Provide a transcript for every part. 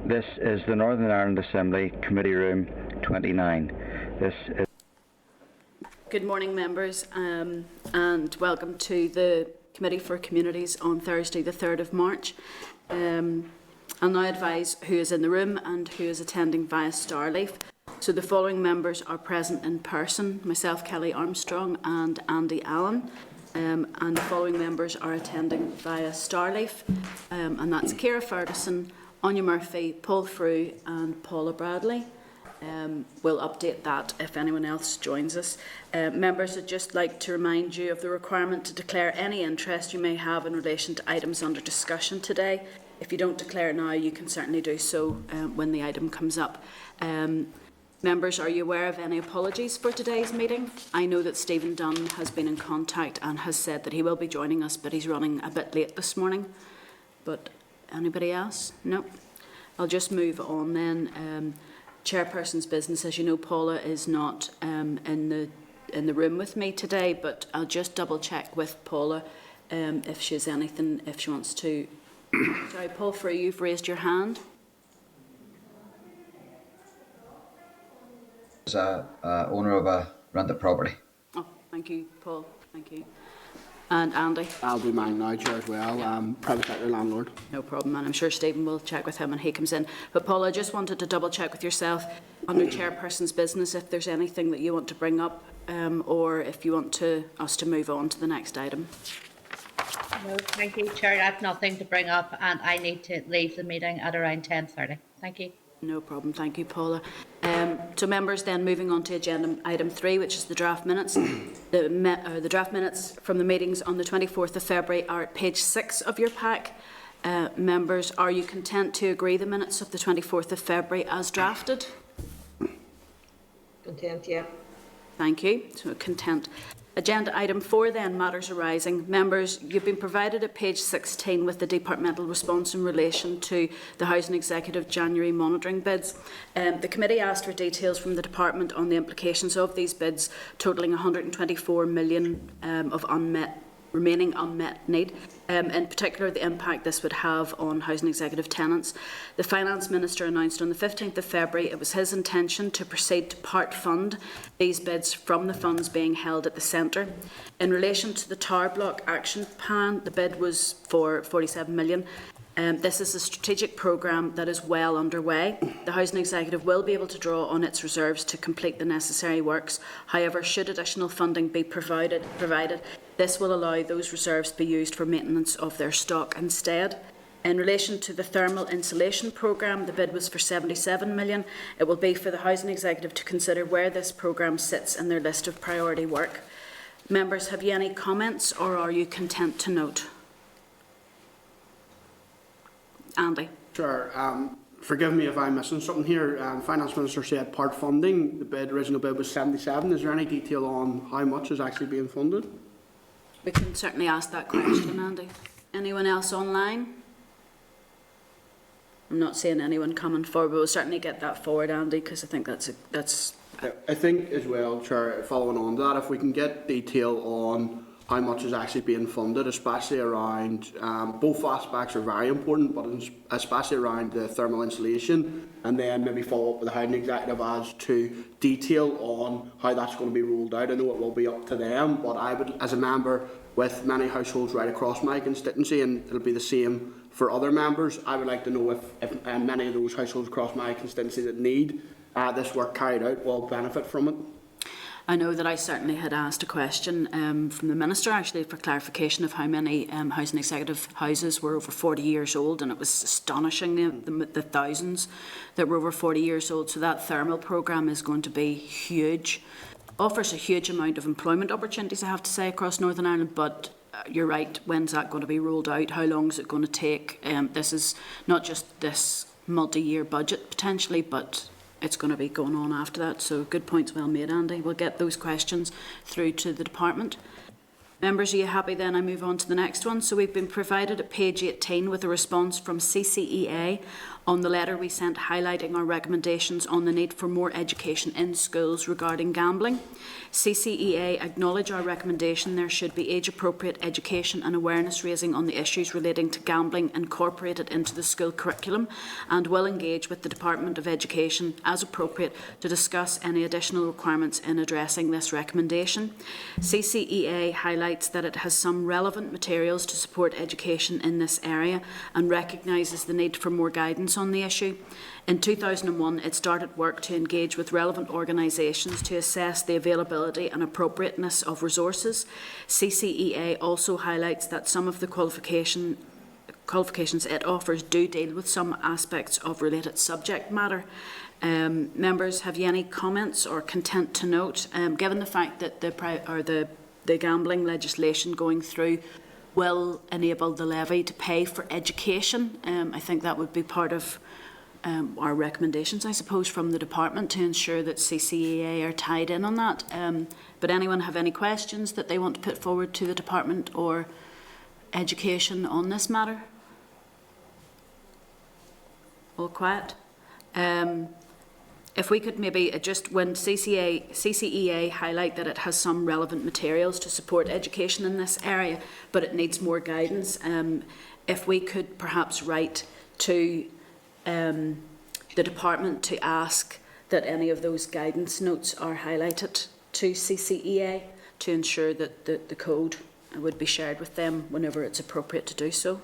This is the Northern Ireland Assembly, Committee Room 29. This is Good morning, members, and welcome to the Committee for Communities on Thursday, the 3rd of March. I'll now advise who is in the room and who is attending via Starleaf. So the following members are present in person: myself, Kelly Armstrong, and Andy Allen. And the following members are attending via Starleaf, and that's Ciara Ferguson, Anya Murphy, Paul Frew and Paula Bradley. We'll update that if anyone else joins us. Members, I'd just like to remind you of the requirement to declare any interest you may have in relation to items under discussion today. If you don't declare now, you can certainly do so when the item comes up. Members, are you aware of any apologies for today's meeting? I know that Stephen Dunn has been in contact and has said that he will be joining us, but he's running a bit late this morning. But anybody else? No. I'll just move on then. Chairperson's business, as you know, Paula is not in the room with me today, but I'll just double check with Paula if she has anything, if she wants to. Sorry, Paul Frew, you've raised your hand. As a owner of a rented property. Oh, thank you, Paul. Thank you. And Andy? I'll do mine now, Chair, as well. Private sector landlord. No problem, and I'm sure Stephen will check with him when he comes in. But Paul, I just wanted to double check with yourself under Chairperson's business if there's anything that you want to bring up, or if you want us to move on to the next item. No, thank you, Chair. I have nothing to bring up, and I need to leave the meeting at around 10:30. Thank you. No problem. Thank you, Paula. So members, then moving on to agenda item 3, which is the draft minutes. The draft minutes from the meetings on the 24th of February are at page 6 of your pack. Members, are you content to agree the minutes of the 24th of February as drafted? Content, yeah. Thank you. So content. Agenda item 4 then, matters arising. Members, you've been provided at page 16 with the departmental response in relation to the Housing Executive January monitoring bids. The committee asked for details from the department on the implications of these bids, totalling 124 million of remaining unmet need, in particular the impact this would have on housing executive tenants. The Finance Minister announced on the 15th of February it was his intention to proceed to part fund these bids from the funds being held at the centre. In relation to the Tower Block Action Plan, the bid was for 47 million. This is a strategic programme that is well underway. The Housing Executive will be able to draw on its reserves to complete the necessary works. However, should additional funding be provided, this will allow those reserves to be used for maintenance of their stock instead. In relation to the thermal insulation programme, the bid was for 77 million. It will be for the Housing Executive to consider where this programme sits in their list of priority work. Members, have you any comments, or are you content to note? Andy. Sure. Forgive me if I'm missing something here. Finance Minister said part funding. The original bid was 77. Is there any detail on how much is actually being funded? We can certainly ask that question, Andy. Anyone else online? I'm not seeing anyone coming forward, but we'll certainly get that forward, Andy, because I think that's. I think as well, Chair, following on that, if we can get detail on how much is actually being funded, especially around, both aspects are very important, but especially around the thermal insulation, and then maybe follow up with the Housing Executive as to detail on how that's going to be rolled out. I know it will be up to them, but I would, as a member with many households right across my constituency, and it'll be the same for other members, I would like to know if many of those households across my constituency that need this work carried out will benefit from it. I know that I certainly had asked a question from the Minister actually for clarification of how many housing executive houses were over 40 years old, and it was astonishing the thousands that were over 40 years old. So that thermal programme is going to be huge, offers a huge amount of employment opportunities, I have to say, across Northern Ireland, but you're right, when's that going to be rolled out? How long is it going to take? This is not just this multi-year budget potentially, but it's going to be going on after that. So good points well made, Andy. We'll get those questions through to the department. Members, are you happy then? I move on to the next one. So we've been provided at page 18 with a response from CCEA on the letter we sent highlighting our recommendations on the need for more education in schools regarding gambling. CCEA acknowledge our recommendation there should be age-appropriate education and awareness raising on the issues relating to gambling incorporated into the school curriculum, and will engage with the Department of Education as appropriate to discuss any additional requirements in addressing this recommendation. CCEA highlights that it has some relevant materials to support education in this area and recognises the need for more guidance on the issue. In 2001, it started work to engage with relevant organisations to assess the availability and appropriateness of resources. CCEA also highlights that some of the qualifications it offers do deal with some aspects of related subject matter. Members, have you any comments or content to note? Given the fact that the gambling legislation going through will enable the levy to pay for education, I think that would be part of our recommendations, I suppose, from the department to ensure that CCEA are tied in on that. But anyone have any questions that they want to put forward to the department or education on this matter? All quiet. If we could maybe just, when CCEA highlight that it has some relevant materials to support education in this area, but it needs more guidance, if we could perhaps write to the department to ask that any of those guidance notes are highlighted to CCEA to ensure that the code would be shared with them whenever it's appropriate to do so.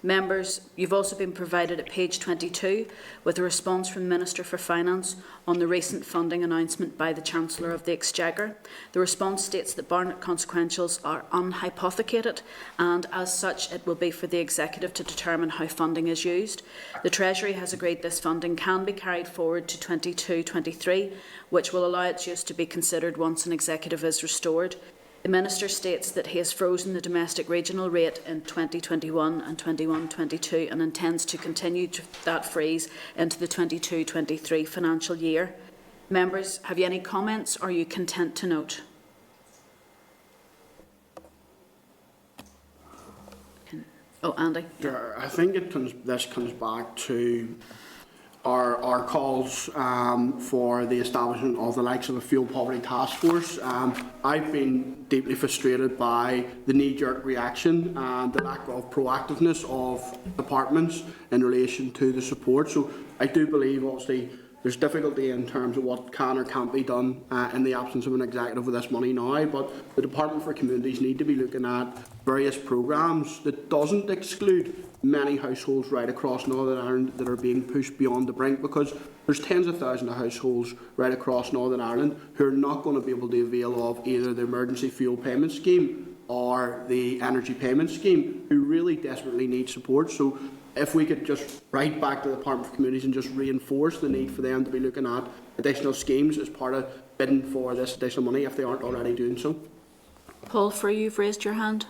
Members, you've also been provided at page 22 with a response from the Minister for Finance on the recent funding announcement by the Chancellor of the Exchequer. The response states that Barnett consequentials are unhypothecated, and as such it will be for the Executive to determine how funding is used. The Treasury has agreed this funding can be carried forward to 22-23, which will allow its use to be considered once an Executive is restored. The Minister states that he has frozen the domestic regional rate in 2021 and 21-22 and intends to continue that freeze into the 22-23 financial year. Members, have you any comments or are you content to note? Oh, Andy. Yeah, I think this comes back to our calls for the establishment of the likes of a fuel poverty task force. I've been deeply frustrated by the knee-jerk reaction and the lack of proactiveness of departments in relation to the support. So I do believe, obviously, there's difficulty in terms of what can or can't be done in the absence of an executive with this money now, but the Department for Communities need to be looking at various programmes that doesn't exclude many households right across Northern Ireland that are being pushed beyond the brink, because there's tens of thousands of households right across Northern Ireland who are not going to be able to avail of either the emergency fuel payment scheme or the energy payment scheme, who really desperately need support. So if we could just write back to the Department for Communities and just reinforce the need for them to be looking at additional schemes as part of bidding for this additional money if they aren't already doing so. Paul, for you, you've raised your hand.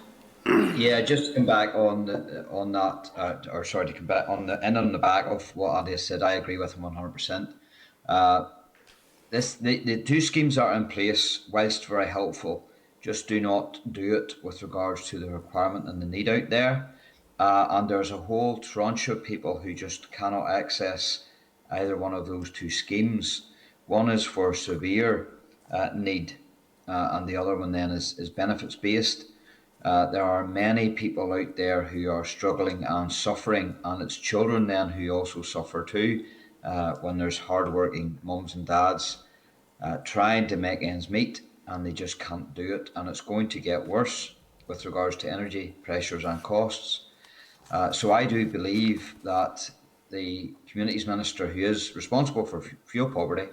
Yeah, just to come back on the back of what Andy has said. I agree with him 100%. The two schemes are in place, whilst very helpful. Just do not do it with regards to the requirement and the need out there. And there's a whole tranche of people who just cannot access either one of those two schemes. One is for severe need, and the other one then is benefits based. There are many people out there who are struggling and suffering, and it's children then who also suffer too, when there's hard-working mums and dads trying to make ends meet, and they just can't do it, and it's going to get worse with regards to energy pressures and costs. So I do believe that the Communities Minister, who is responsible for fuel poverty,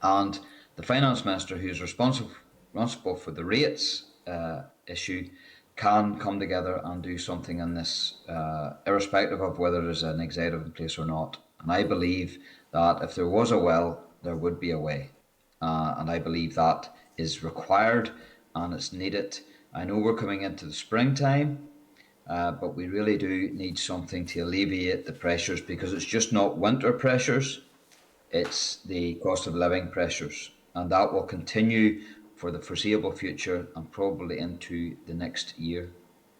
and the Finance Minister, who is responsible for the rates issue, can come together and do something in this, irrespective of whether there's an executive in place or not. And I believe that if there was a will, there would be a way. And I believe that is required and it's needed. I know we're coming into the springtime, but we really do need something to alleviate the pressures, because it's just not winter pressures, it's the cost of living pressures. And that will continue for the foreseeable future and probably into the next year.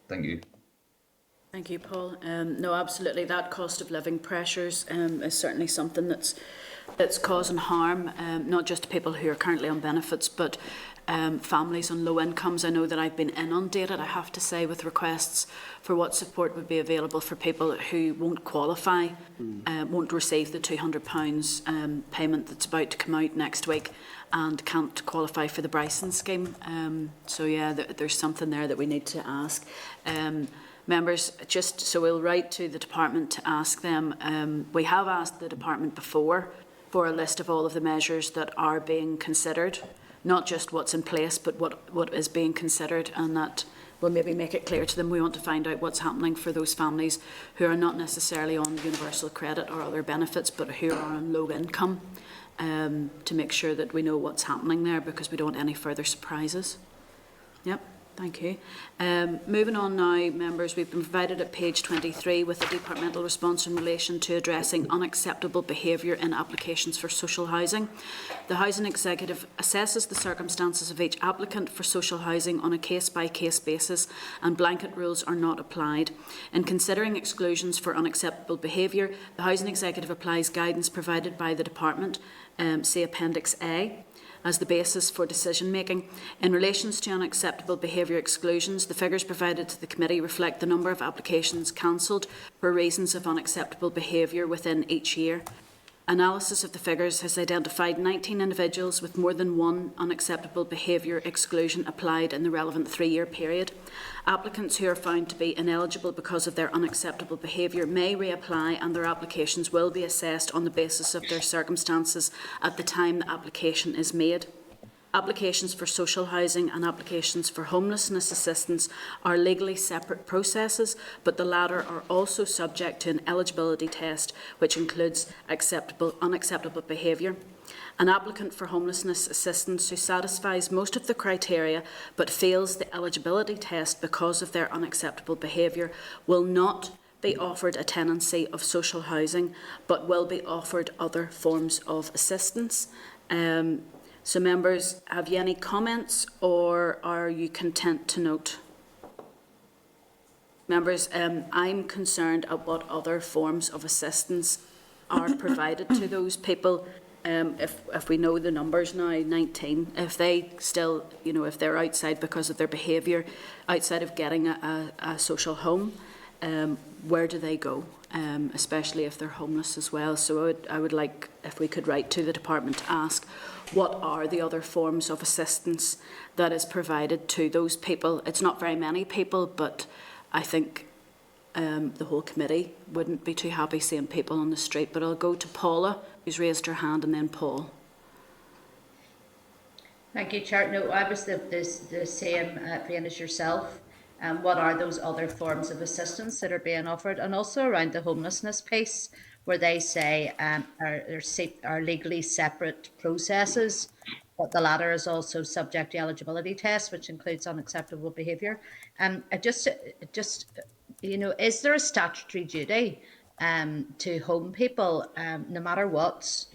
Thank you. Thank you, Paul. No, absolutely. That cost of living pressures is certainly something that's causing harm, not just to people who are currently on benefits, but families on low incomes. I know that I've been inundated, I have to say, with requests for what support would be available for people who won't qualify, won't receive the £200 payment that's about to come out next week and can't qualify for the Bryson scheme. So yeah, there's something there that we need to ask. Members, just so we'll write to the department to ask them. We have asked the department before for a list of all of the measures that are being considered, not just what's in place, but what is being considered, and that will maybe make it clear to them. We want to find out what's happening for those families who are not necessarily on universal credit or other benefits, but who are on low income, to make sure that we know what's happening there, because we don't want any further surprises. Yep. Thank you. Moving on now, members, we've been provided at page 23 with a departmental response in relation to addressing unacceptable behaviour in applications for social housing. The Housing Executive assesses the circumstances of each applicant for social housing on a case-by-case basis, and blanket rules are not applied. In considering exclusions for unacceptable behaviour, the Housing Executive applies guidance provided by the Department, see Appendix A, as the basis for decision making. In relation to unacceptable behaviour exclusions, the figures provided to the committee reflect the number of applications cancelled for reasons of unacceptable behaviour within each year. Analysis of the figures has identified 19 individuals with more than one unacceptable behaviour exclusion applied in the relevant 3-year period. Applicants who are found to be ineligible because of their unacceptable behaviour may reapply, and their applications will be assessed on the basis of their circumstances at the time the application is made. Applications for social housing and applications for homelessness assistance are legally separate processes, but the latter are also subject to an eligibility test which includes unacceptable behaviour. An applicant for homelessness assistance who satisfies most of the criteria but fails the eligibility test because of their unacceptable behaviour will not be offered a tenancy of social housing, but will be offered other forms of assistance. So members, have you any comments, or are you content to note? Members, I'm concerned at what other forms of assistance are provided to those people. If we know the numbers now, 19, if they still, if they're outside because of their behaviour, outside of getting a social home, where do they go? Especially if they're homeless as well. So I would like, if we could write to the department to ask, what are the other forms of assistance that is provided to those people? It's not very many people, but I think the whole committee wouldn't be too happy seeing people on the street. But I'll go to Paula, who's raised her hand, and then Paul. Thank you, Chair. No, I was the same vein as yourself. What are those other forms of assistance that are being offered? And also around the homelessness piece, where they say are legally separate processes, but the latter is also subject to eligibility tests, which includes unacceptable behaviour. Is there a statutory duty to home people, no matter what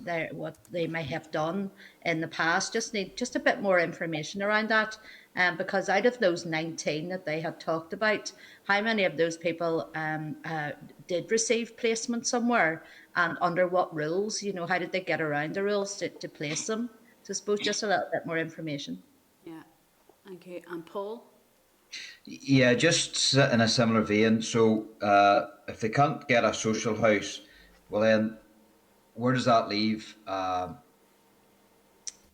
they may have done in the past? Just need a bit more information around that. Because out of those 19 that they had talked about, how many of those people did receive placement somewhere, and under what rules? How did they get around the rules to place them? So I suppose just a little bit more information. Yeah, thank you. And Paul? Yeah, just in a similar vein. So if they can't get a social house, well then, where does that leave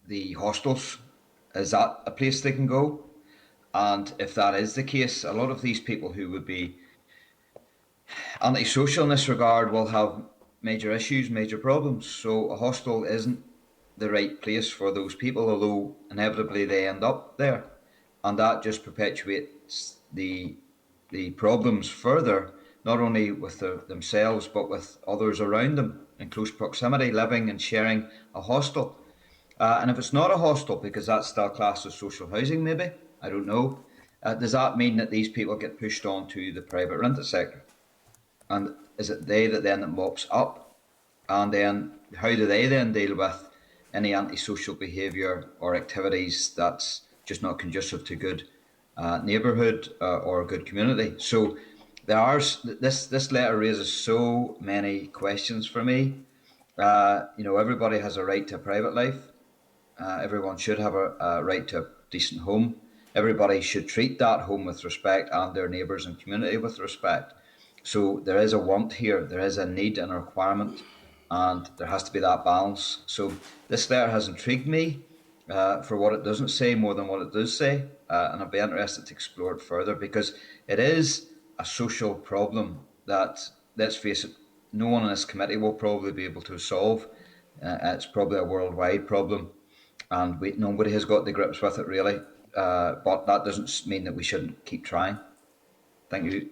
the hostels? Is that a place they can go? And if that is the case, a lot of these people who would be antisocial in this regard will have major issues, major problems. So a hostel isn't the right place for those people, although inevitably they end up there. And that just perpetuates the problems further, not only with themselves, but with others around them in close proximity, living and sharing a hostel. And if it's not a hostel, because that's still classed as social housing, maybe, I don't know, does that mean that these people get pushed on to the private rented sector? And is it they that then mops up? And then how do they then deal with any antisocial behaviour or activities that's just not conducive to good neighbourhood or a good community? So This letter raises so many questions for me. Everybody has a right to a private life. Everyone should have a right to a decent home. Everybody should treat that home with respect and their neighbours and community with respect. So there is a want here, there is a need and a requirement, and there has to be that balance. So this letter has intrigued me for what it doesn't say more than what it does say, and I'd be interested to explore it further, because it is a social problem that, let's face it, no one in this committee will probably be able to solve. It's probably a worldwide problem, and nobody has got the grips with it really. But that doesn't mean that we shouldn't keep trying. Thank you.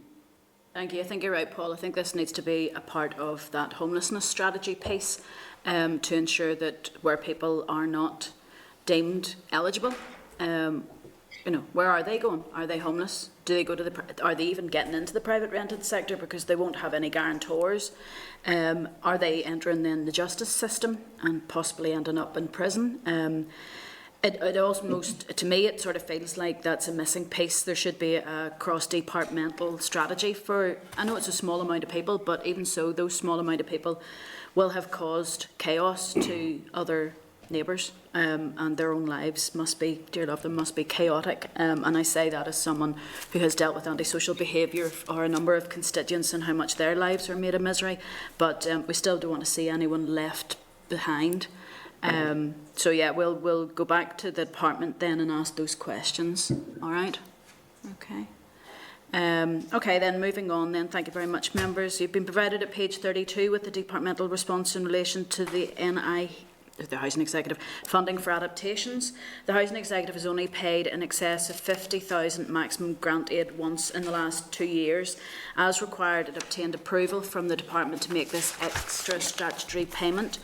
Thank you. I think you're right, Paul. I think this needs to be a part of that homelessness strategy piece, to ensure that where people are not deemed eligible, where are they going? Are they homeless? Do they go to are they even getting into the private rented sector because they won't have any guarantors? Are they entering then the justice system and possibly ending up in prison? It almost, to me, it sort of feels like that's a missing piece. There should be a cross-departmental strategy for, I know it's a small amount of people, but even so, those small amount of people will have caused chaos to other neighbours, and their own lives must be, dear love them, must be chaotic. And I say that as someone who has dealt with antisocial behaviour or a number of constituents and how much their lives are made a misery. But we still don't want to see anyone left behind. So yeah, we'll go back to the department then and ask those questions. All right. Okay. Okay, then moving on then, thank you very much, members. You've been provided at page 32 with the departmental response in relation to the the Housing Executive funding for adaptations. The Housing Executive has only paid in excess of 50,000 maximum grant aid once in the last 2 years. As required, it obtained approval from the department to make this extra statutory payment.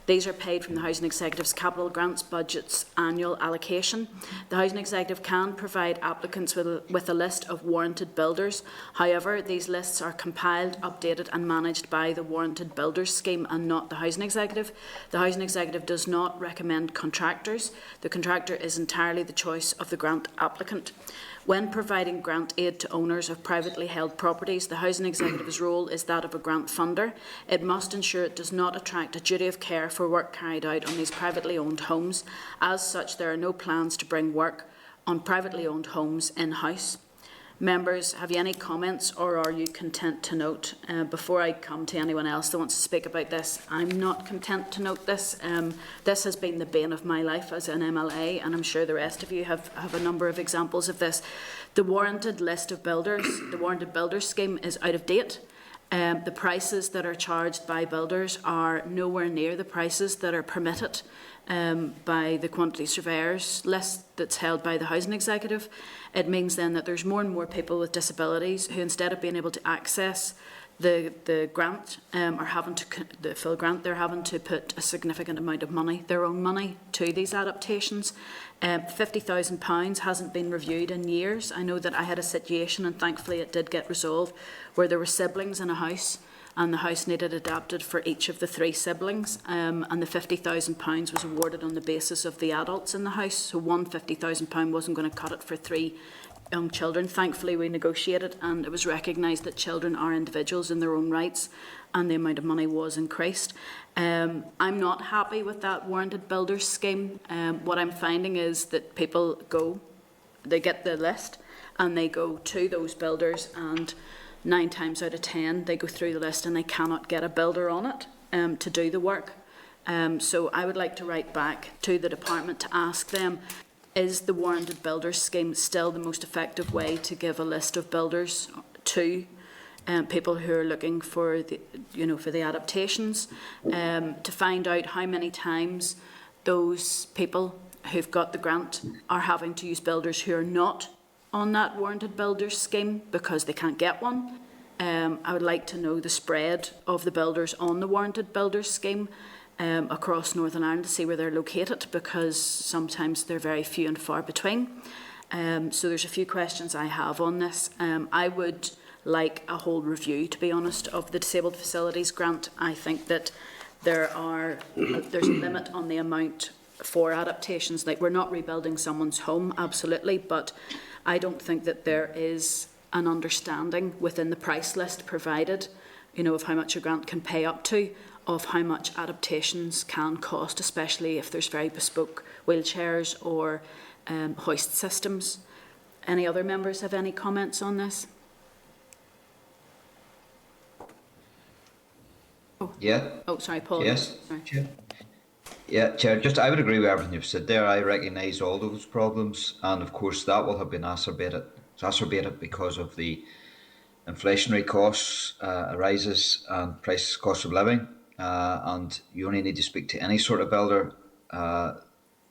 These are paid from the Housing Executive's capital grants budget's annual allocation. The Housing Executive can provide applicants with a list of warranted builders. However, these lists are compiled, updated and managed by the Warranted Builders Scheme and not the Housing Executive. The Housing Executive does not recommend contractors. The contractor is entirely the choice of the grant applicant. When providing grant aid to owners of privately held properties, the Housing Executive's role is that of a grant funder. It must ensure it does not attract a duty of care for work carried out on these privately owned homes. As such, there are no plans to bring work on privately owned homes in-house. Members, have you any comments, or are you content to note? Before I come to anyone else that wants to speak about this, I'm not content to note this. This has been the bane of my life as an MLA, and I'm sure the rest of you have a number of examples of this. The warranted list of builders, the Warranted Builders Scheme, is out of date. The prices that are charged by builders are nowhere near the prices that are permitted by the quantity surveyors list that's held by the Housing Executive. It means then that there's more and more people with disabilities who, instead of being able to access the grant or having to the full grant, they're having to put a significant amount of money, their own money, to these adaptations. £50,000 hasn't been reviewed in years. I know that I had a situation, and thankfully it did get resolved, where there were siblings in a house and the house needed adapted for each of the 3 siblings, and the £50,000 was awarded on the basis of the adults in the house. So one £50,000 wasn't going to cut it for 3 young children. Thankfully we negotiated, and it was recognised that children are individuals in their own rights, and the amount of money was increased. I'm not happy with that Warranted Builders Scheme. What I'm finding is that people they get the list and they go to those builders, and 9 times out of 10 they go through the list and they cannot get a builder on it to do the work. So I would like to write back to the department to ask them, is the Warranted Builders Scheme still the most effective way to give a list of builders to people who are looking for the adaptations, to find out how many times those people who've got the grant are having to use builders who are not on that Warranted Builders Scheme because they can't get one. I would like to know the spread of the builders on the Warranted Builders Scheme across Northern Ireland, to see where they're located, because sometimes they're very few and far between. So there's a few questions I have on this. I would like a whole review, to be honest, of the Disabled Facilities Grant. I think that there's a limit on the amount for adaptations. Like, we're not rebuilding someone's home, absolutely, but I don't think that there is an understanding within the price list provided, you know, of how much a grant can pay up to, of how much adaptations can cost, especially if there's very bespoke wheelchairs or hoist systems. Any other members have any comments on this? Yeah. Oh, sorry, Paul. Yes. Sorry. Chair. Yeah, Chair. I would agree with everything you've said there. I recognise all those problems, and of course that will have been exacerbated because of the inflationary costs, rises, and cost of living. And you only need to speak to any sort of builder and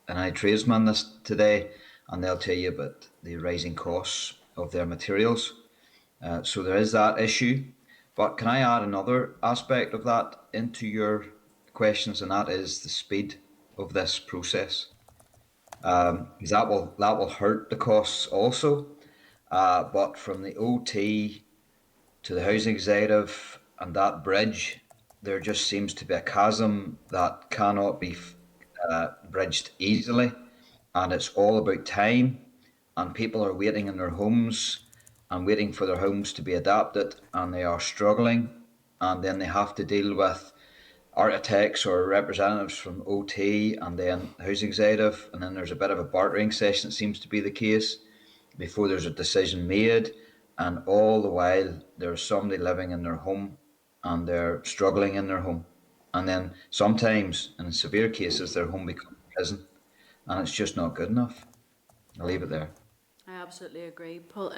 any tradesman today, and they'll tell you about the rising costs of their materials. So there is that issue. But can I add another aspect of that into your questions, and that is the speed of this process, because that will hurt the costs also. But from the OT to the housing executive and that bridge, there just seems to be a chasm that cannot be bridged easily, and it's all about time, and people are waiting in their homes and waiting for their homes to be adapted, and they are struggling, and then they have to deal with architects or representatives from OT and then housing executive, and then there's a bit of a bartering session, it seems to be the case, before there's a decision made, and all the while there's somebody living in their home and they're struggling in their home, and then sometimes in severe cases their home becomes prison, and it's just not good enough. I'll leave it there. I absolutely agree. Paul,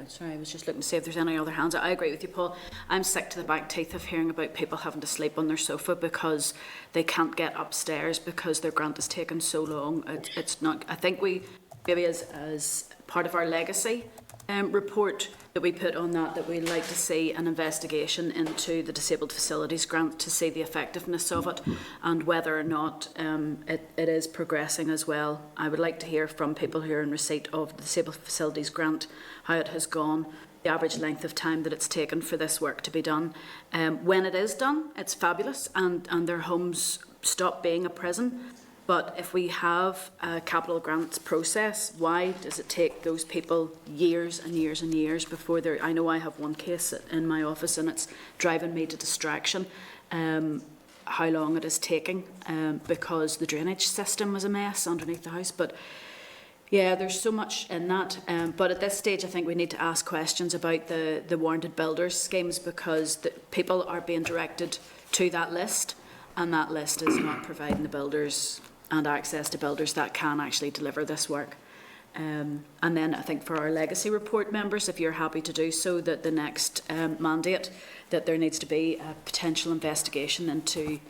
sorry, I was just looking to see if there's any other hands. I agree with you, Paul. I'm sick to the back teeth of hearing about people having to sleep on their sofa because they can't get upstairs because their grant has taken so long. It's not. I think we maybe as part of our legacy report that we put on that we'd like to see an investigation into the Disabled Facilities Grant to see the effectiveness of it and whether or not it is progressing as well. I would like to hear from people who are in receipt of the Disabled Facilities Grant how it has gone, the average length of time that it's taken for this work to be done. When it is done, it's fabulous, and their homes stop being a prison. But if we have a capital grants process, why does it take those people years and years and years before they're... I know I have one case in my office and it's driving me to distraction how long it is taking because the drainage system was a mess underneath the house. But yeah, there's so much in that. But at this stage, I think we need to ask questions about the warranted builders schemes because the people are being directed to that list, and that list is not providing the builders and access to builders that can actually deliver this work. And then I think for our legacy report members, if you're happy to do so, that the next mandate, that there needs to be a potential investigation into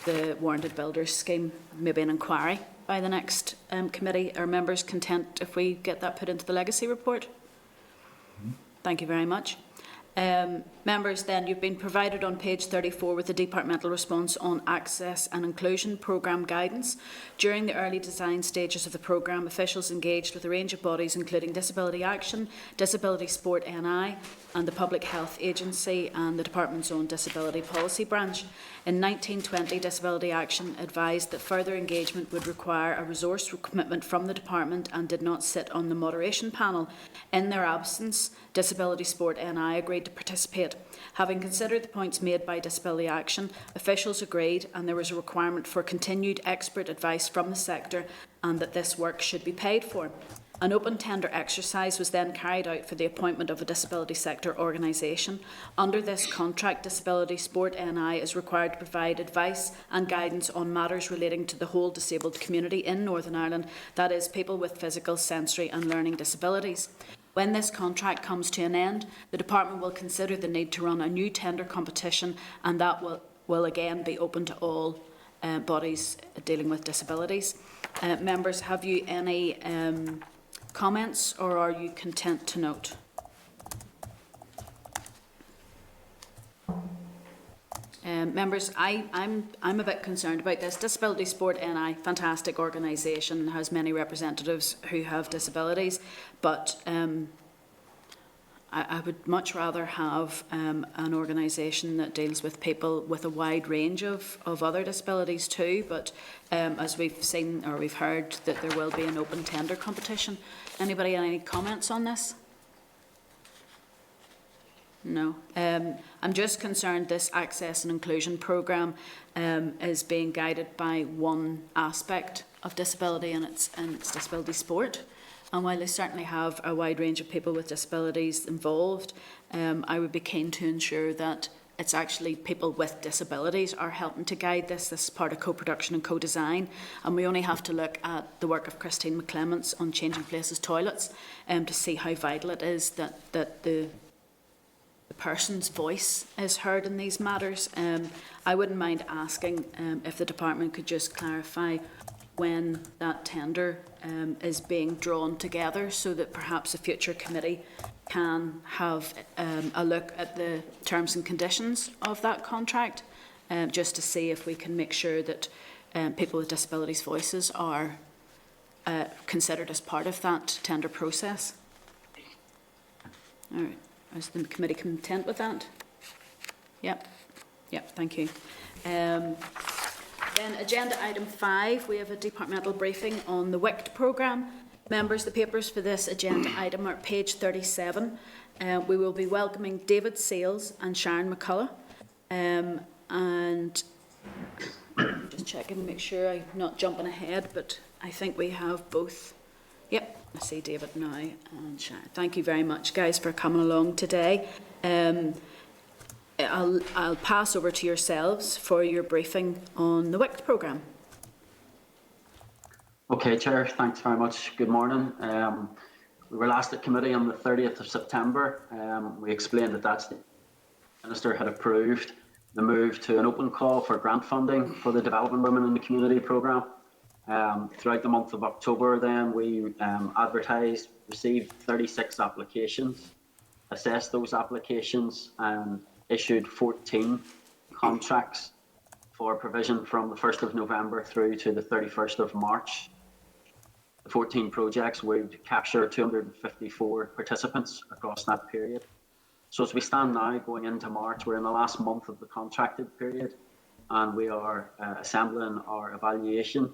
the warranted builders scheme, maybe an inquiry by the next committee. Are members content if we get that put into the legacy report? Thank you very much. Members, then, you've been provided on page 34 with the departmental response on access and inclusion programme guidance. During the early design stages of the programme, officials engaged with a range of bodies including Disability Action, Disability Sport NI and the Public Health Agency and the Department's own Disability Policy Branch. In 1920, Disability Action advised that further engagement would require a resource commitment from the Department and did not sit on the moderation panel. In their absence, Disability Sport NI agreed to participate. Having considered the points made by Disability Action, officials agreed and there was a requirement for continued expert advice from the sector and that this work should be paid for. An open tender exercise was then carried out for the appointment of a disability sector organisation. Under this contract, Disability Sport NI is required to provide advice and guidance on matters relating to the whole disabled community in Northern Ireland, that is, people with physical, sensory and learning disabilities. When this contract comes to an end, the Department will consider the need to run a new tender competition, and that will again be open to all bodies dealing with disabilities. Members, have you any comments, or are you content to note? Members, I'm a bit concerned about this. Disability Sport NI, fantastic organisation, has many representatives who have disabilities, but I would much rather have an organisation that deals with people with a wide range of other disabilities too. But as we've seen or we've heard, that there will be an open tender competition. Anybody have any comments on this? No. I'm just concerned this access and inclusion programme is being guided by one aspect of disability, and it's disability sport. And while they certainly have a wide range of people with disabilities involved, I would be keen to ensure that it's actually people with disabilities are helping to guide this. This is part of co-production and co-design, and we only have to look at the work of Christine McClements on Changing Places toilets to see how vital it is that the person's voice is heard in these matters. I wouldn't mind asking if the department could just clarify when that tender is being drawn together, so that perhaps a future committee can have a look at the terms and conditions of that contract, just to see if we can make sure that people with disabilities' voices are considered as part of that tender process. All right. Is the committee content with that? Yep. Yep, thank you. Then agenda item 5, we have a departmental briefing on the Wix Program. Members, the papers for this agenda item are at page 37. We will be welcoming David Sales and Sharon McCullough. And just checking to make sure I'm not jumping ahead, but I think we have both. Yep, I see David now and Sharon. Thank you very much, guys, for coming along today. I'll pass over to yourselves for your briefing on the Wix Program. Okay, Chair, thanks very much. Good morning. We were last at committee on the 30th of September. We explained that the Minister had approved the move to an open call for grant funding for the Developing Women in the Community programme. Throughout the month of October, then, we advertised, received 36 applications, assessed those applications and issued 14 contracts for provision from the 1st of November through to the 31st of March. The 14 projects would capture 254 participants across that period. So as we stand now going into March, we're in the last month of the contracted period, and we are assembling our evaluation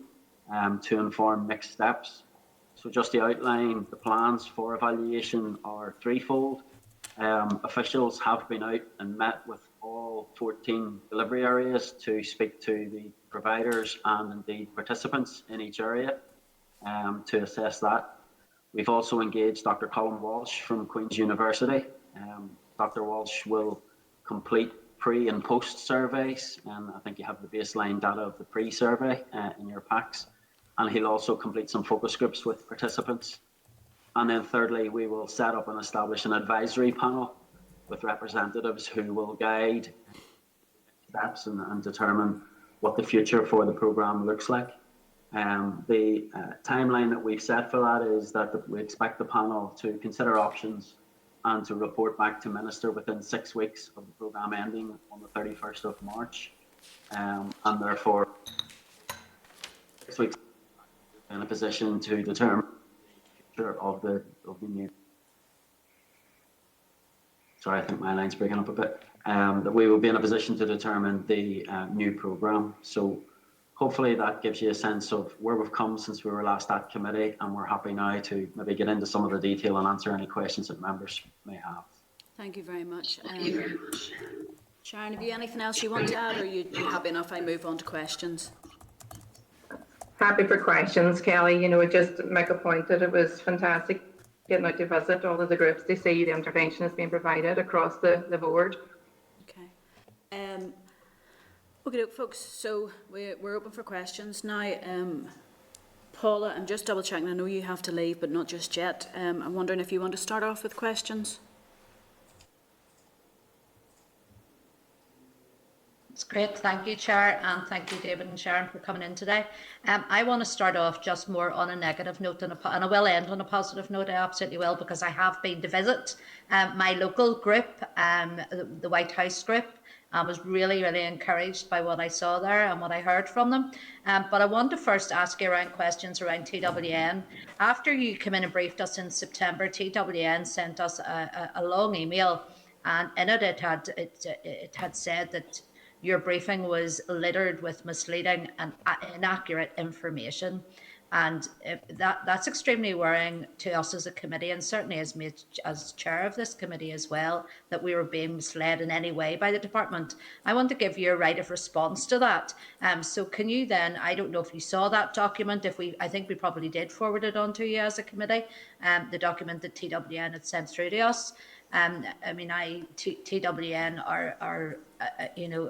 to inform next steps. So just to outline, the plans for evaluation are threefold. Officials have been out and met with all 14 delivery areas to speak to the providers and indeed participants in each area to assess that. We've also engaged Dr. Colin Walsh from Queen's University. Dr. Walsh will complete pre and post surveys, and I think you have the baseline data of the pre-survey in your packs, and he'll also complete some focus groups with participants. And then thirdly, we will set up and establish an advisory panel with representatives who will guide steps and determine what the future for the programme looks like. The timeline that we've set for that is that we expect the panel to consider options and to report back to Minister within 6 weeks of the programme ending on the 31st of March. And therefore, 6 weeks in a position to determine the future of the new. Sorry, I think my line's breaking up a bit. That we will be in a position to determine the new programme. So hopefully that gives you a sense of where we've come since we were last at committee, and we're happy now to maybe get into some of the detail and answer any questions that members may have. Thank you very much. Sharon, have you anything else you want to add, or are you happy enough I move on to questions? Happy for questions, Kelly. You know, just make a point that it was fantastic getting out to visit all of the groups to see the intervention is being provided across the board. Okay. Okay, folks, so we're open for questions now. Paula, I'm just double checking. I know you have to leave, but not just yet. I'm wondering if you want to start off with questions. It's great. Thank you, Chair, and thank you, David and Sharon, for coming in today. I want to start off just more on a negative note, and I will end on a positive note. I absolutely will, because I have been to visit my local group, the White House group. I was really, really encouraged by what I saw there and what I heard from them. But I want to first ask you around questions around TWN. After you came in and briefed us in September, TWN sent us a long email, and in it it had said that your briefing was littered with misleading and inaccurate information. And that's extremely worrying to us as a committee, and certainly as me as chair of this committee as well, that we were being misled in any way by the department. I want to give you a right of response to that. So can you then, I don't know if you saw that document, I think we probably did forward it on to you as a committee, the document that TWN had sent through to us. I mean, TWN are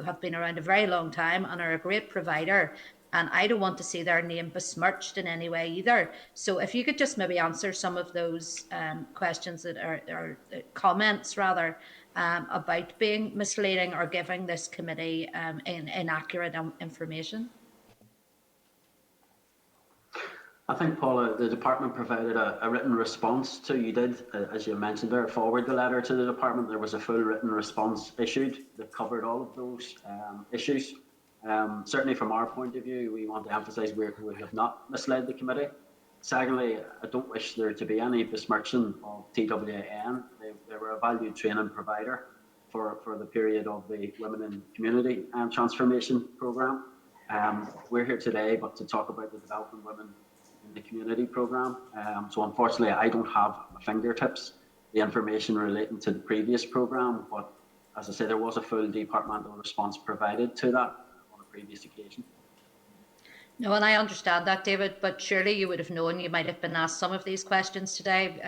have been around a very long time and are a great provider. And I don't want to see their name besmirched in any way either. So if you could just maybe answer some of those questions that are comments rather about being misleading or giving this committee inaccurate information. I think, Paula, the department provided a written response to, you did, as you mentioned there, forward the letter to the department. There was a full written response issued that covered all of those issues. Certainly from our point of view, we want to emphasise we have not misled the committee. Secondly, I don't wish there to be any besmirching of TWN. They were a valued training provider for the period of the Women in Community Transformation Programme. We're here today but to talk about the Developing Women in the Community Programme. So unfortunately, I don't have at my fingertips the information relating to the previous programme, but as I say, there was a full departmental response provided to that previous occasion. No, and I understand that, David, but surely you would have known you might have been asked some of these questions today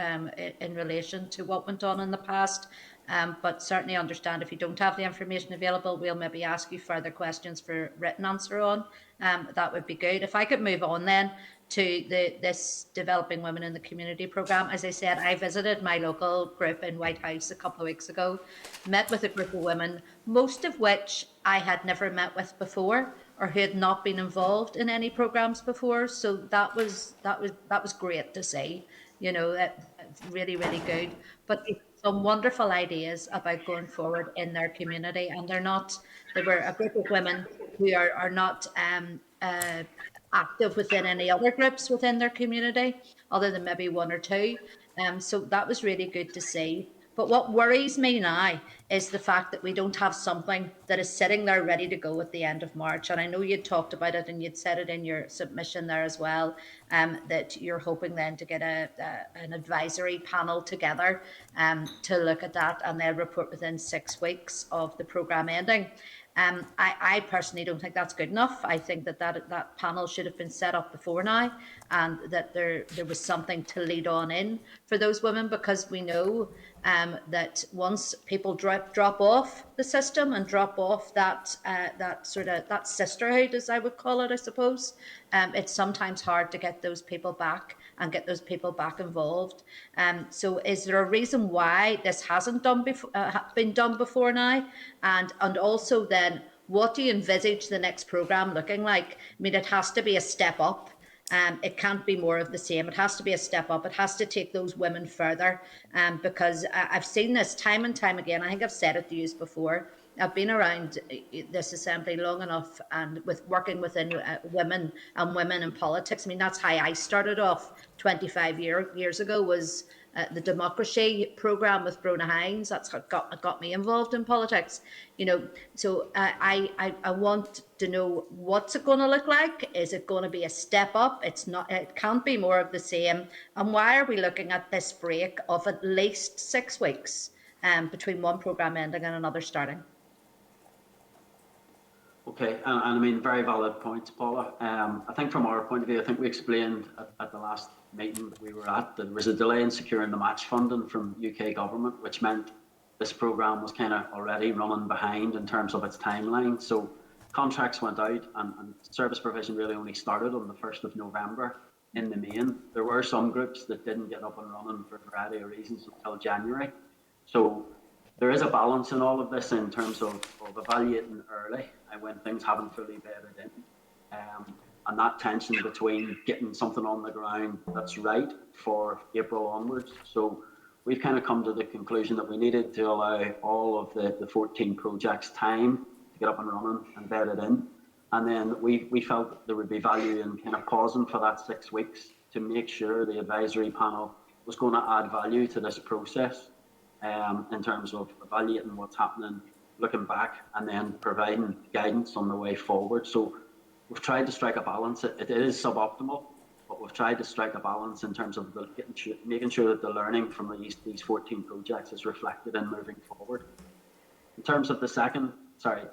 in relation to what went on in the past. But certainly understand if you don't have the information available, we'll maybe ask you further questions for written answer on. That would be good. If I could move on then to this Developing Women in the Community Programme. As I said, I visited my local group in White House a couple of weeks ago, met with a group of women, most of which I had never met with before or who had not been involved in any programmes before. So that was great to see. You know, it's really, really good. But some wonderful ideas about going forward in their community, and they were a group of women who are not active within any other groups within their community, other than maybe one or two. So that was really good to see. But what worries me now is the fact that we don't have something that is sitting there ready to go at the end of March. And I know you'd talked about it and you'd said it in your submission there as well, that you're hoping then to get an advisory panel together to look at that, and they'll report within 6 weeks of the programme ending. I personally don't think that's good enough. I think that panel should have been set up before now, and that there was something to lead on in for those women, because we know that once people drop off the system and drop off that sisterhood, as I would call it, I suppose, it's sometimes hard to get those people back and get those people back involved. So is there a reason why this hasn't been done before now? And also then, what do you envisage the next programme looking like? I mean, it has to be a step up. It can't be more of the same. It has to be a step up. It has to take those women further, because I've seen this time and time again. I think I've said it to you before. I've been around this assembly long enough, and working within women and women in politics. I mean, that's how I started off 25 years ago, was the democracy programme with Brona Hines. That's what got me involved in politics. You know, so I want to know, what's it going to look like? Is it going to be a step up? It can't be more of the same. And why are we looking at this break of at least 6 weeks between one programme ending and another starting? Okay, and I mean, very valid points, Paula. I think from our point of view, I think we explained at the last meeting that we were at that there was a delay in securing the match funding from UK government, which meant this programme was kind of already running behind in terms of its timeline. So contracts went out, and service provision really only started on the 1st of November in the main. There were some groups that didn't get up and running for a variety of reasons until January. So there is a balance in all of this in terms of evaluating early and when things haven't fully bedded in. And that tension between getting something on the ground that's right for April onwards. So we've kind of come to the conclusion that we needed to allow all of the 14 projects time to get up and running and bedded in. And then we felt that there would be value in kind of pausing for that 6 weeks to make sure the advisory panel was going to add value to this process. In terms of evaluating what's happening, looking back, and then providing guidance on the way forward. So we've tried to strike a balance. It is suboptimal, but we've tried to strike a balance in terms of making sure that the learning from these 14 projects is reflected in moving forward. In terms of the second, sorry.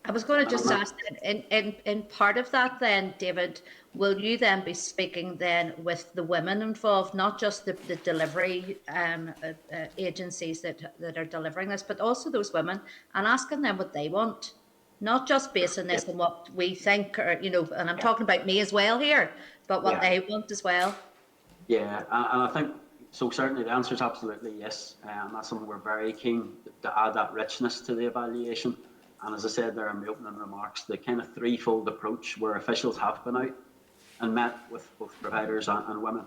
I was going to just ask, in part of that then, David, will you then be speaking then with the women involved, not just the delivery agencies that are delivering this, but also those women, and asking them what they want, not just basing this on what we think, or, you know, and I'm talking about me as well here, but what they want as well. Yeah, and I think, so certainly the answer is absolutely yes, and that's something we're very keen to add, that richness to the evaluation. And as I said there in my opening remarks, the kind of threefold approach where officials have been out and met with both providers and women.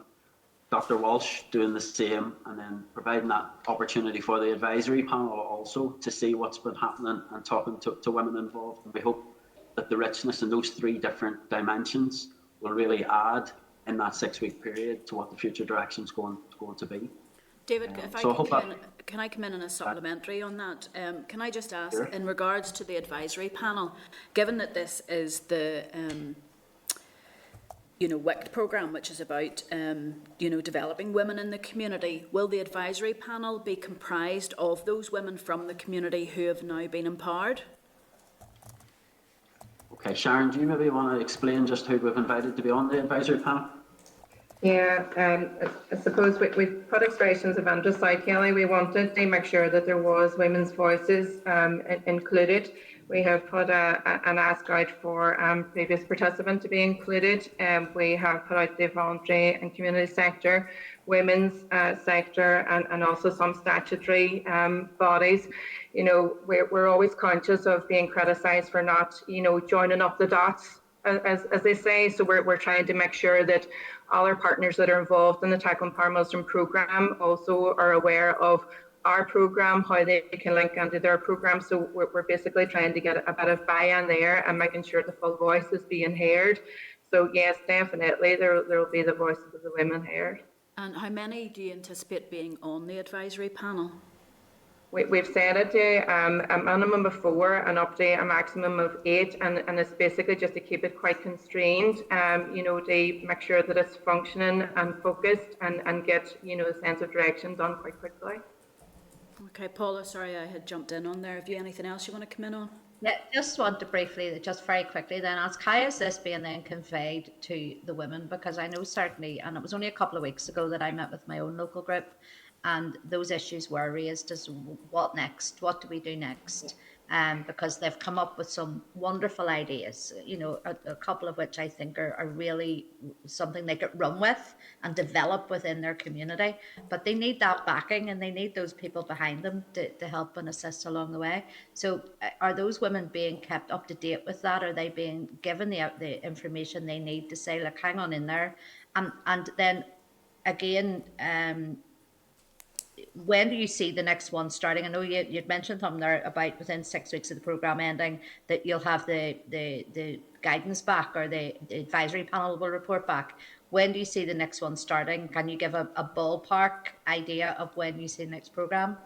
Dr. Walsh doing the same, and then providing that opportunity for the advisory panel also to see what's been happening and talking to women involved. And we hope that the richness in those three different dimensions will really add in that 6-week period to what the future direction is going to be. David, if can I come in a supplementary on that? Can I just ask, in regards to the advisory panel, given that this is the Wix Program, which is about developing women in the community, will the advisory panel be comprised of those women from the community who have now been empowered? Okay, Sharon, do you maybe want to explain just who we've invited to be on the advisory panel? Yeah, I suppose with put expressions of interest out, Kelly, we wanted to make sure that there was women's voices included. We have put an ask out for previous participants to be included. We have put out the voluntary and community sector, women's sector, and also some statutory bodies. You know, we're always conscious of being criticised for not, joining up the dots, as they say. So we're trying to make sure that all our partners that are involved in the Tackling Power Milestone programme also are aware of our programme, how they can link into their programme. So we're basically trying to get a bit of buy-in there and making sure the full voice is being heard. So yes, definitely there will be the voices of the women heard. And how many do you anticipate being on the advisory panel? We've set it to a minimum of 4 and up to a maximum of 8, and it's basically just to keep it quite constrained, to make sure that it's functioning and focused and get, a sense of direction done quite quickly. Okay, Paula, sorry I had jumped in on there. Have you anything else you want to come in on? Yeah, just want to briefly, just very quickly then ask, how is this being then conveyed to the women? Because I know certainly, and it was only a couple of weeks ago that I met with my own local group, and those issues were raised as what next? What do we do next? Because they've come up with some wonderful ideas, a couple of which I think are really something they could run with and develop within their community. But they need that backing, and they need those people behind them to help and assist along the way. So are those women being kept up to date with that? Are they being given the information they need to say, look, hang on in there? And then again, when do you see the next one starting? I know you'd mentioned something there about within 6 weeks of the programme ending that you'll have the guidance back, or the advisory panel will report back. When do you see the next one starting? Can you give a ballpark idea of when you see the next programme?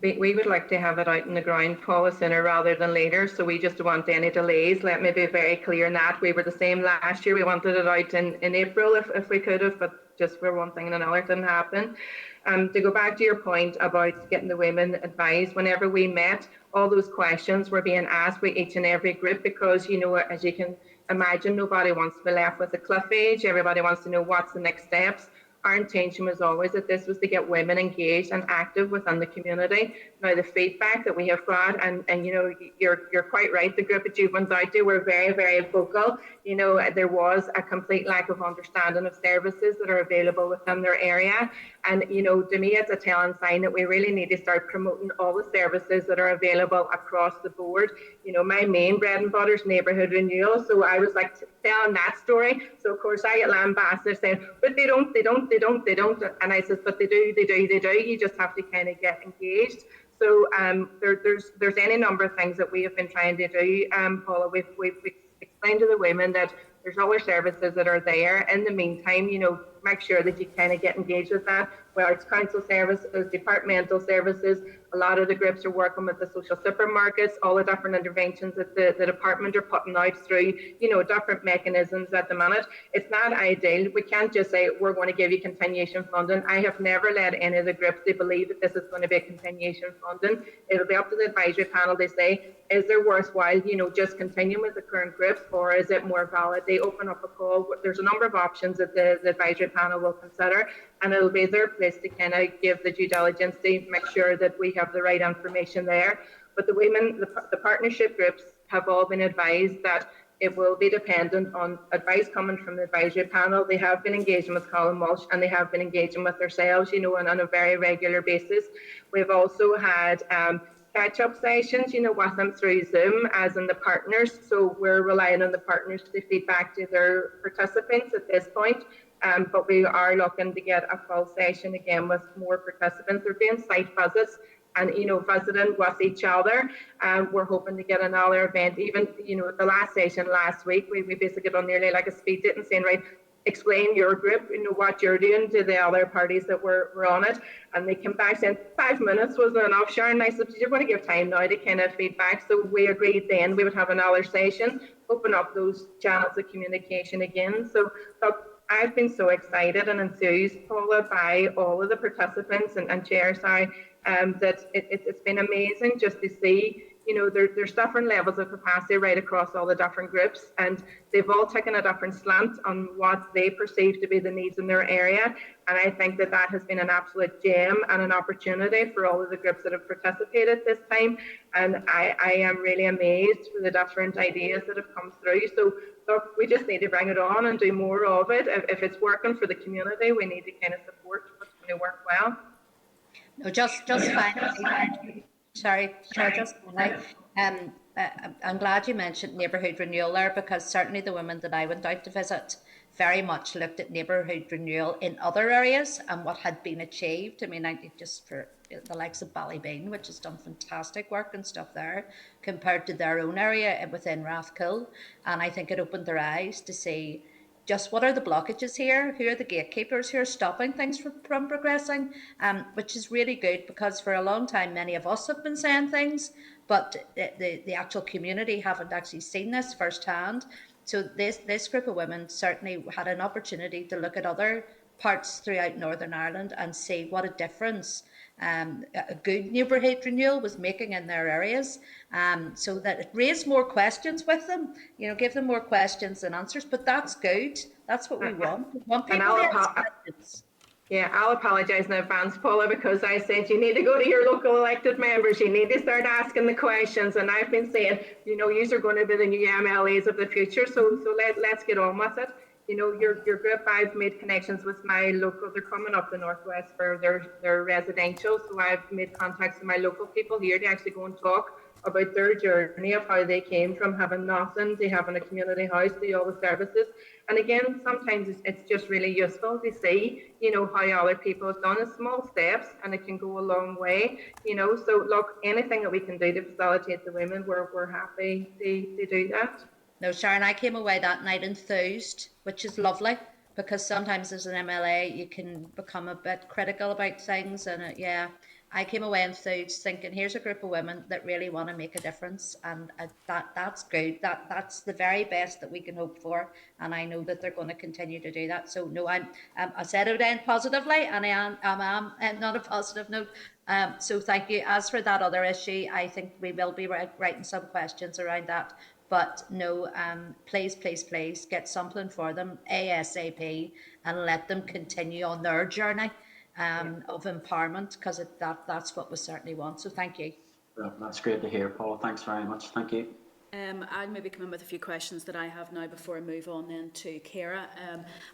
We would like to have it out in the ground, Paula, sooner rather than later. So we just don't want any delays. Let me be very clear in that. We were the same last year. We wanted it out in April if we could have, but just for one thing and another, it didn't happen. To go back to your point about getting the women advised, whenever we met, all those questions were being asked by each and every group, because, as you can imagine, nobody wants to be left with a cliff edge. Everybody wants to know what's the next steps. Our intention was always that this was to get women engaged and active within the community. Now, the feedback that we have got, and you're quite right, the group that you went out to were very, very vocal. There was a complete lack of understanding of services that are available within their area. And, to me, it's a telling sign that we really need to start promoting all the services that are available across the board. My main bread and butter is neighbourhood renewal. So I was like telling that story. So, of course, I get lambasted saying, but they don't. And I says, but they do. You just have to kind of get engaged. So there's any number of things that we have been trying to do. Paula, we've explained to the women that there's other services that are there. In the meantime, make sure that you kind of get engaged with that. Whether it's council services, departmental services, a lot of the groups are working with the social supermarkets, all the different interventions that the department are putting out through, different mechanisms at the minute. It's not ideal. We can't just say we're going to give you continuation funding. I have never led any of the groups to believe that this is going to be a continuation funding. It'll be up to the advisory panel to say, is there worthwhile, just continuing with the current groups, or is it more valid? They open up a call. There's a number of options that the advisory panel will consider, and it'll be their place to kind of give the due diligence to make sure that we have the right information there. But the women, the partnership groups have all been advised that it will be dependent on advice coming from the advisory panel. They have been engaging with Colin Walsh, and they have been engaging with ourselves, on a very regular basis. We've also had catch-up sessions, with them through Zoom, as in the partners. So we're relying on the partners to feed back to their participants at this point. But we are looking to get a full session again with more participants. They're doing site visits and, visiting with each other. We're hoping to get another event. Even, the last session last week, we basically done nearly like a speed date and saying, right, explain your group, what you're doing to the other parties that were on it. And they came back saying 5 minutes wasn't enough, Sharon. And I said, you're going to give time now to kind of feedback. So we agreed then we would have another session, open up those channels of communication again. So look, I've been so excited and enthused, Paula, by all of the participants and chairs, that it's been amazing just to see, there's different levels of capacity right across all the different groups, and they've all taken a different slant on what they perceive to be the needs in their area. And I think that has been an absolute gem and an opportunity for all of the groups that have participated this time. And I am really amazed with the different ideas that have come through. So look, we just need to bring it on and do more of it. If it's working for the community, we need to kind of support what's going to work well. No, just fine. Sorry, just I'm glad you mentioned neighbourhood renewal there, because certainly the women that I went out to visit very much looked at neighbourhood renewal in other areas and what had been achieved. I mean, just for the likes of Ballybean, which has done fantastic work and stuff there, compared to their own area within Rathkill. And I think it opened their eyes to see just what are the blockages here, who are the gatekeepers who are stopping things from progressing, which is really good, because for a long time many of us have been saying things, but the actual community haven't actually seen this firsthand. So this group of women certainly had an opportunity to look at other parts throughout Northern Ireland and see what a difference a good neighbourhood renewal was making in their areas, so that it raised more questions with them, give them more questions than answers. But that's good. That's what we want. We want people to ask questions. Yeah, I'll apologise in advance, Paula, because I said you need to go to your local elected members. You need to start asking the questions. And I've been saying, you are going to be the new MLAs of the future. So let's get on with it. Your group, I've made connections with my local, they're coming up the Northwest for their residential. So I've made contacts with my local people here to actually go and talk about their journey of how they came from having nothing to having a community house, to all the services. And again, sometimes it's just really useful to see, how other people have done in small steps, and it can go a long way, So look, anything that we can do to facilitate the women, we're happy to do that. No, Sharon, I came away that night enthused, which is lovely, because sometimes as an MLA you can become a bit critical about things, and I came away enthused, thinking here's a group of women that really want to make a difference, and that's good. That's the very best that we can hope for, and I know that they're going to continue to do that. So no, I said it would end positively, and I am not a positive note. So thank you. As for that other issue, I think we will be writing some questions around that. But no, please get something for them ASAP, and let them continue on their journey of empowerment, because that's what we certainly want. So thank you. Well, that's great to hear, Paul. Thanks very much. Thank you. I'll maybe come in with a few questions that I have now before I move on then to Ciara.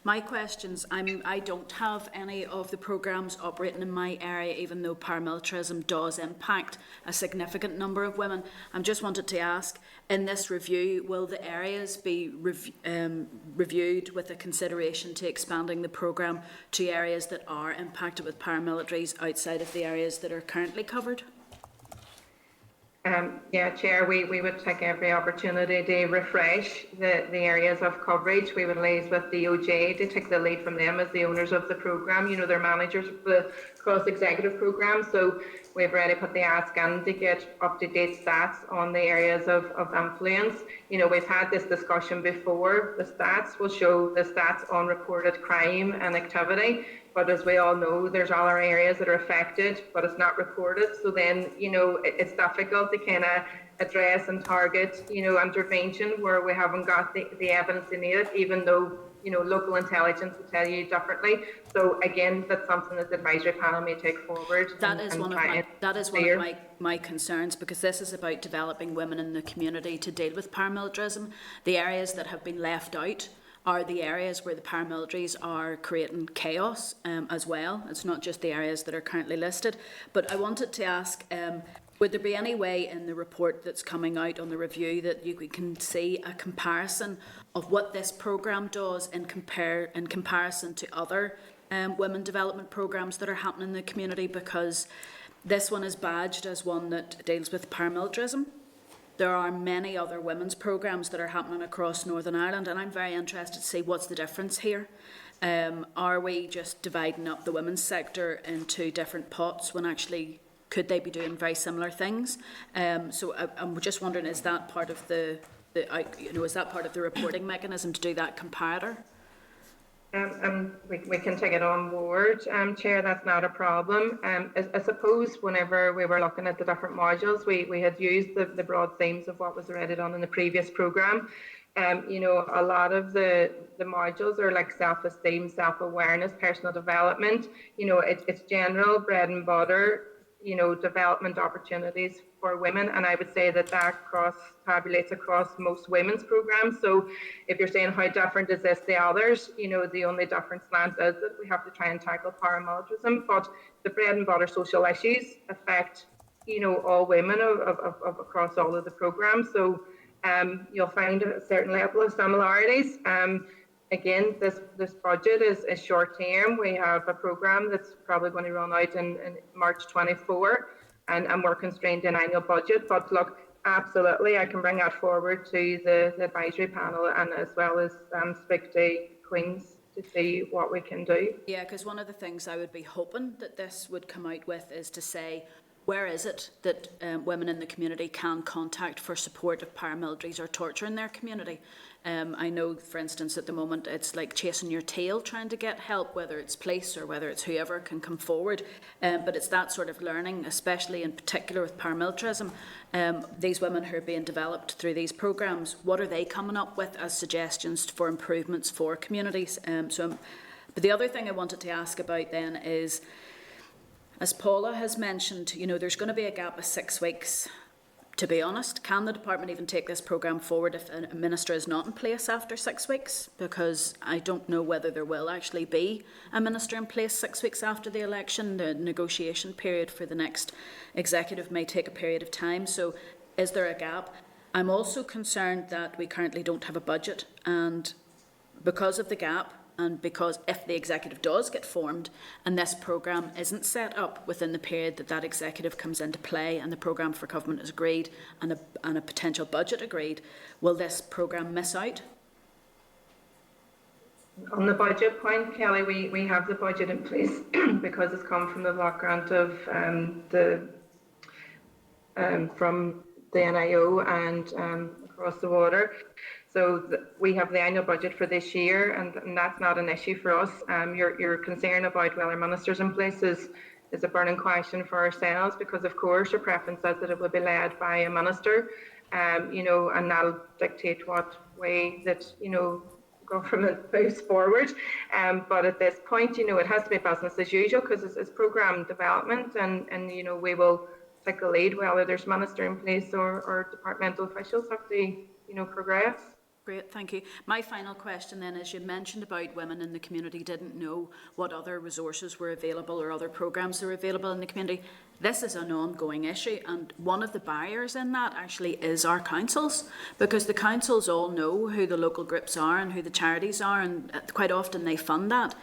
My questions, I don't have any of the programmes operating in my area, even though paramilitarism does impact a significant number of women. I just wanted to ask, in this review, will the areas be reviewed with a consideration to expanding the programme to areas that are impacted with paramilitaries outside of the areas that are currently covered? Yeah, Chair, we would take every opportunity to refresh the areas of coverage. We would liaise with DOJ to take the lead from them as the owners of the programme. You know, they're managers of the cross-executive programme. So we've already put the ask in to get up-to-date stats on the areas of influence. You know, we've had this discussion before. The stats will show the stats on reported crime and activity. But as we all know, there's other areas that are affected, but it's not reported. So then, you know, it's difficult to kind of address and target, you know, intervention where we haven't got the evidence in it, even though, you know, local intelligence will tell you differently. So again, that's something that the advisory panel may take forward. That is one of my concerns, because this is about developing women in the community to deal with paramilitarism. The areas that have been left out are the areas where the paramilitaries are creating chaos as well. It's not just the areas that are currently listed. But I wanted to ask, would there be any way in the report that's coming out on the review that you can see a comparison of what this programme does in comparison to other women development programmes that are happening in the community? Because this one is badged as one that deals with paramilitarism. There are many other women's programmes that are happening across Northern Ireland, and I'm very interested to see what's the difference here. Are we just dividing up the women's sector into different pots when actually could they be doing very similar things? So I'm just wondering, is that part of is that part of the reporting mechanism to do that comparator? We can take it on board, Chair, that's not a problem. I suppose whenever we were looking at the different modules, we had used the broad themes of what was already done in the previous programme. You know, a lot of the modules are like self-esteem, self-awareness, personal development. You know, it's general bread and butter, you know, development opportunities for women, and I would say that tabulates across most women's programs. So if you're saying how different is this to others, you know, the only difference is that we have to try and tackle paramilitarism, but the bread and butter social issues affect, you know, all women of across all of the programs. So you'll find a certain level of similarities. Again, this budget is short term. We have a programme that's probably going to run out in March 24, and we're constrained in annual budget. But look, absolutely, I can bring that forward to the advisory panel, and as well as speak to Queen's to see what we can do. Yeah, because one of the things I would be hoping that this would come out with is to say, where is it that women in the community can contact for support if paramilitaries are torturing their community? I know, for instance, at the moment, it's like chasing your tail trying to get help, whether it's police or whether it's whoever can come forward. But it's that sort of learning, especially in particular with paramilitarism. These women who are being developed through these programmes, what are they coming up with as suggestions for improvements for communities? But the other thing I wanted to ask about then is, as Paula has mentioned, you know, there's going to be a gap of 6 weeks. To be honest, can the department even take this programme forward if a minister is not in place after 6 weeks? Because I don't know whether there will actually be a minister in place 6 weeks after the election. The negotiation period for the next executive may take a period of time. So is there a gap? I'm also concerned that we currently don't have a budget, and because of the gap, and because if the executive does get formed and this programme isn't set up within the period that executive comes into play and the programme for government is agreed and a potential budget agreed, will this programme miss out? On the budget point, Kelly, we have the budget in place because it's come from the block grant of from the NIO and across the water. So we have the annual budget for this year, and that's not an issue for us. Your concern about whether ministers in place is a burning question for ourselves, because of course our preference is that it will be led by a minister, you know, and that'll dictate what way that, you know, government moves forward. But at this point, you know, it has to be business as usual because it's programme development, and you know, we will take the lead whether there's minister in place or departmental officials have to, you know, progress. Great, thank you. My final question then is, you mentioned about women in the community didn't know what other resources were available or other programmes that were available in the community. This is an ongoing issue, and one of the barriers in that actually is our councils, because the councils all know who the local groups are and who the charities are, and quite often they fund that.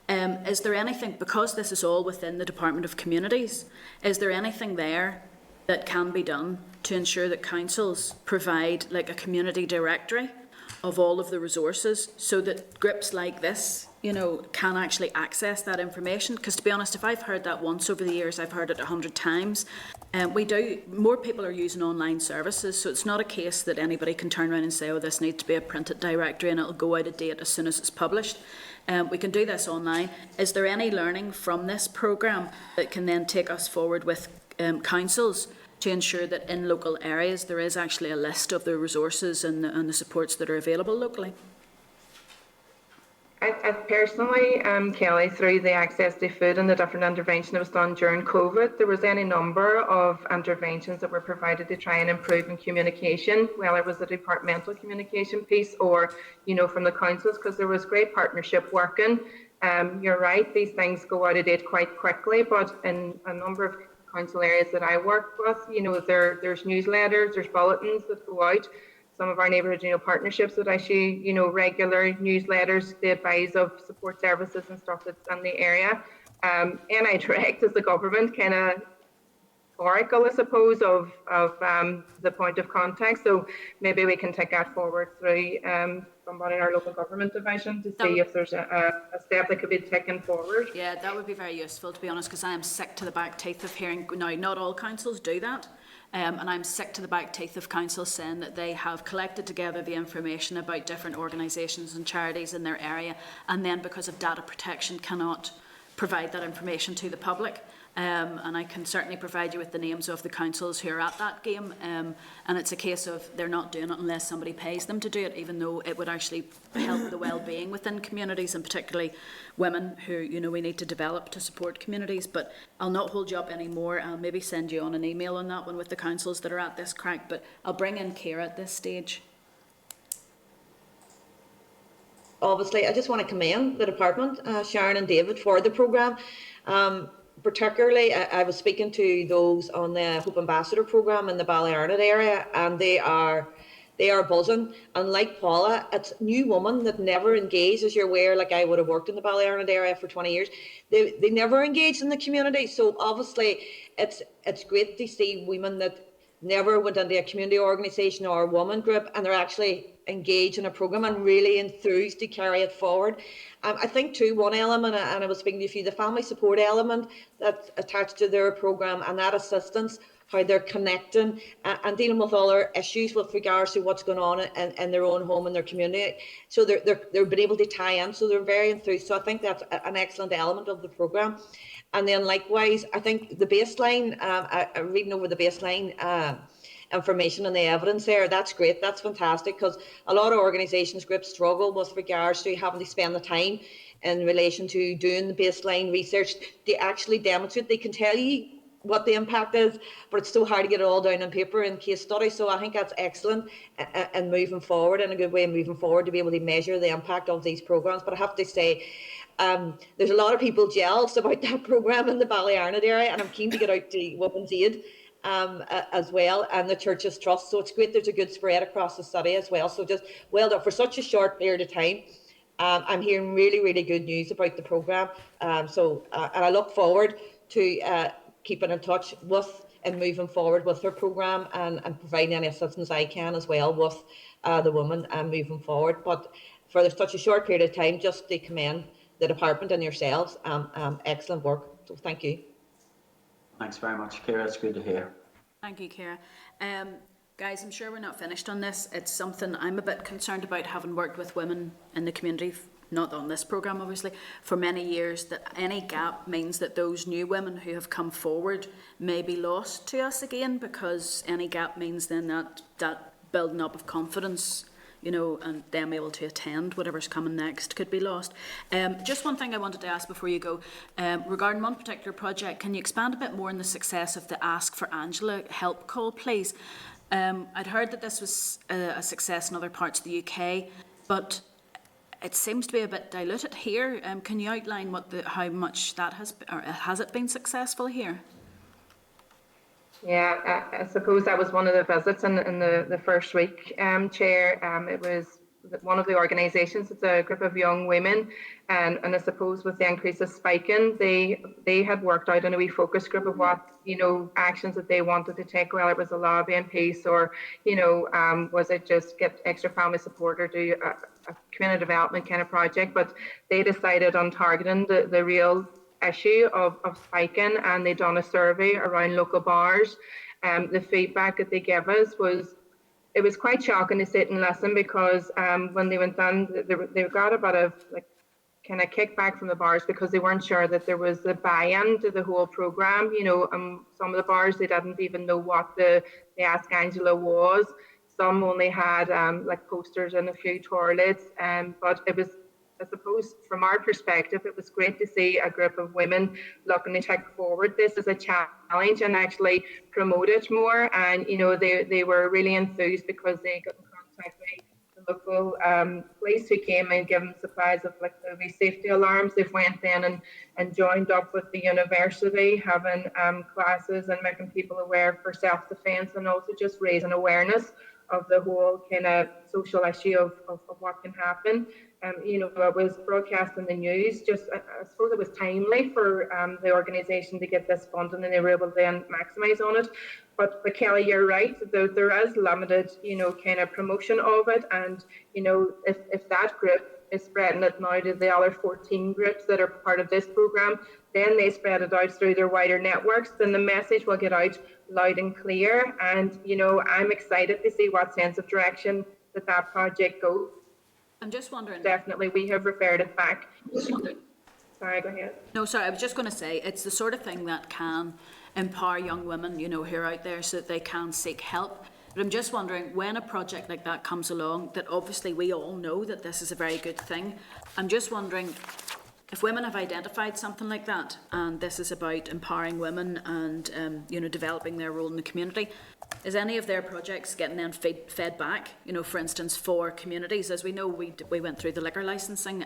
Is there anything, because this is all within the Department of Communities, is there anything there that can be done to ensure that councils provide like a community directory of all of the resources so that groups like this, you know, can actually access that information. Because to be honest, if I've heard that once over the years, I've heard it 100 times. More people are using online services, so it's not a case that anybody can turn around and say, oh, this needs to be a printed directory and it'll go out of date as soon as it's published. We can do this online. Is there any learning from this programme that can then take us forward with councils to ensure that in local areas there is actually a list of the resources and the supports that are available locally? I personally, Kelly, through the access to food and the different intervention that was done during COVID, there was any number of interventions that were provided to try and improve in communication, whether it was the departmental communication piece or, you know, from the councils, because there was great partnership working. You're right, these things go out of date quite quickly, but in a number of council areas that I work with, you know, there's newsletters, there's bulletins that go out. Some of our neighbourhood, you know, partnerships that issue, you know, regular newsletters, the advice of support services and stuff that's in the area. NI Direct as the government kind of oracle, I suppose, of the point of contact. So maybe we can take that forward through somebody in our local government division to see if there's a step that could be taken forward. Yeah, that would be very useful, to be honest, because I am sick to the back teeth of hearing, now not all councils do that, and I'm sick to the back teeth of councils saying that they have collected together the information about different organisations and charities in their area, and then because of data protection cannot provide that information to the public. And I can certainly provide you with the names of the councils who are at that game, and it's a case of they're not doing it unless somebody pays them to do it, even though it would actually help the well-being within communities, and particularly women who, you know, we need to develop to support communities. But I'll not hold you up anymore. I'll maybe send you on an email on that one with the councils that are at this crack, but I'll bring in Ciara at this stage. Obviously, I just want to commend the department, Sharon and David, for the programme. Particularly, I was speaking to those on the Hope Ambassador programme in the Ballyarnett area, and they are buzzing. And like Paula, it's new women that never engage, as you're aware. Like I would have worked in the Ballyarnett area for 20 years. They never engaged in the community. So obviously, it's great to see women that never went into a community organisation or a woman group, and they're actually engaged in a programme and really enthused to carry it forward. I think too, one element, and I was speaking to a few, the family support element that's attached to their programme, and that assistance, how they're connecting and dealing with other issues with regards to what's going on in their own home and their community. So they're been able to tie in, so they're very enthused. So I think that's an excellent element of the programme. And then likewise, I think the baseline, I'm reading over the baseline information and the evidence there, that's great, that's fantastic, because a lot of organisations, groups struggle with regards to having to spend the time in relation to doing the baseline research to actually demonstrate. They can tell you what the impact is, but it's so hard to get it all down on paper in case studies. So I think that's excellent and moving forward, and a good way of moving forward to be able to measure the impact of these programmes. But I have to say, there's a lot of people jealous about that programme in the Ballyarnett area, and I'm keen to get out to Women's Aid as well, and the Churches Trust. So it's great there's a good spread across the city as well. So just well done for such a short period of time. I'm hearing really, really good news about the programme. And I look forward to keeping in touch with and moving forward with her programme and providing any assistance I can as well with the women moving forward. But for such a short period of time, just to commend the department and yourselves, excellent work. So thank you. Thanks very much, Ciara. It's good to hear. Thank you, Ciara. Guys, I'm sure we're not finished on this. It's something I'm a bit concerned about, having worked with women in the community, not on this programme obviously, for many years, that any gap means that those new women who have come forward may be lost to us again, because any gap means then that building up of confidence, you know, and them able to attend whatever's coming next could be lost. Just one thing I wanted to ask before you go, regarding one particular project, can you expand a bit more on the success of the Ask for Angela help call, please? I'd heard that this was a success in other parts of the UK, but it seems to be a bit diluted here. Can you outline how much that has it been successful here? Yeah, I suppose that was one of the visits in the first week, Chair. It was one of the organisations. It's a group of young women, and I suppose with the increase of spiking, they had worked out in a wee focus group of what, you know, actions that they wanted to take, whether it was a lobbying piece or, you know, was it just get extra family support or do a community development kind of project. But they decided on targeting the real issue of spiking, and they done a survey around local bars. The feedback that they gave us was, it was quite shocking to sit and listen, because when they went down, they got a bit of like kind of kickback from the bars because they weren't sure that there was a buy-in to the whole program. You know, some of the bars, they didn't even know what the Ask Angela was. Some only had like posters and a few toilets, but it was, I suppose, from our perspective, it was great to see a group of women looking to take forward this as a challenge and actually promote it more. And, you know, they were really enthused because they got in contact with the local police, who came and gave them supplies of like the wee safety alarms. They've went in and joined up with the university, having classes and making people aware for self-defence, and also just raising awareness of the whole kind of social issue of what can happen. You know, it was broadcast in the news. Just, I suppose it was timely for the organisation to get this funding, and they were able to then maximise on it. But Kelly, you're right. There is limited, you know, kind of promotion of it, and you know, if that group is spreading it now to the other 14 groups that are part of this programme, then they spread it out through their wider networks, then the message will get out loud and clear. And you know, I'm excited to see what sense of direction that project goes. I'm just wondering. Definitely, we have referred it back. Sorry, go ahead. No, sorry, I was just going to say, it's the sort of thing that can empower young women, you know, who are out there so that they can seek help. But I'm just wondering, when a project like that comes along, that obviously we all know that this is a very good thing, I'm just wondering, if women have identified something like that, and this is about empowering women and, you know, developing their role in the community, is any of their projects getting then fed back, you know, for instance, for communities? As we know, we went through the liquor licensing.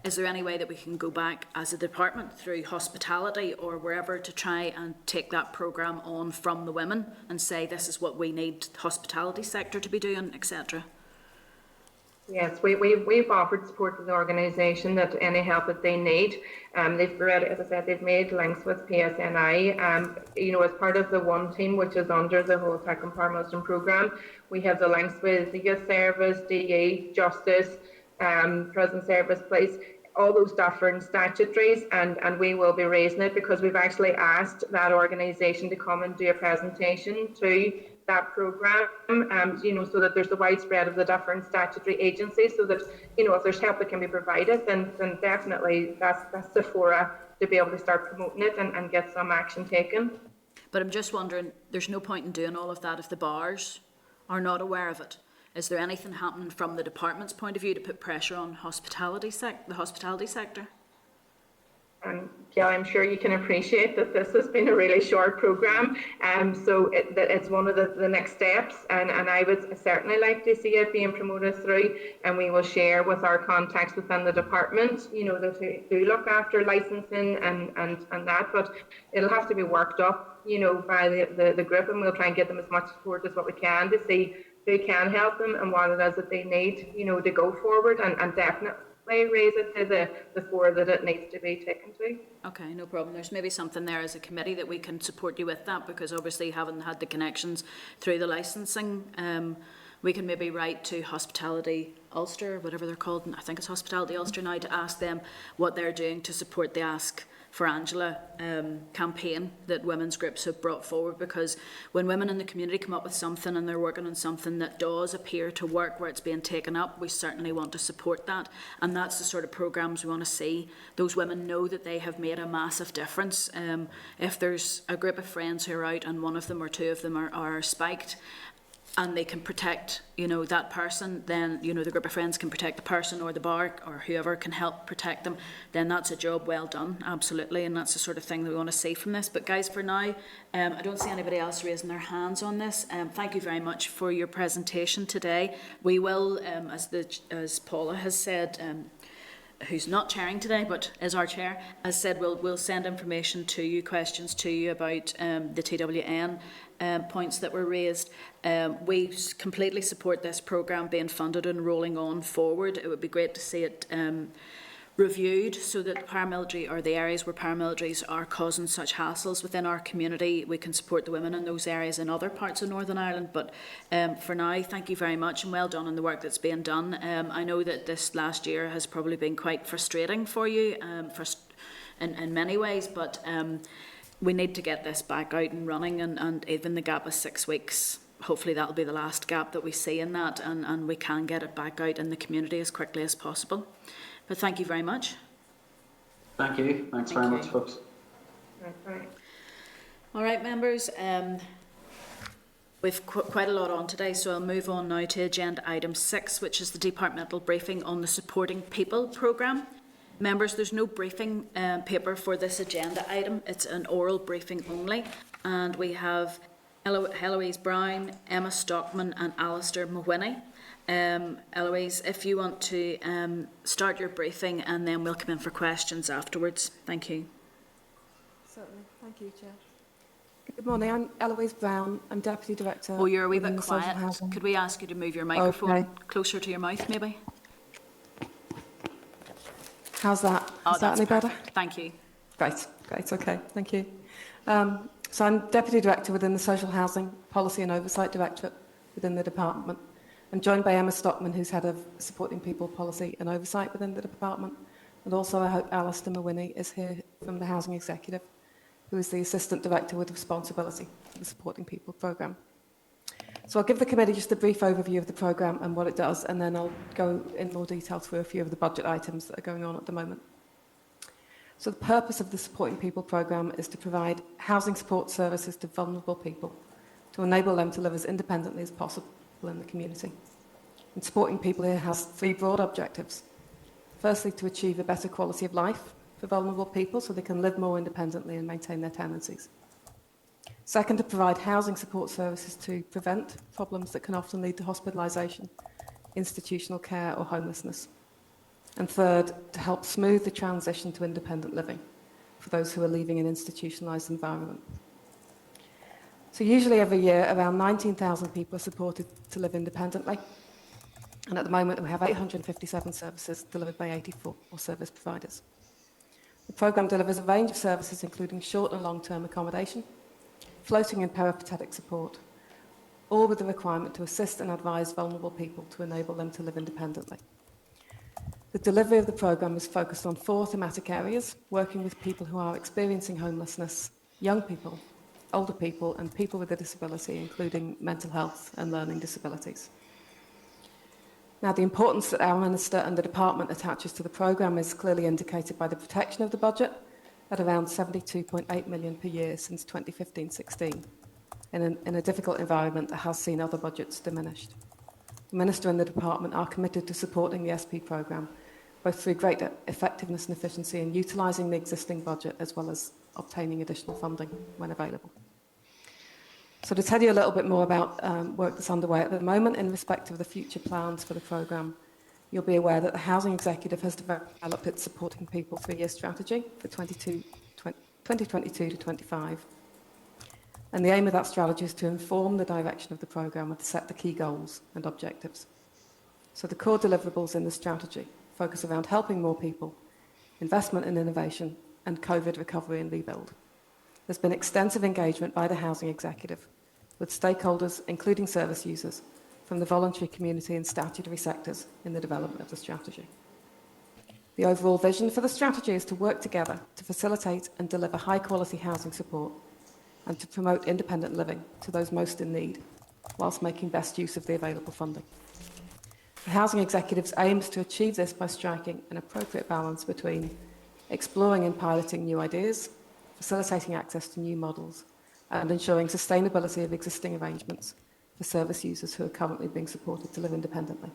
Is there any way that we can go back as a department through hospitality or wherever to try and take that programme on from the women and say, this is what we need the hospitality sector to be doing, etc.? Yes, we've offered support to the organisation, that any help that they need. They've already, as I said, they've made links with PSNI. You know, as part of the One Team, which is under the whole Tech Empowerment programme, we have the links with the Youth Service, DE, Justice, Prison Service, Police, all those different statutories, and we will be raising it because we've actually asked that organisation to come and do a presentation to that programme, you know, so that there's the widespread of the different statutory agencies, so that, you know, if there's help that can be provided, then definitely that's the fora to be able to start promoting it and get some action taken. But I'm just wondering, there's no point in doing all of that if the bars are not aware of it. Is there anything happening from the department's point of view to put pressure on the hospitality sector? Yeah, I'm sure you can appreciate that this has been a really short programme, so it's one of the next steps, and I would certainly like to see it being promoted through, and we will share with our contacts within the department, you know, that do look after licensing and that, but it'll have to be worked up, you know, by the group, and we'll try and get them as much support as what we can to see who can help them and what it is that they need, you know, to go forward, and definitely raise it to the fore that it needs to be taken to. Okay, no problem. There's maybe something there as a committee that we can support you with that, because obviously having had the connections through the licensing, we can maybe write to Hospitality Ulster, whatever they're called, and I think it's Hospitality Ulster now, to ask them what they're doing to support the Ask for Angela campaign that women's groups have brought forward, because when women in the community come up with something and they're working on something that does appear to work where it's being taken up, we certainly want to support that, and that's the sort of programmes we want to see. Those women know that they have made a massive difference. If there's a group of friends who are out and one of them or two of them are spiked, and they can protect, you know, that person, then, you know, the group of friends can protect the person, or the bar or whoever can help protect them, then that's a job well done, absolutely, and that's the sort of thing that we want to see from this. But guys, for now, I don't see anybody else raising their hands on this. Thank you very much for your presentation today. We will, as Paula has said, who's not chairing today but is our chair, has said we'll send information to you, questions to you about the TWN points that were raised. We completely support this programme being funded and rolling on forward. It would be great to see it reviewed so that the paramilitary, or the areas where paramilitaries are causing such hassles within our community, we can support the women in those areas in other parts of Northern Ireland. But for now, thank you very much and well done on the work that's being done. I know that this last year has probably been quite frustrating for you in many ways, but we need to get this back out and running, and even the gap of 6 weeks, hopefully that'll be the last gap that we see in that, and we can get it back out in the community as quickly as possible. But thank you very much. Thank you. Thanks very much, folks. Right. All right, members. We've quite a lot on today, so I'll move on now to agenda item 6, which is the departmental briefing on the Supporting People programme. Members, there's no briefing paper for this agenda item. It's an oral briefing only, and we have Eloise Brown, Emma Stockman and Alistair Mawhinney. Eloise, if you want to start your briefing, and then we'll come in for questions afterwards. Thank you. Certainly. Thank you, Chair. Good morning. I'm Eloise Brown. I'm Deputy Director. Oh, you're a wee within bit the Social quiet. Housing. Could we ask you to move your microphone closer to your mouth, maybe? How's that? Is that any better? Thank you. Great. Okay. Thank you. So I'm Deputy Director within the Social Housing Policy and Oversight Directorate within the department. I'm joined by Emma Stockman, who's Head of Supporting People Policy and Oversight within the department. And also I hope Alistair Mawhinney is here from the Housing Executive, who is the Assistant Director with responsibility for the Supporting People programme. So I'll give the committee just a brief overview of the programme and what it does, and then I'll go in more detail through a few of the budget items that are going on at the moment. So the purpose of the Supporting People programme is to provide housing support services to vulnerable people to enable them to live as independently as possible in the community. And Supporting People here has 3 broad objectives. Firstly, to achieve a better quality of life for vulnerable people so they can live more independently and maintain their tenancies. Second, to provide housing support services to prevent problems that can often lead to hospitalisation, institutional care or homelessness. And third, to help smooth the transition to independent living for those who are leaving an institutionalised environment. So usually every year, around 19,000 people are supported to live independently. And at the moment, we have 857 services delivered by 84 service providers. The programme delivers a range of services, including short and long-term accommodation, floating and peripatetic support, all with the requirement to assist and advise vulnerable people to enable them to live independently. The delivery of the programme is focused on 4 thematic areas, working with people who are experiencing homelessness, young people, older people and people with a disability, including mental health and learning disabilities. Now, the importance that our Minister and the Department attaches to the programme is clearly indicated by the protection of the budget at around 72.8 million per year since 2015-16, in a difficult environment that has seen other budgets diminished. The Minister and the Department are committed to supporting the SP programme, both through greater effectiveness and efficiency in utilising the existing budget as well as obtaining additional funding when available. So to tell you a little bit more about work that's underway at the moment in respect of the future plans for the programme, you'll be aware that the Housing Executive has developed its Supporting People 3-year strategy for 2022 to 25. And the aim of that strategy is to inform the direction of the programme and to set the key goals and objectives. So the core deliverables in the strategy focus around helping more people, investment in innovation, and COVID recovery and rebuild. There's been extensive engagement by the Housing Executive with stakeholders, including service users, from the voluntary community and statutory sectors in the development of the strategy. The overall vision for the strategy is to work together to facilitate and deliver high-quality housing support and to promote independent living to those most in need, whilst making best use of the available funding. The Housing Executive's aims to achieve this by striking an appropriate balance between exploring and piloting new ideas, facilitating access to new models, and ensuring sustainability of existing arrangements for service users who are currently being supported to live independently.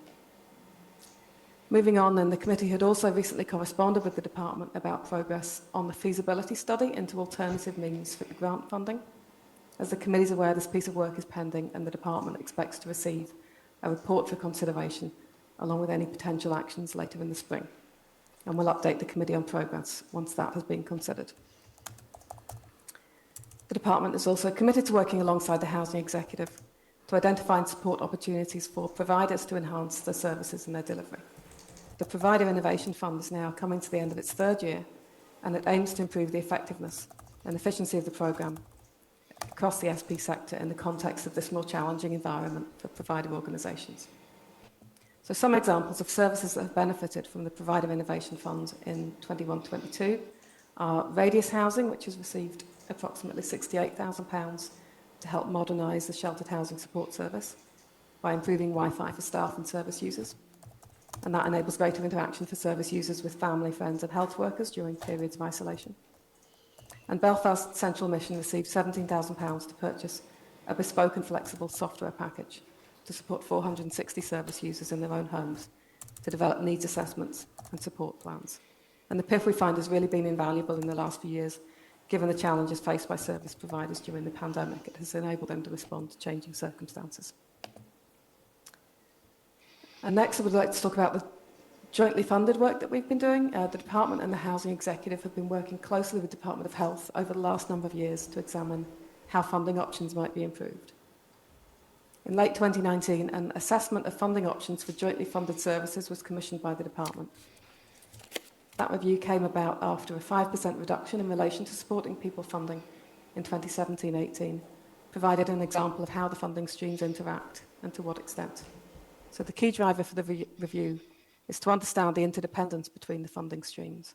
Moving on, then, the committee had also recently corresponded with the department about progress on the feasibility study into alternative means for grant funding. As the committee is aware, this piece of work is pending and the department expects to receive a report for consideration along with any potential actions later in the spring. and we'll update the committee on progress once that has been considered. The Department is also committed to working alongside the Housing Executive to identify and support opportunities for providers to enhance their services and their delivery. The Provider Innovation Fund is now coming to the end of its third year, and it aims to improve the effectiveness and efficiency of the programme across the SP sector in the context of this more challenging environment for provider organisations. So some examples of services that have benefited from the Provider Innovation Fund in 21-22 are Radius Housing, which has received approximately £68,000 to help modernise the sheltered housing support service by improving Wi-Fi for staff and service users. And that enables greater interaction for service users with family, friends and health workers during periods of isolation. And Belfast Central Mission received £17,000 to purchase a bespoke and flexible software package to support 460 service users in their own homes to develop needs assessments and support plans. And the PIF we find has really been invaluable in the last few years, given the challenges faced by service providers during the pandemic. It has enabled them to respond to changing circumstances. And next, I would like to talk about the jointly funded work that we've been doing. The Department and the Housing Executive have been working closely with the Department of Health over the last number of years to examine how funding options might be improved. In late 2019, an assessment of funding options for jointly funded services was commissioned by the Department. That review came about after a 5% reduction in relation to supporting people funding in 2017-18, provided an example of how the funding streams interact and to what extent. So the key driver for the review is to understand the interdependence between the funding streams,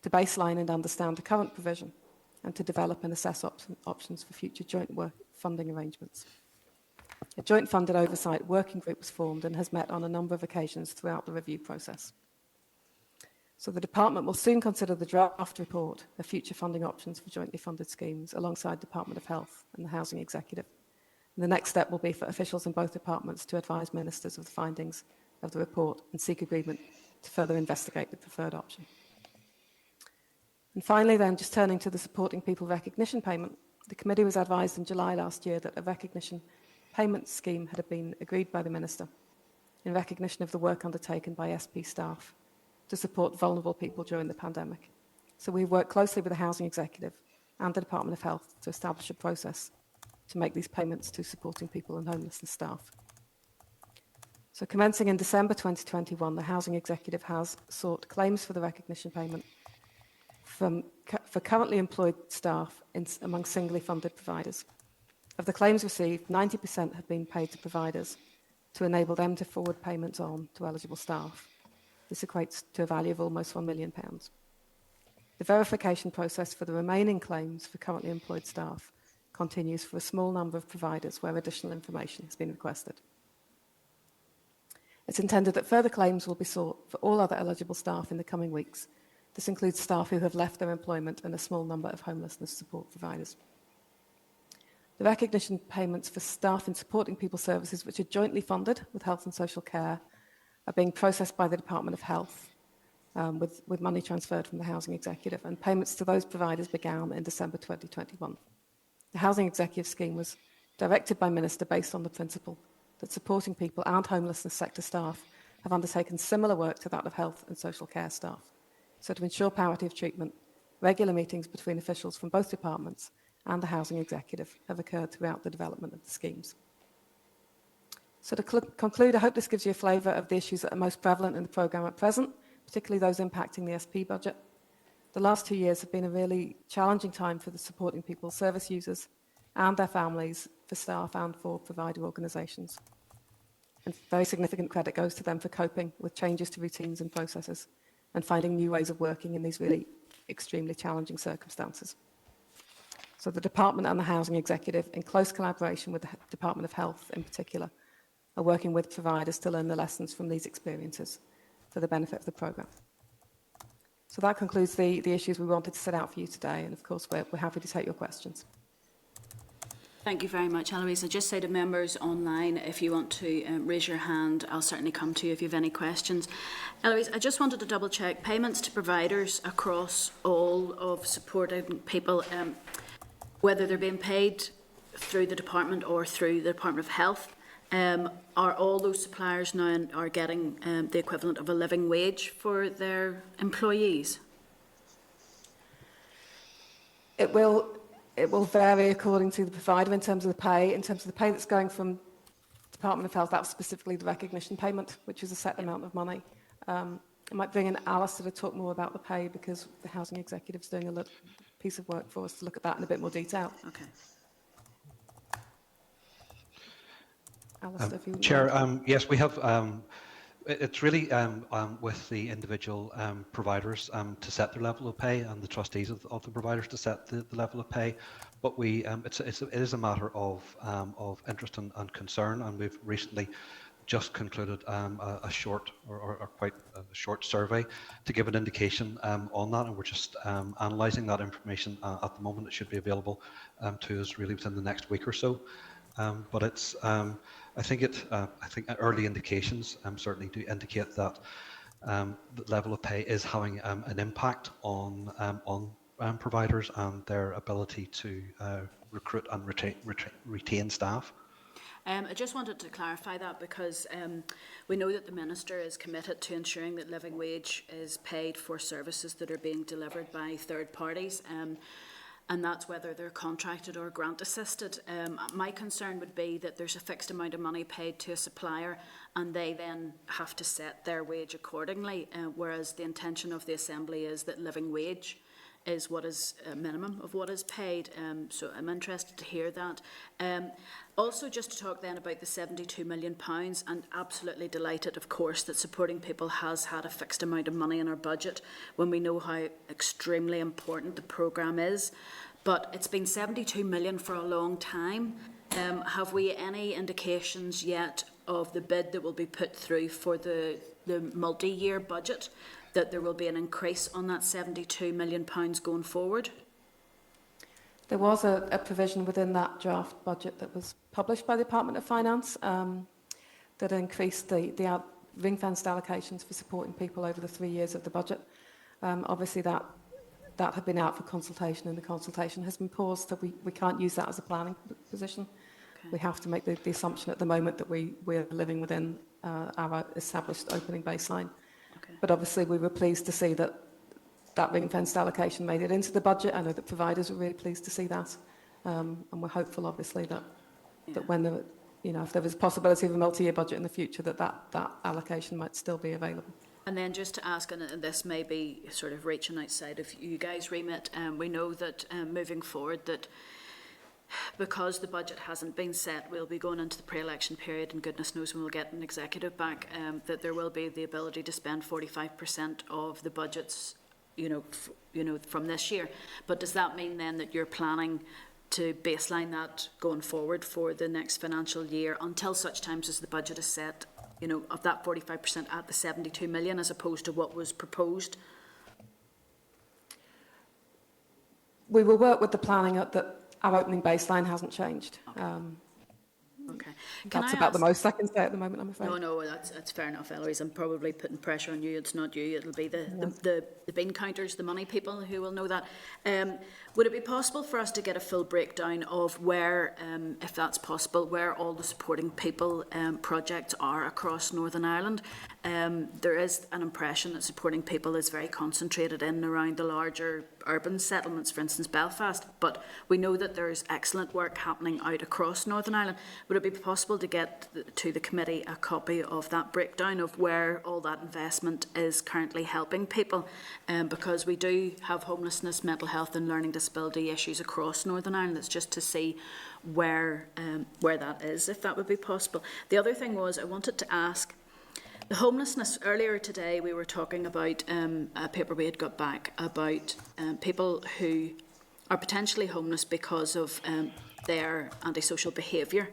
to baseline and understand the current provision, and to develop and assess options for future joint work funding arrangements. A joint funded oversight working group was formed and has met on a number of occasions throughout the review process. So the Department will soon consider the draft report of future funding options for jointly funded schemes alongside Department of Health and the Housing Executive. And the next step will be for officials in both departments to advise ministers of the findings of the report and seek agreement to further investigate the preferred option. And finally then, just turning to the Supporting People Recognition Payment, the committee was advised in July last year that a recognition payment scheme had been agreed by the Minister in recognition of the work undertaken by SP staff to support vulnerable people during the pandemic. So we've worked closely with the Housing Executive and the Department of Health to establish a process to make these payments to supporting people and homelessness staff. So commencing in December 2021, the Housing Executive has sought claims for the recognition payment for currently employed staff among singly funded providers. Of the claims received, 90% have been paid to providers to enable them to forward payments on to eligible staff. This equates to a value of almost £1 million. The verification process for the remaining claims for currently employed staff continues for a small number of providers where additional information has been requested. It's intended that further claims will be sought for all other eligible staff in the coming weeks. This includes staff who have left their employment and a small number of homelessness support providers. The recognition payments for staff in supporting people services which are jointly funded with health and social care are being processed by the Department of Health with money transferred from the Housing Executive, and payments to those providers began in December 2021. The Housing Executive scheme was directed by Minister based on the principle that supporting people and homelessness sector staff have undertaken similar work to that of health and social care staff. So to ensure parity of treatment, regular meetings between officials from both departments and the Housing Executive have occurred throughout the development of the schemes. So to conclude, I hope this gives you a flavour of the issues that are most prevalent in the programme at present, particularly those impacting the SP budget. The last 2 years have been a really challenging time for the supporting people service users and their families, for staff and for provider organisations. And very significant credit goes to them for coping with changes to routines and processes and finding new ways of working in these really extremely challenging circumstances. So the Department and the Housing Executive, in close collaboration with the Department of Health in particular, are working with providers to learn the lessons from these experiences for the benefit of the programme. So that concludes the issues we wanted to set out for you today, and of course we're happy to take your questions. Thank you very much, Eloise. I'll just say to members online, if you want to raise your hand, I'll certainly come to you if you have any questions. Eloise, I just wanted to double check payments to providers across all of supporting people, whether they're being paid through the department or through the Department of Health. Are all those suppliers now are getting the equivalent of a living wage for their employees? It will vary according to the provider in terms of the pay. In terms of the pay that's going from Department of Health, that's specifically the recognition payment, which is a set amount of money. I might bring in Alistair to talk more about the pay, because the housing executive's doing a piece of work for us to look at that in a bit more detail. Okay. Alistair, if you Chair, yes, we have. It's really with the individual providers to set their level of pay, and the trustees of the providers to set the level of pay. But it is a matter of interest and concern, and we've recently just concluded a short or quite a short survey to give an indication on that, and we're just analysing that information at the moment. It should be available to us really within the next week or so. But it's, I think early indications certainly do indicate that the level of pay is having an impact on providers and their ability to recruit and retain staff. I just wanted to clarify that, because we know that the Minister is committed to ensuring that living wage is paid for services that are being delivered by third parties. And that's whether they're contracted or grant assisted. My concern would be that there's a fixed amount of money paid to a supplier, and they then have to set their wage accordingly, whereas the intention of the Assembly is that living wage is what is a minimum of what is paid. So I'm interested to hear that. Also, just to talk then about the £72 million, and absolutely delighted, of course, that supporting people has had a fixed amount of money in our budget when we know how extremely important the programme is. But it's been £72 million for a long time. Have we any indications yet of the bid that will be put through for the multi-year budget, that there will be an increase on that £72 million going forward? There was a provision within that draft budget that was published by the Department of Finance that increased the ring-fenced allocations for supporting people over the 3 years of the budget. Obviously that had been out for consultation, and the consultation has been paused, so we can't use that as a planning position. Okay. We have to make the assumption at the moment that we're living within our established opening baseline. Okay. But obviously we were pleased to see that ring-fenced allocation made it into the budget. I know that providers were really pleased to see that, and we're hopeful, obviously, that when if there was a possibility of a multi-year budget in the future, that allocation might still be available. And then just to ask, and this may be sort of reaching outside of you guys' remit, we know that moving forward, that because the budget hasn't been set, we'll be going into the pre-election period, and goodness knows when we'll get an executive back, that there will be the ability to spend 45% of the budgets from this year. But does that mean then that you're planning to baseline that going forward for the next financial year until such times as the budget is set, of that 45% at the 72 million as opposed to what was proposed? We will work with the planning that our opening baseline hasn't changed. Okay. Okay. That's about the most I can say at the moment, I'm afraid. No, that's fair enough, Eloise. I'm probably putting pressure on you. It's not you. It'll be the bean counters, the money people who will know that. Would it be possible for us to get a full breakdown of where, if that's possible, where all the supporting people projects are across Northern Ireland? There is an impression that supporting people is very concentrated in and around the larger urban settlements, for instance Belfast, but we know that there's excellent work happening out across Northern Ireland. Would it be possible to get to the committee a copy of that breakdown of where all that investment is currently helping people? Because we do have homelessness, mental health and learning disability issues across Northern Ireland. It's just to see where that is, if that would be possible. The other thing was, I wanted to ask, the homelessness, earlier today we were talking about a paper we had got back about people who are potentially homeless because of their antisocial behaviour,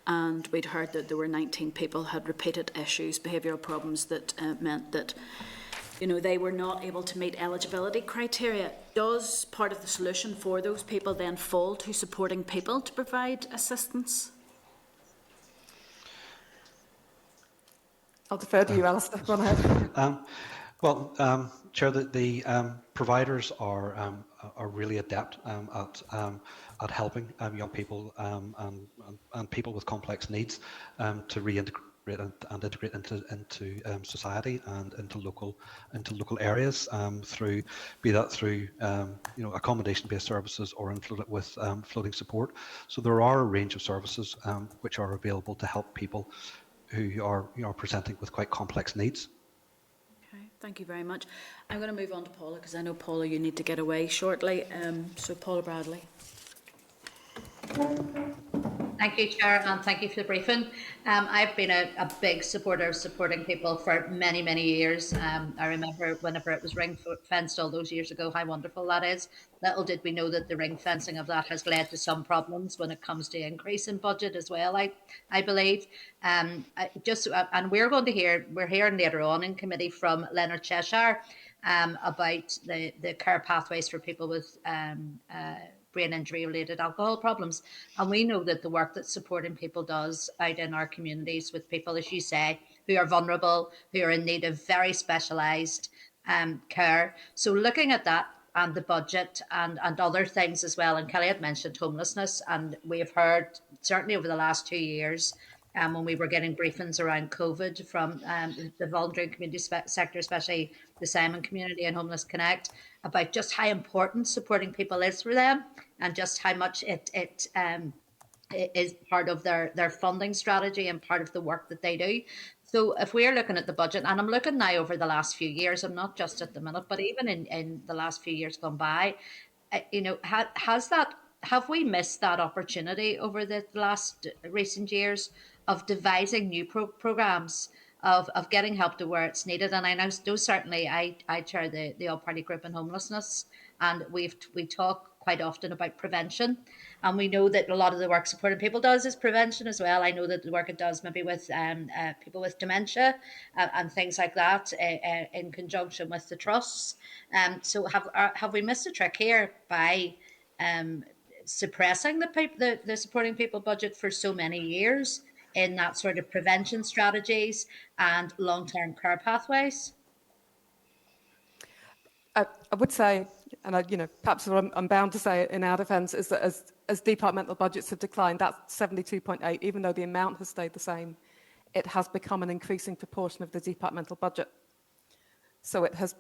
and we'd heard that there were 19 people had repeated issues, behavioural problems that meant that they were not able to meet eligibility criteria. Does part of the solution for those people then fall to supporting people to provide assistance? I'll defer to you, Alistair. Go on ahead. Chair, the providers are are really adept at helping young people and people with complex needs to reintegrate and integrate into society and into local areas through, be that through accommodation-based services or with floating support. So there are a range of services which are available to help people who are presenting with quite complex needs. Okay, thank you very much. I'm going to move on to Paula because I know, Paula, you need to get away shortly. So Paula Bradley. Thank you, Chair, and thank you for the briefing. I've been a big supporter of supporting people for many, many years. I remember whenever it was ring fenced all those years ago, how wonderful that is. Little did we know that the ring fencing of that has led to some problems when it comes to increase in budget as well, I believe. And we're hearing later on in committee from Leonard Cheshire about the care pathways for people with brain injury related alcohol problems. And we know that the work that supporting people does out in our communities with people, as you say, who are vulnerable, who are in need of very specialised care. So looking at that and the budget and other things as well, and Kelly had mentioned homelessness, and we have heard certainly over the last 2 years when we were getting briefings around COVID from the voluntary community sector, especially the Simon community and Homeless Connect, about just how important supporting people is for them and just how much it is part of their funding strategy and part of the work that they do. So if we're looking at the budget, and I'm looking now over the last few years, I'm not just at the minute, but even in the last few years gone by, have we missed that opportunity over the last recent years of devising new programs of getting help to where it's needed? And I know certainly I chair the all-party group on homelessness, and we talk quite often about prevention, and we know that a lot of the work supporting people does is prevention as well. I know that the work it does maybe with people with dementia and things like that in conjunction with the trusts. So have we missed a trick here by suppressing the supporting people budget for so many years in that sort of prevention strategies and long-term care pathways? I would say, and perhaps what I'm bound to say in our defence, is that as departmental budgets have declined, that 72.8, even though the amount has stayed the same, it has become an increasing proportion of the departmental budget. So it has,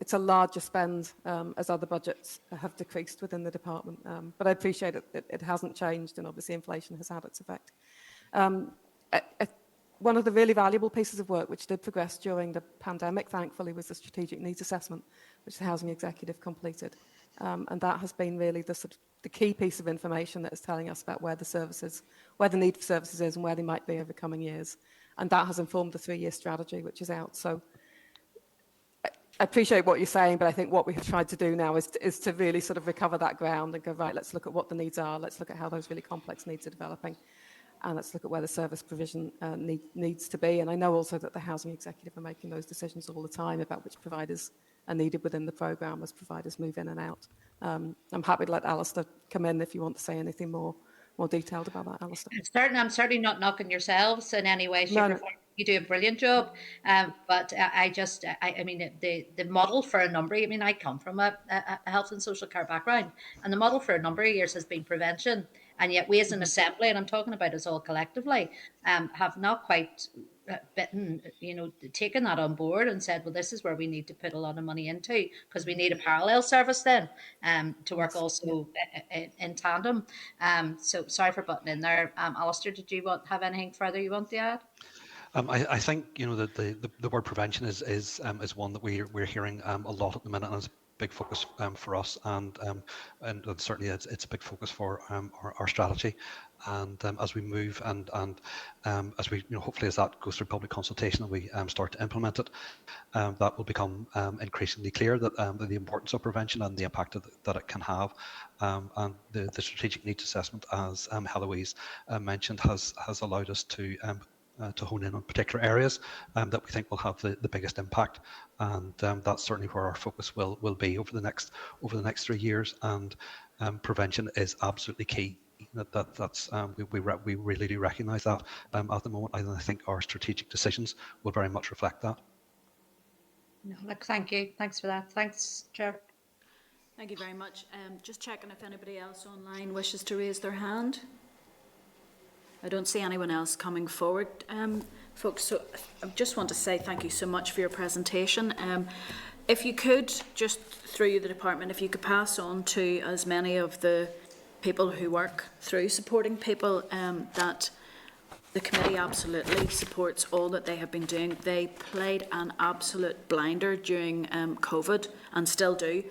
it's a larger spend as other budgets have decreased within the department. But I appreciate it hasn't changed, and obviously inflation has had its effect. One of the really valuable pieces of work which did progress during the pandemic, thankfully, was the strategic needs assessment, which the Housing Executive completed. And that has been really the key piece of information that is telling us about where the need for services is and where they might be over coming years. And that has informed the 3-year strategy, which is out. So I appreciate what you're saying, but I think what we have tried to do now is to really sort of recover that ground and go, right, let's look at what the needs are. Let's look at how those really complex needs are developing. And let's look at where the service provision needs to be. And I know also that the Housing Executive are making those decisions all the time about which providers are needed within the programme as providers move in and out. I'm happy to let Alistair come in if you want to say anything more detailed about that, Alistair. I'm certainly not knocking yourselves in any way, shape, or form. You do a brilliant job, but I mean, the model for a number. I mean, I come from a health and social care background, and the model for a number of years has been prevention. And yet, we as an assembly, and I'm talking about us all collectively, have not quite taken that on board and said, well, this is where we need to put a lot of money into, because we need a parallel service then to work also in tandem. So sorry for butting in there. Alistair, did you have anything further you want to add? I think that the word prevention is one that we're hearing a lot at the minute, and it's a big focus for us, and certainly it's a big focus for our strategy. And as we move and as we hopefully as that goes through public consultation and we start to implement it, that will become increasingly clear that the importance of prevention and the impact that it can have. And the strategic needs assessment, as Heloise mentioned, has allowed us to hone in on particular areas that we think will have the biggest impact, and that's certainly where our focus will be over the next 3 years. And prevention is absolutely key. We really do recognise that at the moment, and I think our strategic decisions will very much reflect that. No, thank you. Thanks for that. Thanks, Chair. Thank you very much. Just checking if anybody else online wishes to raise their hand. I don't see anyone else coming forward, folks, so I just want to say thank you so much for your presentation. If you could, just through the department, if you could pass on to as many of the people who work through supporting people that the committee absolutely supports all that they have been doing. They played an absolute blinder during COVID and still do.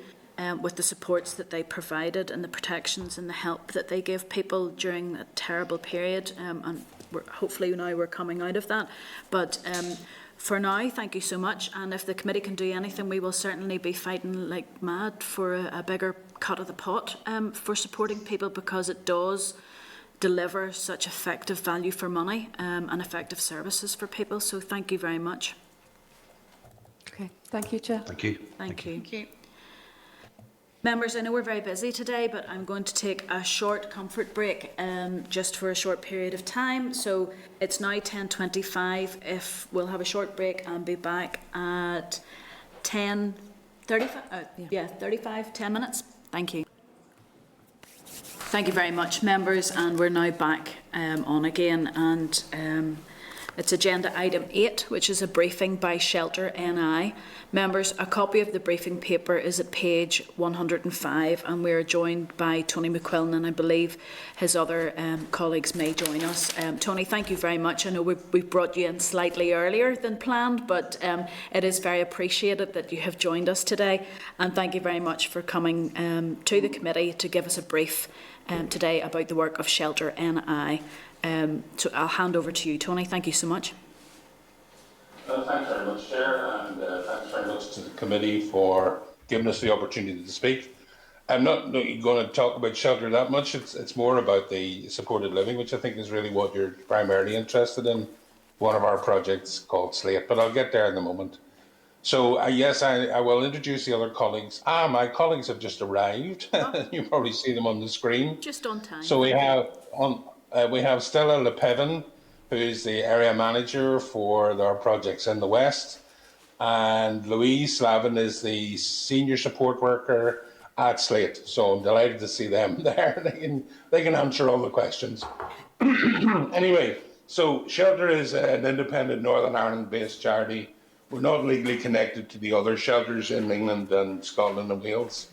With the supports that they provided and the protections and the help that they give people during a terrible period, and hopefully now we're coming out of that. But for now, thank you so much, and if the committee can do anything, we will certainly be fighting like mad for a bigger cut of the pot for supporting people, because it does deliver such effective value for money and effective services for people. So thank you very much. Okay, thank you, Chair. Thank you. Thank you. Thank you. Members, I know we're very busy today, but I'm going to take a short comfort break just for a short period of time. So it's now 10:25. If we'll have a short break and be back at 10:35, 10 minutes. Thank you. Thank you very much, members, and we're now back on again, and it's agenda item 8, which is a briefing by Shelter NI. Members, a copy of the briefing paper is at page 105, and we are joined by Tony McQuillan, and I believe his other colleagues may join us. Tony, thank you very much. I know we've brought you in slightly earlier than planned, but it is very appreciated that you have joined us today, and thank you very much for coming to the committee to give us a brief today about the work of Shelter NI. So I'll hand over to you, Tony. Thank you so much. Thanks very much, Chair, and thanks very much to the committee for giving us the opportunity to speak. I'm not going to talk about shelter that much. It's more about the supported living, which I think is really what you're primarily interested in. One of our projects called Slate, but I'll get there in a moment. So yes, I will introduce the other colleagues. My colleagues have just arrived. Oh. You probably see them on the screen. Just on time. So we have Stella Lepevin, who is the area manager for our projects in the West, and Louise Slavin is the senior support worker at Slate. So I'm delighted to see them there. They can answer all the questions. Anyway, so Shelter is an independent Northern Ireland-based charity. We're not legally connected to the other shelters in England and Scotland and Wales.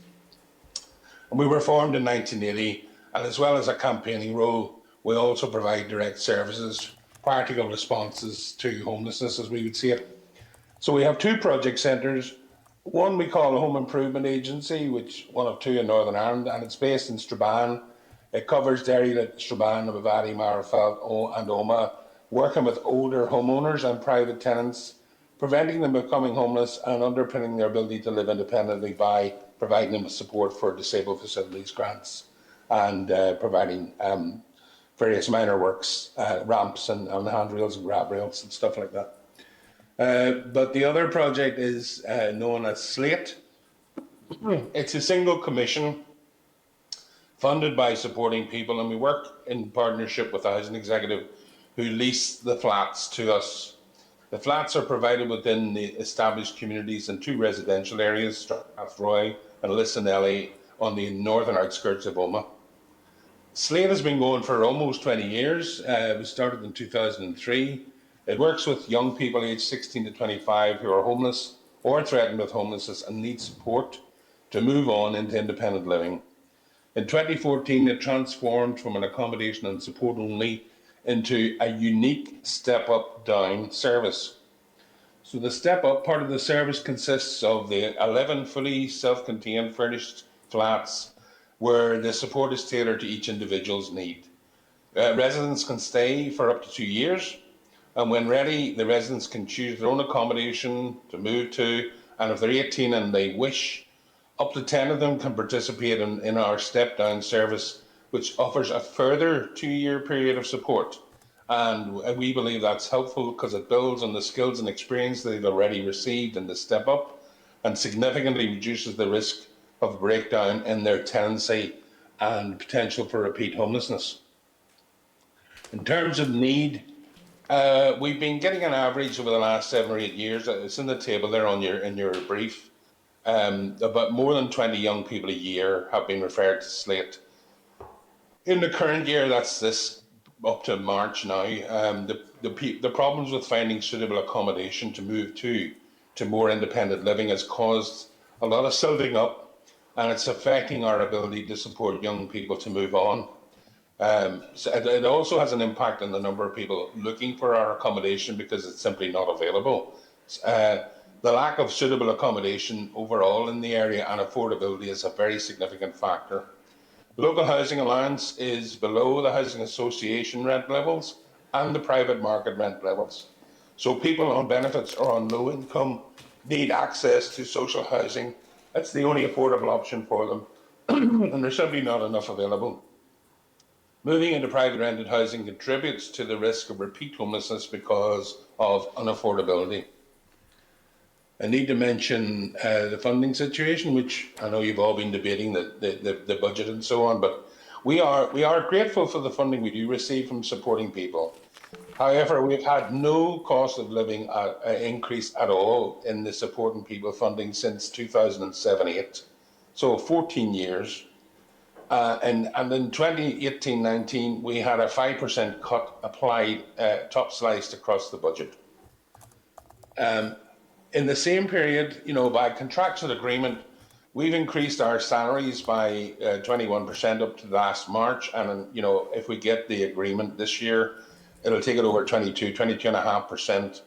And we were formed in 1980, and as well as a campaigning role, we also provide direct services, practical responses to homelessness, as we would see it. So we have 2 project centres. One we call a Home Improvement Agency, which one of 2 in Northern Ireland, and it's based in Strabane. It covers Derry, Strabane, Bavati, Marfeld and Omagh, working with older homeowners and private tenants, preventing them becoming homeless and underpinning their ability to live independently by providing them with support for disabled facilities grants and providing various minor works, ramps and handrails and grab rails and stuff like that. But the other project is known as Slate. It's a single commission funded by supporting people, and we work in partnership with the housing executive who lease the flats to us. The flats are provided within the established communities in 2 residential areas, Strathroy and Lissanelli, on the northern outskirts of Omagh. Slate has been going for almost 20 years. We started in 2003. It works with young people aged 16 to 25 who are homeless or threatened with homelessness and need support to move on into independent living. In 2014, it transformed from an accommodation and support only into a unique step-up down service. So the step-up part of the service consists of the 11 fully self-contained furnished flats where the support is tailored to each individual's need. Residents can stay for up to 2 years, and when ready, the residents can choose their own accommodation to move to, and if they're 18 and they wish, up to 10 of them can participate in our step-down service, which offers a further 2-year period of support. And we believe that's helpful because it builds on the skills and experience they've already received in the step-up and significantly reduces the risk of breakdown in their tenancy and potential for repeat homelessness. In terms of need, we've been getting an average over the last 7 or 8 years. It's in the table there in your brief. About more than 20 young people a year have been referred to Slate. In the current year, that's this up to March now, the problems with finding suitable accommodation to move to more independent living has caused a lot of silting up, and it's affecting our ability to support young people to move on. So it also has an impact on the number of people looking for our accommodation because it's simply not available. The lack of suitable accommodation overall in the area and affordability is a very significant factor. Local housing allowance is below the housing association rent levels and the private market rent levels. So people on benefits or on low income need access to social housing. That's the only affordable option for them, and there's simply not enough available. Moving into private rented housing contributes to the risk of repeat homelessness because of unaffordability. I need to mention the funding situation, which I know you've all been debating, the budget and so on, but we are grateful for the funding we do receive from supporting people. However, we've had no cost of living increase at all in the supporting people funding since 2007-8, so 14 years. And in 2018-19, we had a 5% cut applied, top sliced across the budget. In the same period, by contractual agreement, we've increased our salaries by 21% up to last March. And, if we get the agreement this year, it'll take it over 22.5%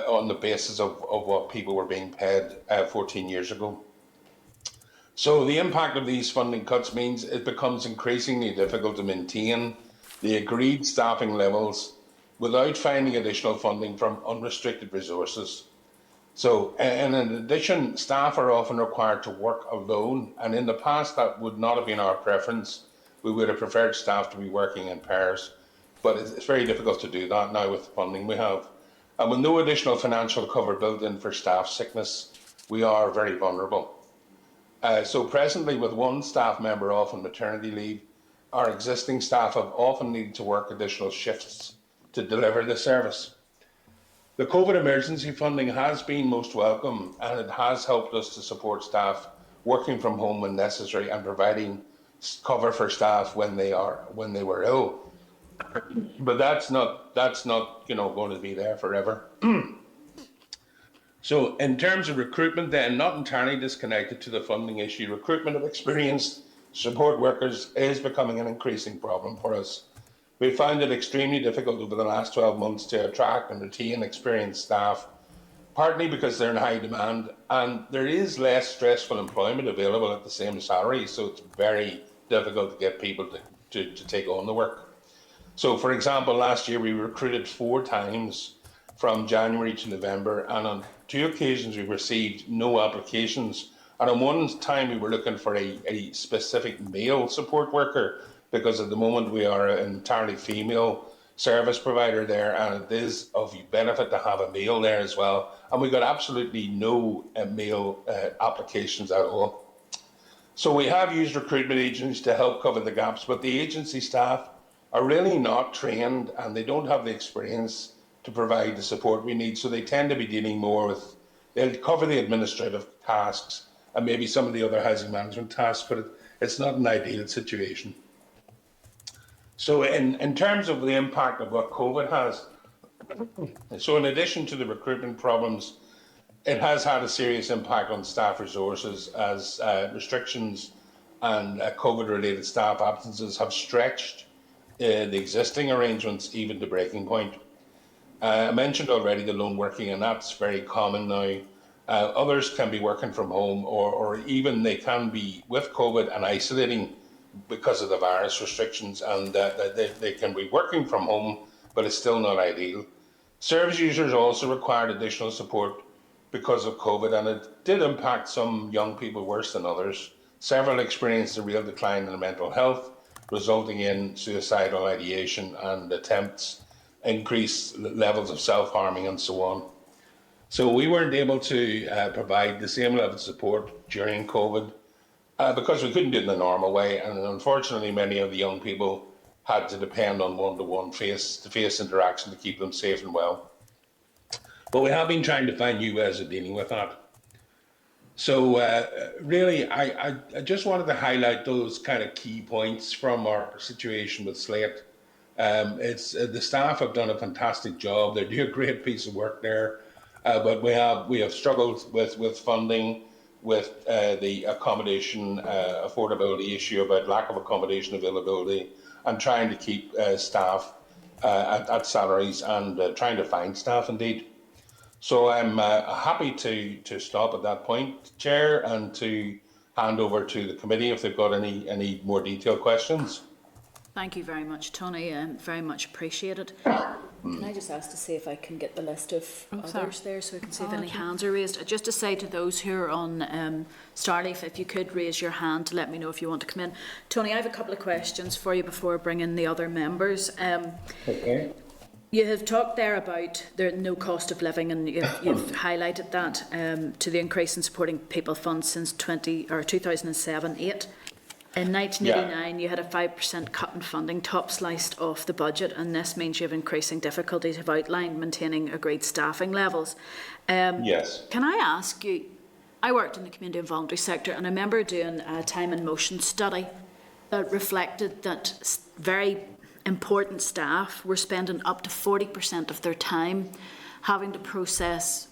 on the basis of what people were being paid 14 years ago. So the impact of these funding cuts means it becomes increasingly difficult to maintain the agreed staffing levels without finding additional funding from unrestricted resources. So, and in addition, staff are often required to work alone, and in the past that would not have been our preference. We would have preferred staff to be working in pairs, but it's very difficult to do that now with the funding we have. And with no additional financial cover built in for staff sickness, we are very vulnerable. So presently, with one staff member off on maternity leave, our existing staff have often needed to work additional shifts to deliver the service. The COVID emergency funding has been most welcome, and it has helped us to support staff working from home when necessary and providing cover for staff when they were ill. But that's not going to be there forever. So in terms of recruitment, then, not entirely disconnected to the funding issue, recruitment of experienced support workers is becoming an increasing problem for us. We found it extremely difficult over the last 12 months to attract and retain experienced staff, partly because they're in high demand and there is less stressful employment available at the same salary, so it's very difficult to get people to take on the work. So, for example, last year we recruited 4 times from January to November, and on 2 occasions we received no applications. And on one time we were looking for a specific male support worker, because at the moment we are an entirely female service provider there, and it is of benefit to have a male there as well. And we got absolutely no male applications at all. So we have used recruitment agencies to help cover the gaps, but the agency staff are really not trained and they don't have the experience to provide the support we need. So they tend to be dealing more with, they'll cover the administrative tasks and maybe some of the other housing management tasks, but it's not an ideal situation. So in terms of the impact of what COVID has, so in addition to the recruitment problems, it has had a serious impact on staff resources as restrictions and COVID-related staff absences have stretched the existing arrangements even to breaking point. I mentioned already the lone working, and that's very common now. Others can be working from home, or even they can be with COVID and isolating because of the virus restrictions, and they can be working from home, but it's still not ideal. Service users also required additional support because of COVID, and it did impact some young people worse than others. Several experienced a real decline in their mental health, resulting in suicidal ideation and attempts, increased levels of self-harming and so on. So we weren't able to provide the same level of support during COVID because we couldn't do it in the normal way, and unfortunately many of the young people had to depend on one-to-one face-to-face interaction to keep them safe and well. But we have been trying to find new ways of dealing with that. So really, I just wanted to highlight those kind of key points from our situation with Slate. It's the staff have done a fantastic job. They do a great piece of work there, but we have struggled with funding, with the accommodation affordability issue about lack of accommodation availability, and trying to keep staff at salaries and trying to find staff indeed. So I'm happy to stop at that point, Chair, and to hand over to the committee if they've got any more detailed questions. Thank you very much, Tony. Very much appreciated. Can I just ask to see if I can get the list of others there so we can see if any hands are raised? Just to say to those who are on Starleaf, if you could raise your hand to let me know if you want to come in. Tony, I have a couple of questions for you before bringing the other members. Okay. You have talked there about the no cost of living, and you've highlighted that to the increase in supporting people funds since 2007-8. In 1989, you had a 5% cut in funding, top sliced off the budget, and this means you have increasing difficulties have outlined maintaining agreed staffing levels. Yes. Can I ask you, I worked in the community and voluntary sector, and I remember doing a time and motion study that reflected that very important staff were spending up to 40% of their time having to process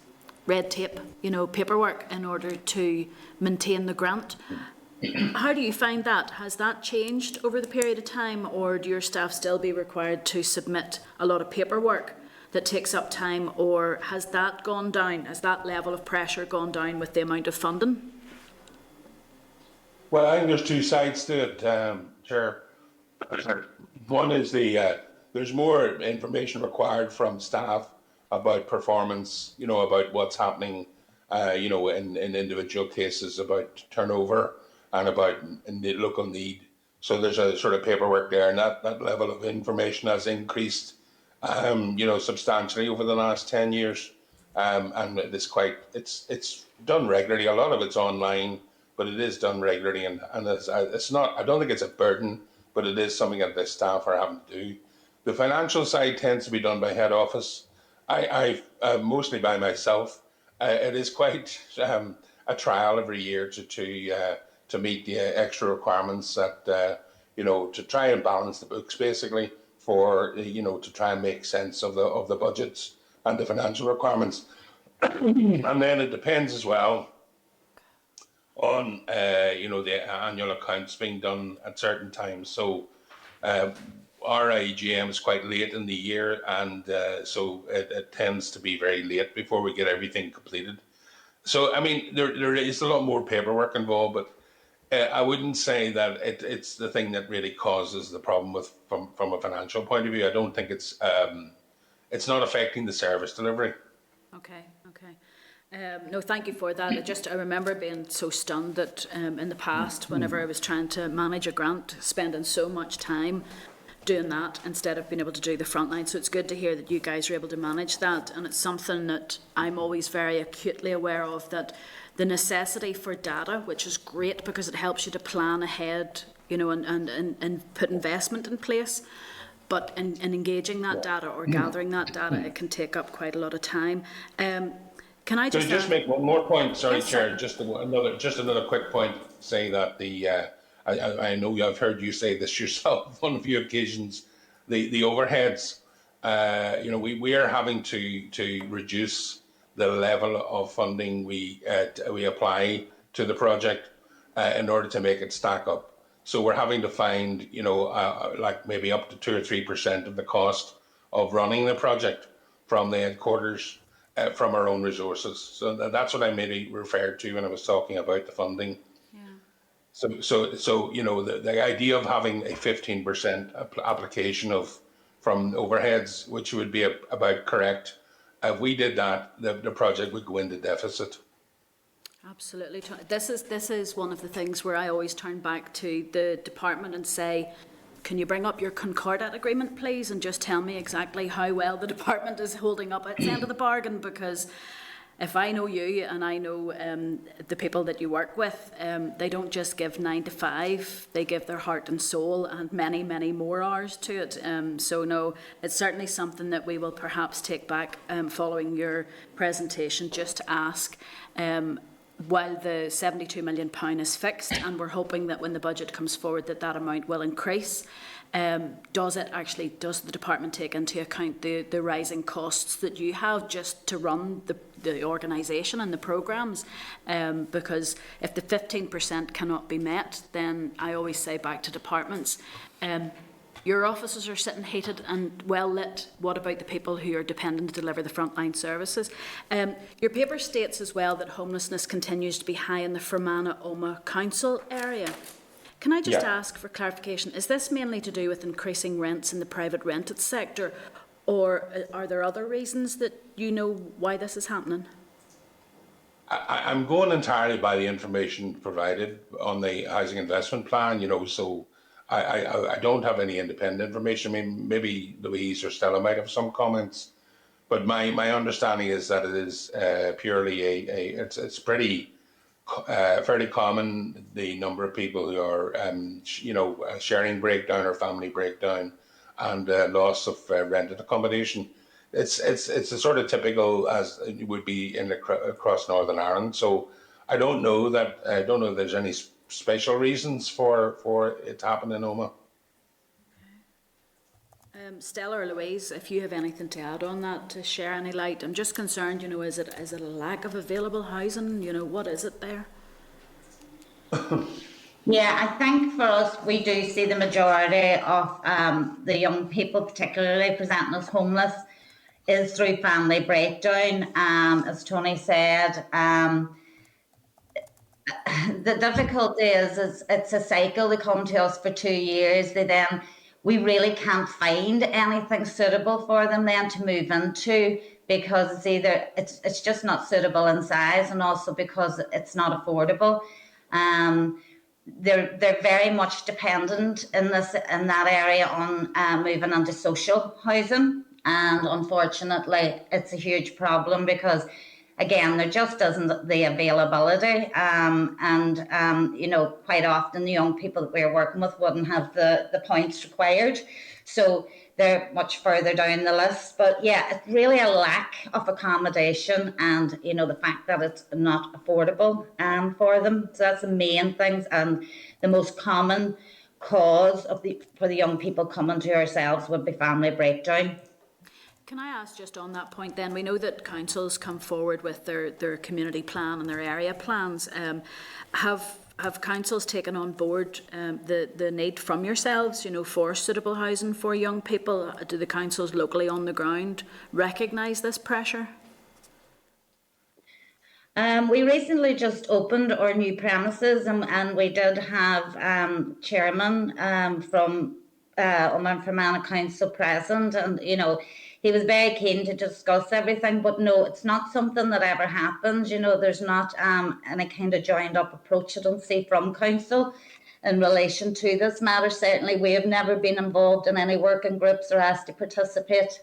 red tape, paperwork in order to maintain the grant. How do you find that? Has that changed over the period of time, or do your staff still be required to submit a lot of paperwork that takes up time, or has that gone down? Has that level of pressure gone down with the amount of funding? Well, I think there's two sides to it, Chair. One is there's more information required from staff about performance, about what's happening, in individual cases, about turnover and about the local need. So there's a sort of paperwork there, and that level of information has increased, substantially over the last 10 years. And it's done regularly. A lot of it's online, but it is done regularly, and it's not. I don't think it's a burden, but it is something that the staff are having to do. The financial side tends to be done by head office. I mostly by myself. It is quite a trial every year to meet the extra requirements that to try and balance the books basically for to try and make sense of the budgets and the financial requirements. And then it depends as well on the annual accounts being done at certain times. So our AGM is quite late in the year, and so it tends to be very late before we get everything completed. So I mean, there is a lot more paperwork involved, but I wouldn't say that it's the thing that really causes the problem from a financial point of view. I don't think it's not affecting the service delivery. Okay. No, thank you for that. I remember being so stunned that in the past, whenever I was trying to manage a grant, spending so much time doing that instead of being able to do the front line. So it's good to hear that you guys are able to manage that, and it's something that I'm always very acutely aware of, that the necessity for data, which is great because it helps you to plan ahead, and put investment in place. But in engaging that data or gathering that data, it can take up quite a lot of time. Can I just make one more point? Sorry, yes, Chair. Just another quick point. Say that I know I've heard you say this yourself on a few occasions. The overheads. We are having to reduce the level of funding we apply to the project in order to make it stack up. So we're having to find, like maybe up to 2 or 3% of the cost of running the project from the headquarters, from our own resources. So that's what I maybe referred to when I was talking about the funding. Yeah. So the idea of having a 15% application from overheads, which would be about correct. If we did that, the project would go into deficit. Absolutely. This is one of the things where I always turn back to the department and say, can you bring up your Concordat agreement, please, and just tell me exactly how well the department is holding up at the end of the bargain? Because if I know you and I know the people that you work with, they don't just give 9 to 5, they give their heart and soul and many, many more hours to it. So no, it's certainly something that we will perhaps take back following your presentation, just to ask while the £72 million is fixed, and we're hoping that when the budget comes forward that amount will increase, does the department take into account the rising costs that you have just to run the organisation and the programmes? Because if the 15% cannot be met, then I always say back to departments, your offices are sitting heated and well lit. What about the people who are dependent to deliver the frontline services? Your paper states as well that homelessness continues to be high in the Fermanagh-Omagh Council area. Can I just ask for clarification? Is this mainly to do with increasing rents in the private rented sector, or are there other reasons that you know why this is happening? I'm going entirely by the information provided on the housing investment plan, so I don't have any independent information. I mean, maybe Louise or Stella might have some comments, but my understanding is that it is purely it's pretty fairly common, the number of people who are sharing breakdown or family breakdown and loss of rented accommodation. It's a sort of typical as it would be across Northern Ireland. So I don't know if there's any special reasons for it happening in Omagh. Stella or Louise, if you have anything to add on that, to share any light. I'm just concerned, is it a lack of available housing? What is it there? Yeah, I think for us, we do see the majority of the young people, particularly presenting as homeless, is through family breakdown. As Tony said, the difficulty is it's a cycle. They come to us for 2 years. We really can't find anything suitable for them then to move into, because it's just not suitable in size, and also because it's not affordable. They're very much dependent in that area on moving into social housing, and unfortunately it's a huge problem because, again, there just isn't the availability, quite often the young people that we're working with wouldn't have the points required, so they're much further down the list. But yeah, it's really a lack of accommodation, and the fact that it's not affordable for them. So that's the main things, and the most common cause for the young people coming to ourselves would be family breakdown. Can I ask just on that point then, we know that councils come forward with their community plan and their area plans. Have councils taken on board the need from yourselves, for suitable housing for young people? Do the councils locally on the ground recognise this pressure? We recently just opened our new premises, and we did have chairman from Fermanagh Council present, and he was very keen to discuss everything, but no, it's not something that ever happens. There's not any kind of joined up approach, I don't see, from council in relation to this matter. Certainly we have never been involved in any working groups or asked to participate.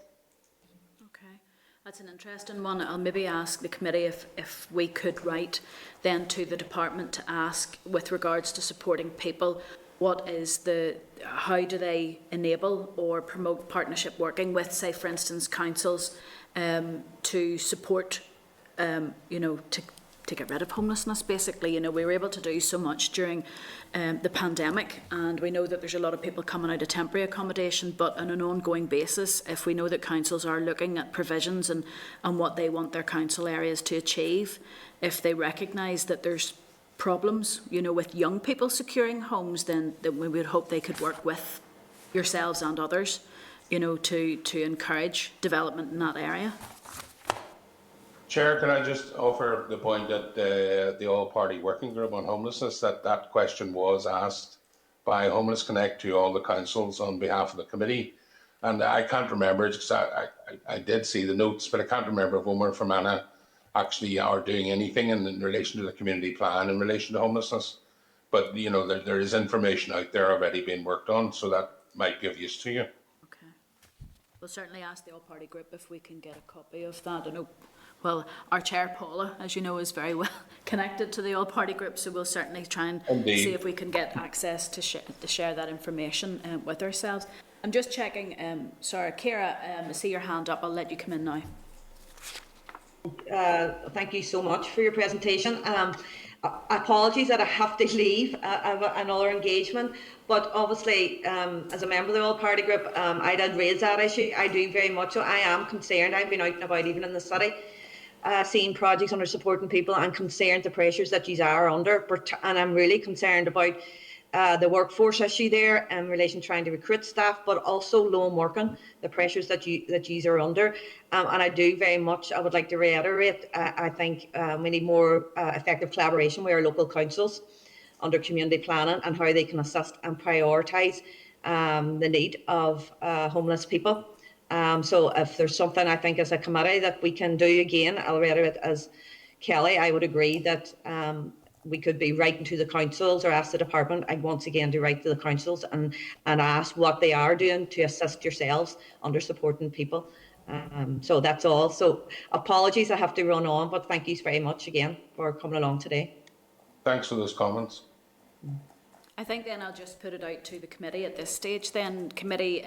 Okay, that's an interesting one. I'll maybe ask the committee if we could write then to the department to ask, with regards to supporting people, how do they enable or promote partnership working with, say, for instance, councils to support, to get rid of homelessness, basically. We were able to do so much during the pandemic, and we know that there's a lot of people coming out of temporary accommodation, but on an ongoing basis, if we know that councils are looking at provisions and what they want their council areas to achieve, if they recognise that there's problems, with young people securing homes, then we would hope they could work with yourselves and others, to encourage development in that area. Chair, can I just offer the point that the all-party working group on homelessness, that question was asked by Homeless Connect to all the councils on behalf of the committee, and I can't remember it because I did see the notes, but I can't remember if Omagh and Fermanagh actually are doing anything in relation to the community plan in relation to homelessness. But there is information out there already being worked on, so that might be of use to you. Okay, we'll certainly ask the all-party group if we can get a copy of that. I know, well, our chair Paula, as you know, is very well connected to the all-party group, so we'll certainly try and see if we can get access to share that information with ourselves. I'm just checking. Sorry, Ciara, I see your hand up. I'll let you come in now. Thank you so much for your presentation. Apologies that I have to leave. I have another engagement, but obviously, as a member of the All Party Group, I did raise that issue. I do very much so. I am concerned. I've been out and about, even in the city, seeing projects under supporting people, and concerned the pressures that you are under. And I'm really concerned about the workforce issue there in relation to trying to recruit staff, but also lone working, the pressures that you are under. And I do very much, I would like to reiterate, I think we need more effective collaboration with our local councils under community planning, and how they can assist and prioritise the need of homeless people. So if there's something, I think, as a committee that we can do, again, I'll reiterate as Kelly, I would agree that we could be writing to the councils, or ask the department, I'd once again to write to the councils and ask what they are doing to assist yourselves under supporting people. So that's all. So apologies, I have to run on, but thank you very much again for coming along today. Thanks for those comments. I think then I'll just put it out to the committee at this stage then. Committee,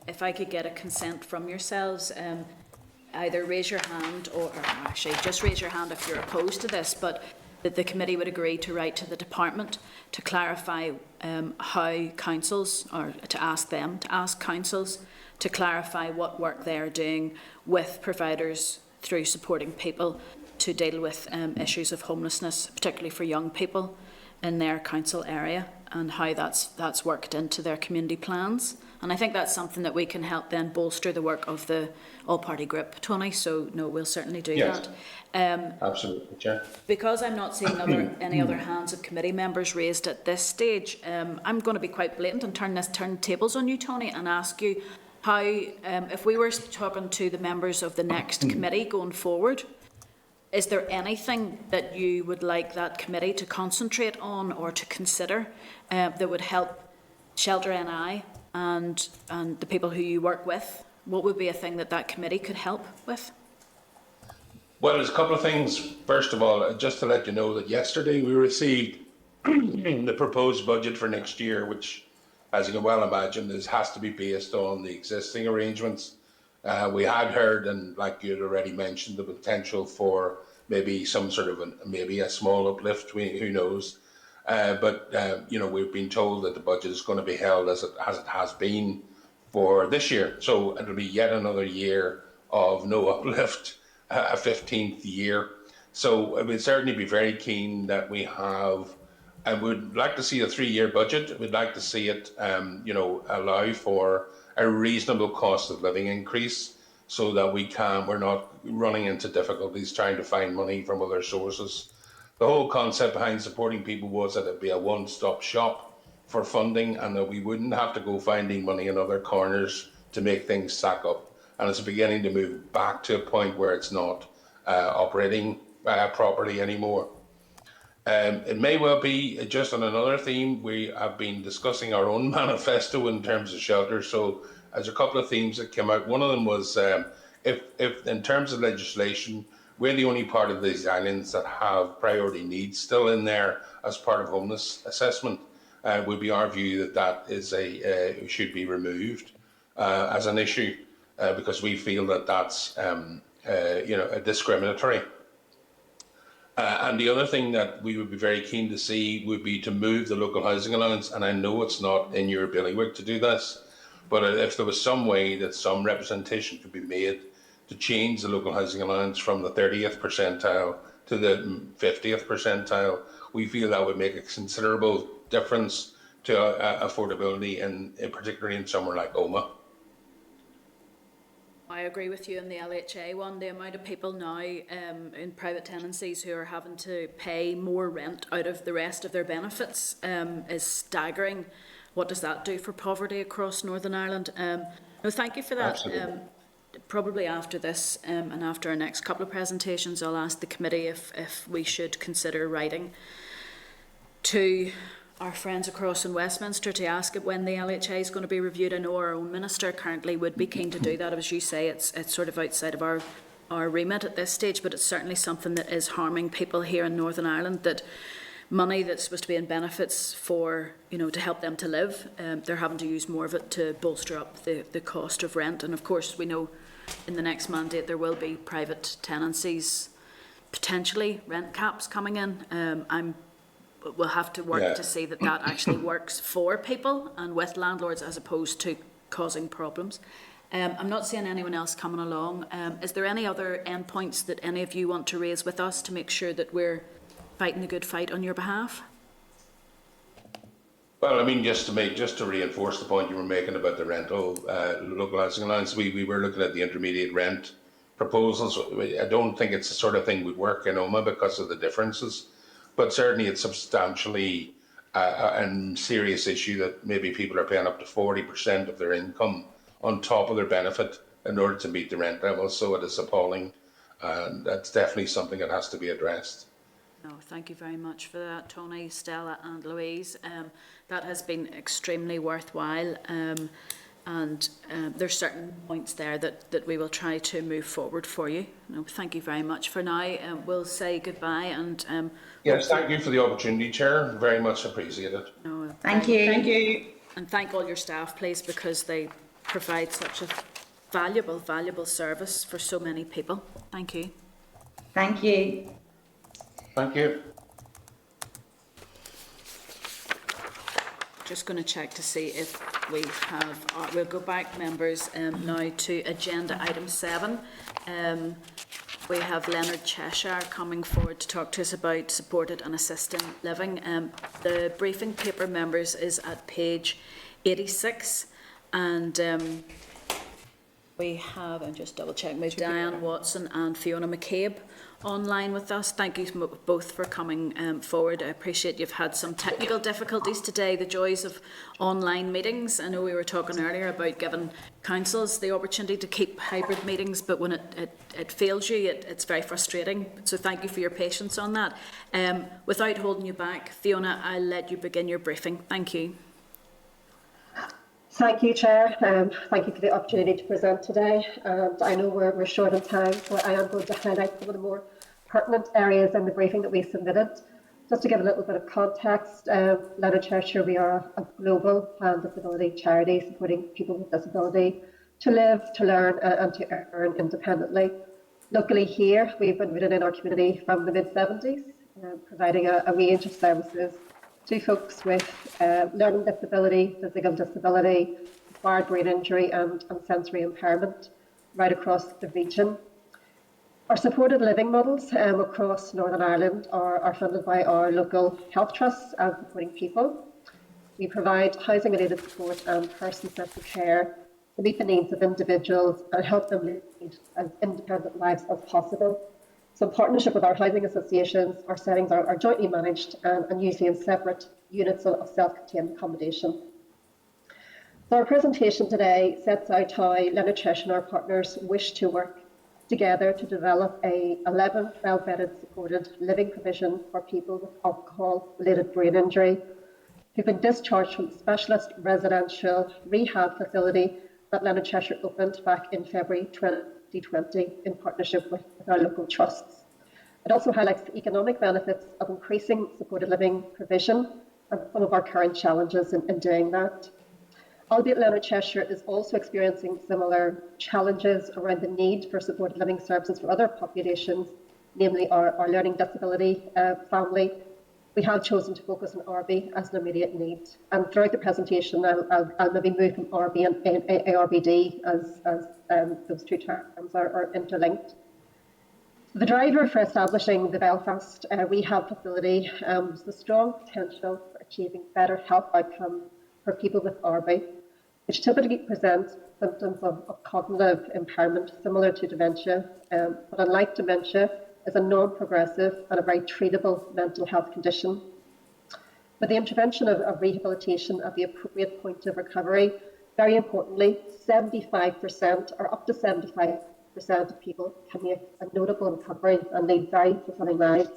if I could get a consent from yourselves, either raise your hand, or actually just raise your hand if you're opposed to this, but that the committee would agree to write to the department to clarify how councils, or to ask councils to clarify what work they are doing with providers through supporting people to deal with issues of homelessness, particularly for young people in their council area, and how that's worked into their community plans. And I think that's something that we can help then bolster the work of the all-party group, Tony. So no, we'll certainly do that. Absolutely, Chair. Because I'm not seeing any other hands of committee members raised at this stage, I'm going to be quite blatant and turn tables on you, Tony, and ask you how, if we were talking to the members of the next committee going forward, is there anything that you would like that committee to concentrate on or to consider that would help Shelter NI and the people who you work with? What would be a thing that committee could help with? Well, there's a couple of things. First of all, just to let you know that yesterday we received the proposed budget for next year, which, as you can well imagine, has to be based on the existing arrangements. We had heard, and like you had already mentioned, the potential for maybe some sort of maybe a small uplift. Who knows? But we've been told that the budget is going to be held as it has been for this year. So it'll be yet another year of no uplift, a 15th year. So I would certainly be very keen that we have. I would like to see a 3-year budget. We'd like to see it, allow for a reasonable cost of living increase, so that we're not running into difficulties trying to find money from other sources. The whole concept behind supporting people was that it'd be a one-stop shop for funding, and that we wouldn't have to go finding money in other corners to make things stack up. And it's beginning to move back to a point where it's not operating properly anymore. It may well be, just on another theme, we have been discussing our own manifesto in terms of shelter. So there's a couple of themes that came out. One of them was, if in terms of legislation, we're the only part of these islands that have priority needs still in there as part of homeless assessment, would be our view that is should be removed as an issue, because we feel that that's discriminatory. And the other thing that we would be very keen to see would be to move the local housing allowance. And I know it's not in your bailiwick to do this, but if there was some way that some representation could be made to change the local housing allowance from the 30th percentile to the 50th percentile, we feel that would make a considerable difference to affordability, in particularly in somewhere like Omagh. I agree with you on the LHA one. The amount of people now in private tenancies who are having to pay more rent out of the rest of their benefits is staggering. What does that do for poverty across Northern Ireland? No, thank you for that. Probably after this and after our next couple of presentations, I'll ask the committee if we should consider writing to our friends across in Westminster to ask it when the LHA is going to be reviewed. I know our own minister currently would be keen to do that. As you say, it's sort of outside of our remit at this stage, but it's certainly something that is harming people here in Northern Ireland, that money that's supposed to be in benefits for, to help them to live, they're having to use more of it to bolster up the cost of rent. And of course, we know in the next mandate there will be private tenancies, potentially rent caps coming in. We'll have to work to see that that actually works for people and with landlords as opposed to causing problems. I'm not seeing anyone else coming along. Is there any other endpoints that any of you want to raise with us to make sure that we're fighting a good fight on your behalf? Well, I mean, just to reinforce the point you were making about the rental local housing allowance, we were looking at the intermediate rent proposals. I don't think it's the sort of thing would work in Oma because of the differences, but certainly it's substantially a serious issue that maybe people are paying up to 40% of their income on top of their benefit in order to meet the rent level. So it is appalling, and that's definitely something that has to be addressed. No, thank you very much for that, Tony, Stella and Louise. That has been extremely worthwhile, and there's certain points there that we will try to move forward for you. No, thank you very much for now. We'll say goodbye and... yes, thank you for the opportunity, Chair. Very much appreciated. No, Thank you. Thank you. And thank all your staff, please, because they provide such a valuable service for so many people. Thank you. Thank you. Thank you. Just going to check to see if we have, we'll go back, members, now to agenda item 7. We have Leonard Cheshire coming forward to talk to us about supported and assisted living. The briefing paper, members, is at page 86, and we have, I'm just double checking, with Diane Watson and Fiona McCabe online with us. Thank you both for coming forward. I appreciate you've had some technical difficulties today, the joys of online meetings. I know we were talking earlier about giving councils the opportunity to keep hybrid meetings, but when it fails you, it's very frustrating. So thank you for your patience on that. Without holding you back, Fiona, I'll let you begin your briefing. Thank you. Thank you, Chair. Thank you for the opportunity to present today. And I know we're short on time, so I am going to highlight some of the more pertinent areas in the briefing that we submitted. Just to give a little bit of context, Leonard Cheshire, we are a global planned disability charity supporting people with disability to live, to learn and to earn independently. Locally here, we've been rooted in our community from the mid-70s, providing a range of services to folks with learning disability, physical disability, acquired brain injury and sensory impairment right across the region. Our supported living models across Northern Ireland are funded by our local health trusts and supporting people. We provide housing related support and person-centred care to meet the needs of individuals and help them lead as independent lives as possible. So in partnership with our housing associations, our settings are jointly managed and usually in separate units of self-contained accommodation. So our presentation today sets out how Leonard Cheshire and our partners wish to work together to develop a 12-bedded supported living provision for people with alcohol-related brain injury who've been discharged from the specialist residential rehab facility that Leonard Cheshire opened back in February 2020 in partnership with our local trusts. It also highlights the economic benefits of increasing supported living provision and some of our current challenges in doing that. Albeit Leonard Cheshire is also experiencing similar challenges around the need for supported living services for other populations, namely our learning disability family. We have chosen to focus on RB as an immediate need. And throughout the presentation, I'll maybe move from RB and ARBD as those two terms are interlinked. The driver for establishing the Belfast rehab facility was the strong potential for achieving better health outcomes for people with RB, which typically presents symptoms of cognitive impairment similar to dementia, but unlike dementia, is a non-progressive and a very treatable mental health condition. With the intervention of rehabilitation at the appropriate point of recovery, very importantly, 75% or up to 75% of people can make a notable recovery and lead very fulfilling lives.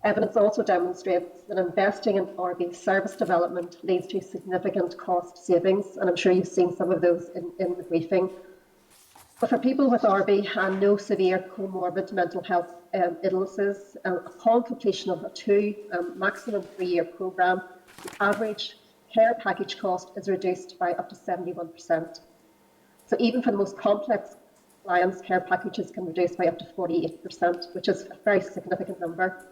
Evidence also demonstrates that investing in RB service development leads to significant cost savings, and I'm sure you've seen some of those in the briefing. But for people with RB and no severe comorbid mental health illnesses, upon completion of a 2, maximum 3-year programme, the average care package cost is reduced by up to 71%. So even for the most complex compliance, care packages can reduce by up to 48%, which is a very significant number.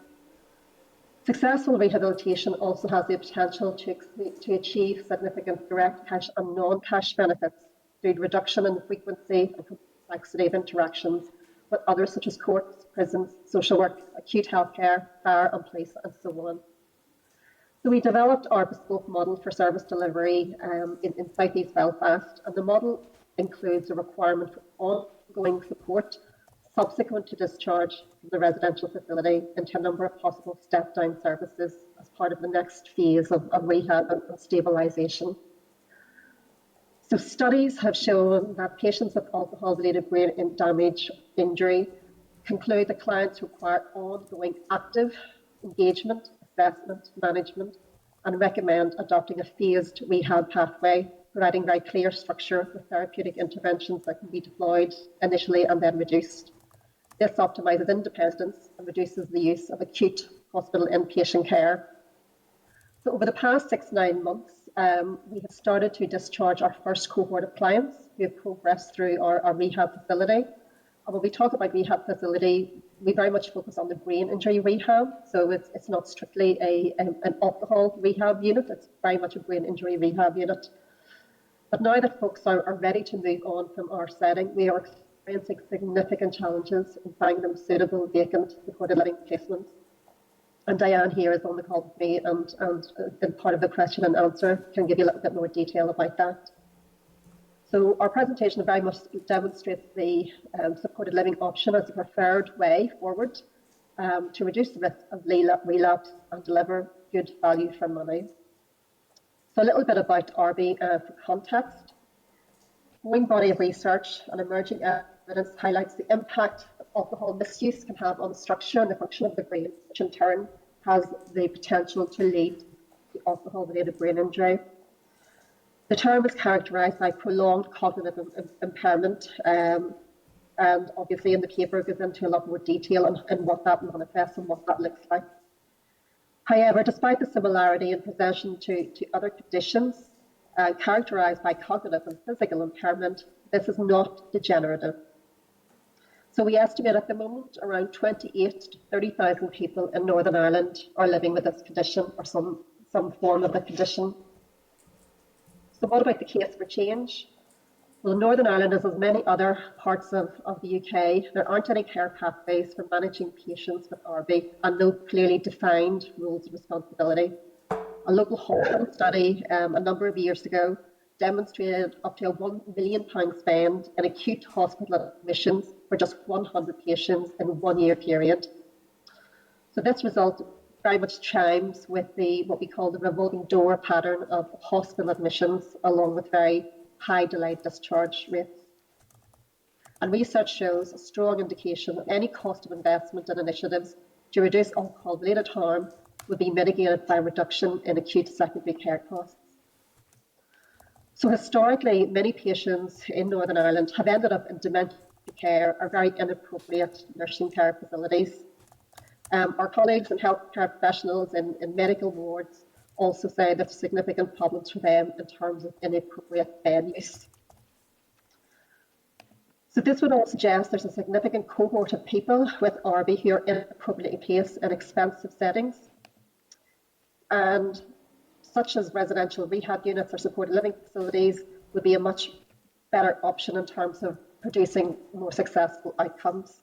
Successful rehabilitation also has the potential to achieve significant direct cash and non-cash benefits through reduction in the frequency and complexity of interactions with others such as courts, prisons, social work, acute healthcare, fire and police, and so on. So we developed our bespoke model for service delivery in South East Belfast, and the model includes a requirement for ongoing support subsequent to discharge from the residential facility into a number of possible step-down services as part of the next phase of rehab and stabilisation. So studies have shown that patients with alcohol-related brain damage injury conclude that clients require ongoing active engagement, assessment, management, and recommend adopting a phased rehab pathway, providing very clear structure with therapeutic interventions that can be deployed initially and then reduced. This optimises independence and reduces the use of acute hospital inpatient care. So over the past 6 to 9 months, we have started to discharge our first cohort of clients who have progressed through our rehab facility. And when we talk about rehab facility, we very much focus on the brain injury rehab. So it's not strictly an alcohol rehab unit, it's very much a brain injury rehab unit. But now that folks are ready to move on from our setting, we are experiencing significant challenges in finding them suitable, vacant, supported living placements. And Diane here is on the call with me and in part of the question and answer can give you a little bit more detail about that. So our presentation very much demonstrates the supported living option as the preferred way forward to reduce the risk of relapse and deliver good value for money. So a little bit about RB for context. A growing body of research and emerging evidence highlights the impact that alcohol misuse can have on the structure and the function of the brain, which in turn has the potential to lead to alcohol-related brain injury. The term is characterised by prolonged cognitive impairment, and obviously in the paper it goes into a lot more detail on what that manifests and what that looks like. However, despite the similarity in possession to other conditions characterised by cognitive and physical impairment, this is not degenerative. So we estimate at the moment around 28 to 30,000 people in Northern Ireland are living with this condition or some form of the condition. So what about the case for change? Well, Northern Ireland, as many other parts of the UK, there aren't any care pathways for managing patients with RB and no clearly defined rules of responsibility. A local hospital study a number of years ago demonstrated up to a £1 million spend in acute hospital admissions for just 100 patients in a 1 year period. So this result very much chimes with what we call the revolving door pattern of hospital admissions, along with very high delayed discharge rates. And research shows a strong indication that any cost of investment in initiatives to reduce alcohol-related harm would be mitigated by a reduction in acute secondary care costs. So historically, many patients in Northern Ireland have ended up in dementia care or very inappropriate nursing care facilities. Our colleagues and healthcare professionals in medical wards also say there's significant problems for them in terms of inappropriate bed use. So this would all suggest there's a significant cohort of people with RB who are inappropriately placed in expensive settings, and such as residential rehab units or supported living facilities would be a much better option in terms of producing more successful outcomes.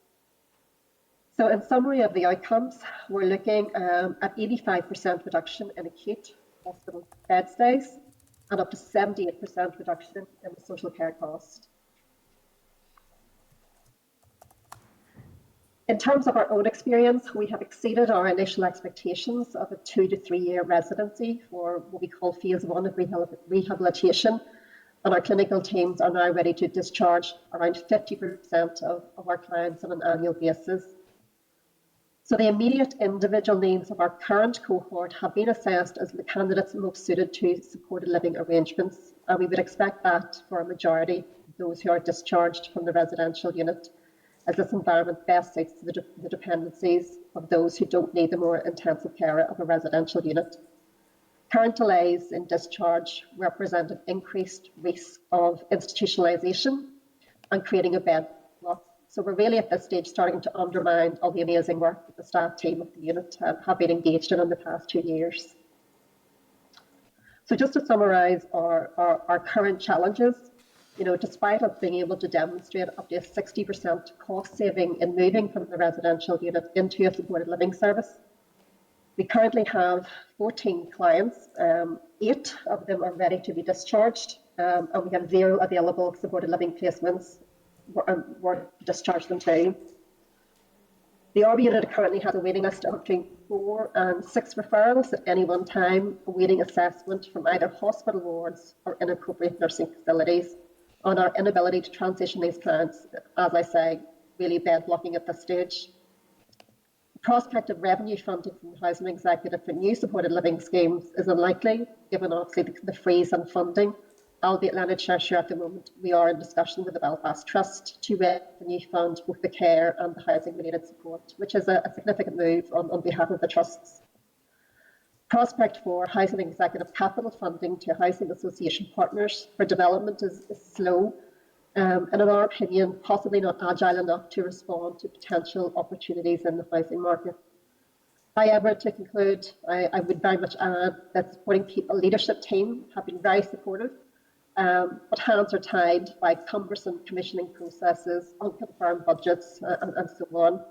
So in summary of the outcomes, we're looking at 85% reduction in acute hospital bed stays and up to 78% reduction in the social care cost. In terms of our own experience, we have exceeded our initial expectations of a 2 to 3 year residency for what we call phase 1 of rehabilitation. And our clinical teams are now ready to discharge around 50% of our clients on an annual basis. So the immediate individual needs of our current cohort have been assessed as the candidates most suited to supported living arrangements. And we would expect that for a majority of those who are discharged from the residential unit, as this environment best suits the dependencies of those who don't need the more intensive care of a residential unit. Current delays in discharge represent an increased risk of institutionalisation and creating a bed So we're really at this stage starting to undermine all the amazing work that the staff team of the unit have been engaged in the past 2 years. So just to summarise our current challenges, despite us being able to demonstrate up to a 60% cost saving in moving from the residential unit into a supported living service, we currently have 14 clients. 8 of them are ready to be discharged, and we have 0 available supported living placements we're discharged them to. The RB unit currently has a waiting list of between 4 and 6 referrals at any one time, awaiting assessment from either hospital wards or inappropriate nursing facilities. On our inability to transition these clients, as I say, really bed blocking at this stage. The prospect of revenue funding from the Housing Executive for new supported living schemes is unlikely, given obviously the freeze on funding. Albeit Lanarkshire at the moment, we are in discussion with the Belfast Trust to raise the new fund, both the care and the housing related support, which is a significant move on behalf of the trusts. Prospect for Housing Executive capital funding to housing association partners for development is slow, and in our opinion, possibly not agile enough to respond to potential opportunities in the housing market. However, to conclude, I would very much add that the supporting people leadership team have been very supportive. But hands are tied by cumbersome commissioning processes, unconfirmed budgets, and so on.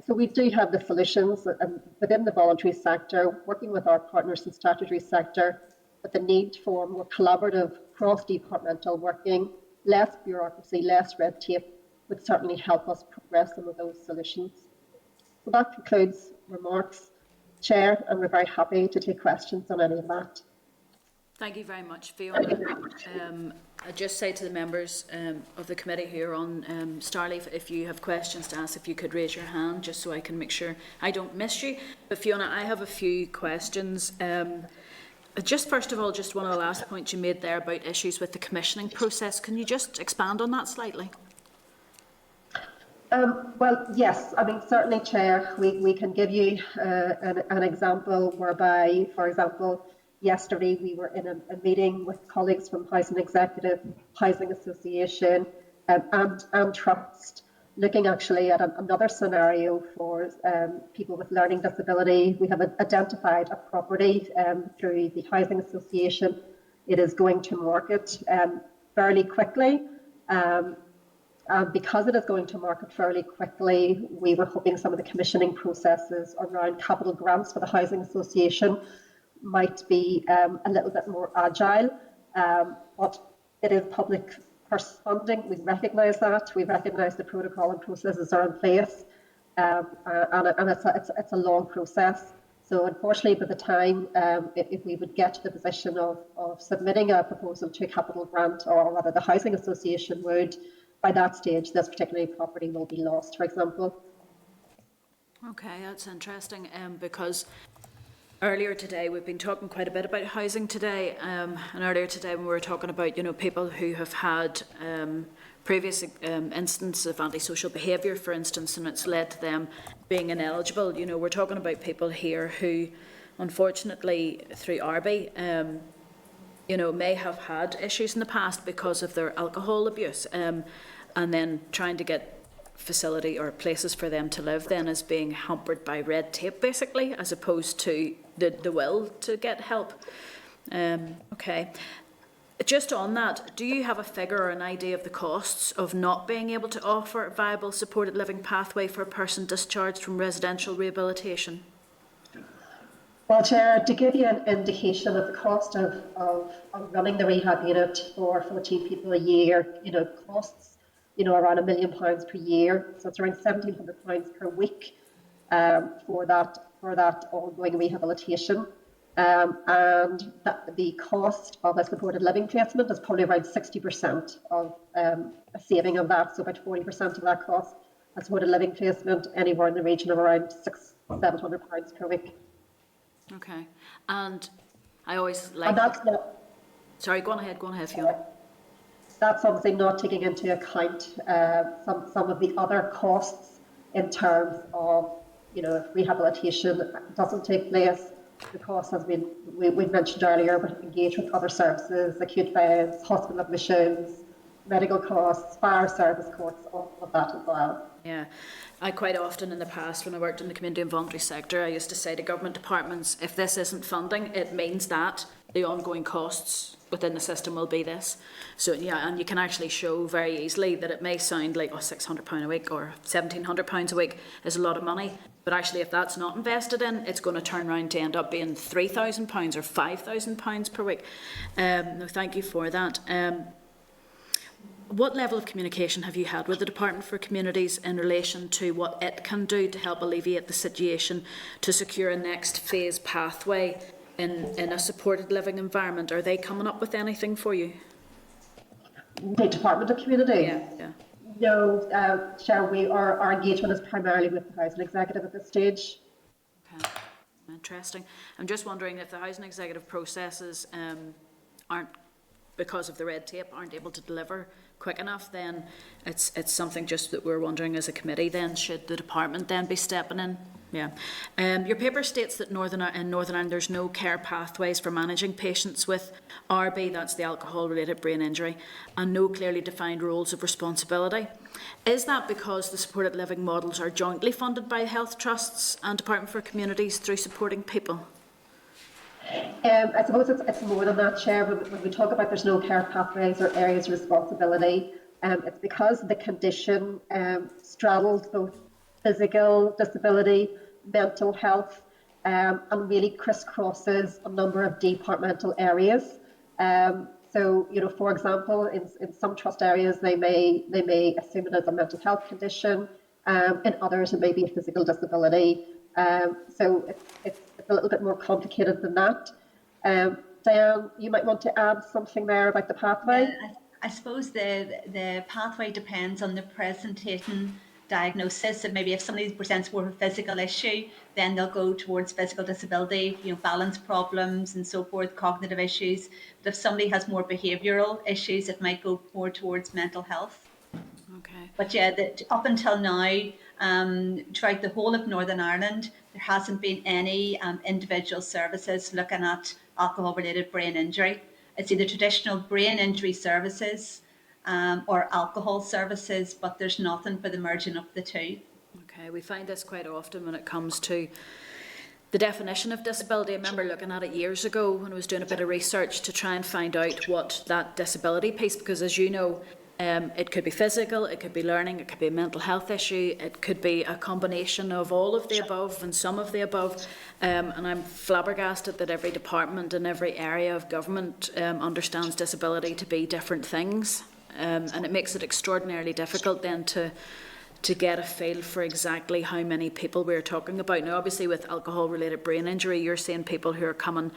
So we do have the solutions within the voluntary sector, working with our partners in the statutory sector, but the need for more collaborative, cross-departmental working, less bureaucracy, less red tape would certainly help us progress some of those solutions. So that concludes remarks, Chair, and we're very happy to take questions on any of that. Thank you very much, Fiona. I just say to the members of the committee here on Starleaf, if you have questions to ask, if you could raise your hand, just so I can make sure I don't miss you. But Fiona, I have a few questions. Just first of all, just one of the last points you made there about issues with the commissioning process. Can you just expand on that slightly? Well, yes. I mean, certainly, Chair, we can give you an example whereby, for example, yesterday we were in a meeting with colleagues from Housing Executive, Housing Association and Trust, looking actually at another scenario for people with learning disability. We have identified a property through the Housing Association. It is going to market fairly quickly. And because it is going to market fairly quickly, we were hoping some of the commissioning processes around capital grants for the Housing Association might be a little bit more agile, but it is public purse funding. We recognise that. We recognise the protocol and processes are in place, and it's a long process. So unfortunately, by the time if we would get to the position of submitting a proposal to a capital grant, or rather the Housing Association would, by that stage, this particular property will be lost, for example. Okay, that's interesting, because earlier today, we've been talking quite a bit about housing today, and earlier today when we were talking about, people who have had previous instances of antisocial behaviour, for instance, and it's led to them being ineligible. We're talking about people here who, unfortunately, through RB, may have had issues in the past because of their alcohol abuse, and then trying to get facility or places for them to live then is being hampered by red tape, basically, as opposed to the will to get help. Okay. Just on that, do you have a figure or an idea of the costs of not being able to offer a viable supported living pathway for a person discharged from residential rehabilitation? Well, Chair, to give you an indication of the cost of running the rehab unit for 14 people a year, costs around £1 million per year, so it's around £1,700 per week for that ongoing rehabilitation. And the cost of a supported living placement is probably around 60% of a saving of that, so about 40% of that cost. A supported living placement anywhere in the region of around £600-700 per week. Okay, and I always like. And that's not. Sorry, go on ahead, Fiona. That's obviously not taking into account some of the other costs in terms of, if rehabilitation doesn't take place, the cost has been, we mentioned earlier, but engage with other services, acute beds, hospital admissions, medical costs, fire service costs, all of that as well. Yeah, I quite often in the past, when I worked in the community and voluntary sector, I used to say to government departments, if this isn't funding, it means that the ongoing costs within the system will be this. So yeah, and you can actually show very easily that it may sound like, oh, £600 a week or £1,700 a week is a lot of money, but actually if that's not invested in, it's going to turn around to end up being £3,000 or £5,000 per week. No, thank you for that. What level of communication have you had with the Department for Communities in relation to what it can do to help alleviate the situation, to secure a next phase pathway in a supported living environment? Are they coming up with anything for you? The Department of Communities? Yeah. No, Cheryl, our engagement is primarily with the Housing Executive at this stage. Okay, interesting. I'm just wondering if the Housing Executive processes aren't, because of the red tape, aren't able to deliver quick enough, then it's something just that we're wondering as a committee then, should the department then be stepping in? Yeah. Your paper states that in Northern Ireland there's no care pathways for managing patients with RB, that's the alcohol-related brain injury, and no clearly defined roles of responsibility. Is that because the supported living models are jointly funded by health trusts and Department for Communities through supporting people? I suppose it's more than that, Chair. When we talk about there's no care pathways or areas of responsibility, it's because the condition straddles both physical disability, mental health, and really crisscrosses a number of departmental areas. So, you know, for example, in some trust areas, they may assume it as a mental health condition. In others, it may be a physical disability. So it's a little bit more complicated than that. Diane, you might want to add something there about the pathway. I suppose the pathway depends on the presentation diagnosis. And maybe if somebody presents more of a physical issue, then they'll go towards physical disability, you know, balance problems and so forth, cognitive issues. But if somebody has more behavioural issues, it might go more towards mental health. Okay. But yeah, up until now, throughout the whole of Northern Ireland, there hasn't been any individual services looking at alcohol-related brain injury. It's either traditional brain injury services or alcohol services, but there's nothing for the merging of the two. Okay, we find this quite often when it comes to the definition of disability. I remember looking at it years ago when I was doing a bit of research to try and find out what that disability piece, because as you know, it could be physical, it could be learning, it could be a mental health issue, it could be a combination of all of the above and some of the above. And I'm flabbergasted that every department and every area of government understands disability to be different things. And it makes it extraordinarily difficult then to get a feel for exactly how many people we're talking about. Now, obviously with alcohol-related brain injury, you're seeing people who are coming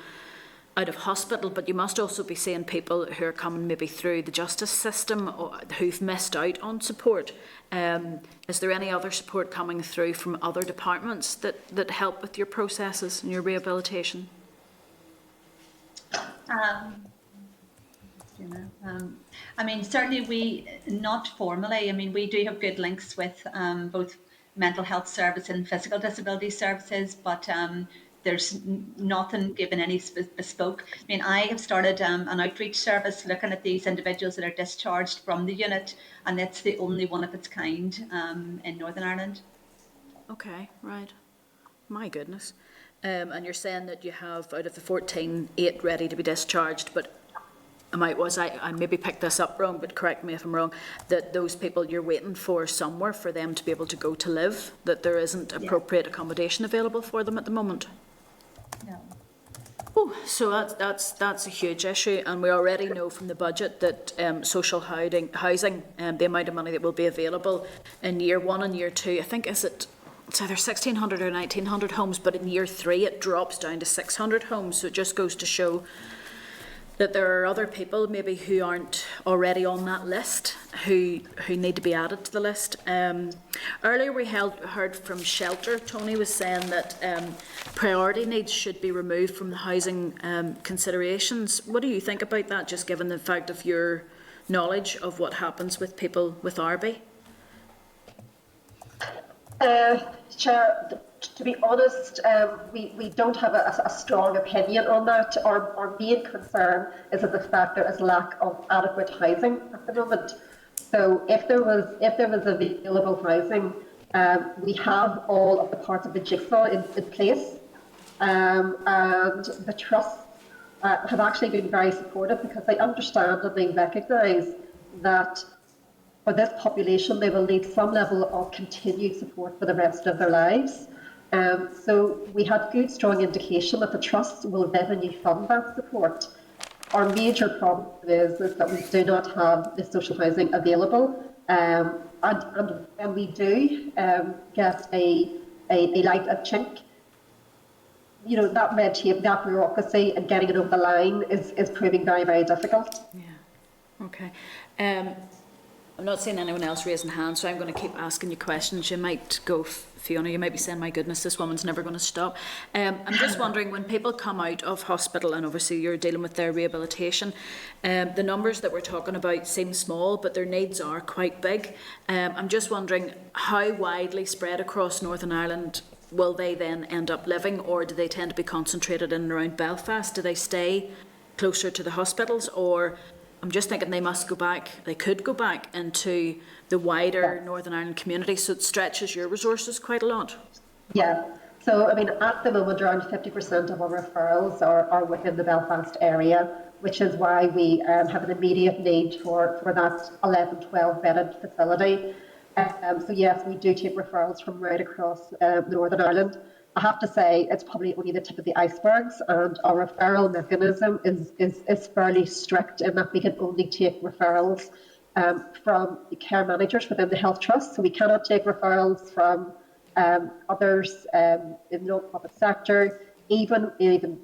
out of hospital, but you must also be seeing people who are coming maybe through the justice system or who've missed out on support. Is there any other support coming through from other departments that help with your processes and your rehabilitation? I mean, certainly we, not formally, I mean, we do have good links with both mental health service and physical disability services, but there's nothing given any bespoke. I mean, I have started an outreach service looking at these individuals that are discharged from the unit, and it's the only one of its kind in Northern Ireland. Okay, right. My goodness. And you're saying that you have, out of the 14, 8 ready to be discharged, but I maybe picked this up wrong, but correct me if I'm wrong, that those people you're waiting for somewhere for them to be able to go to live, that there isn't appropriate accommodation available for them at the moment? No. Oh, so that's a huge issue, and we already know from the budget that social housing, the amount of money that will be available in year 1 and year 2, I think it's either 1,600 or 1,900 homes, but in year 3 it drops down to 600 homes, so it just goes to show that there are other people maybe who aren't already on that list who need to be added to the list. Earlier we heard from Shelter. Tony was saying that priority needs should be removed from the housing considerations. What do you think about that, just given the fact of your knowledge of what happens with people with RB? Chair, to be honest, we don't have a strong opinion on that. Our main concern is of the fact there is lack of adequate housing at the moment. So if there was available housing, we have all of the parts of the jigsaw in place, and the trusts have actually been very supportive because they understand and they recognise that for this population they will need some level of continued support for the rest of their lives. So we had good, strong indication that the trusts will revenue fund that support. Our major problem is that we do not have the social housing available, and we do get a light of chink. You know, that red tape, that bureaucracy, and getting it over the line is proving very, very difficult. Yeah. Okay. I'm not seeing anyone else raising hands, so I'm going to keep asking you questions. You might go, Fiona, you might be saying, my goodness, this woman's never going to stop. I'm just wondering, when people come out of hospital, and obviously you're dealing with their rehabilitation, the numbers that we're talking about seem small, but their needs are quite big. I'm just wondering, how widely spread across Northern Ireland will they then end up living, or do they tend to be concentrated in and around Belfast? Do they stay closer to the hospitals, or... I'm just thinking they could go back into the wider Northern Ireland community, so it stretches your resources quite a lot. Yeah, so I mean, at the moment around 50% of our referrals are within the Belfast area, which is why we have an immediate need for that 11, 12 bedded facility. So yes, we do take referrals from right across Northern Ireland. I have to say it's probably only the tip of the icebergs, and our referral mechanism is fairly strict in that we can only take referrals from care managers within the health trust. So we cannot take referrals from others in the non-profit sector, even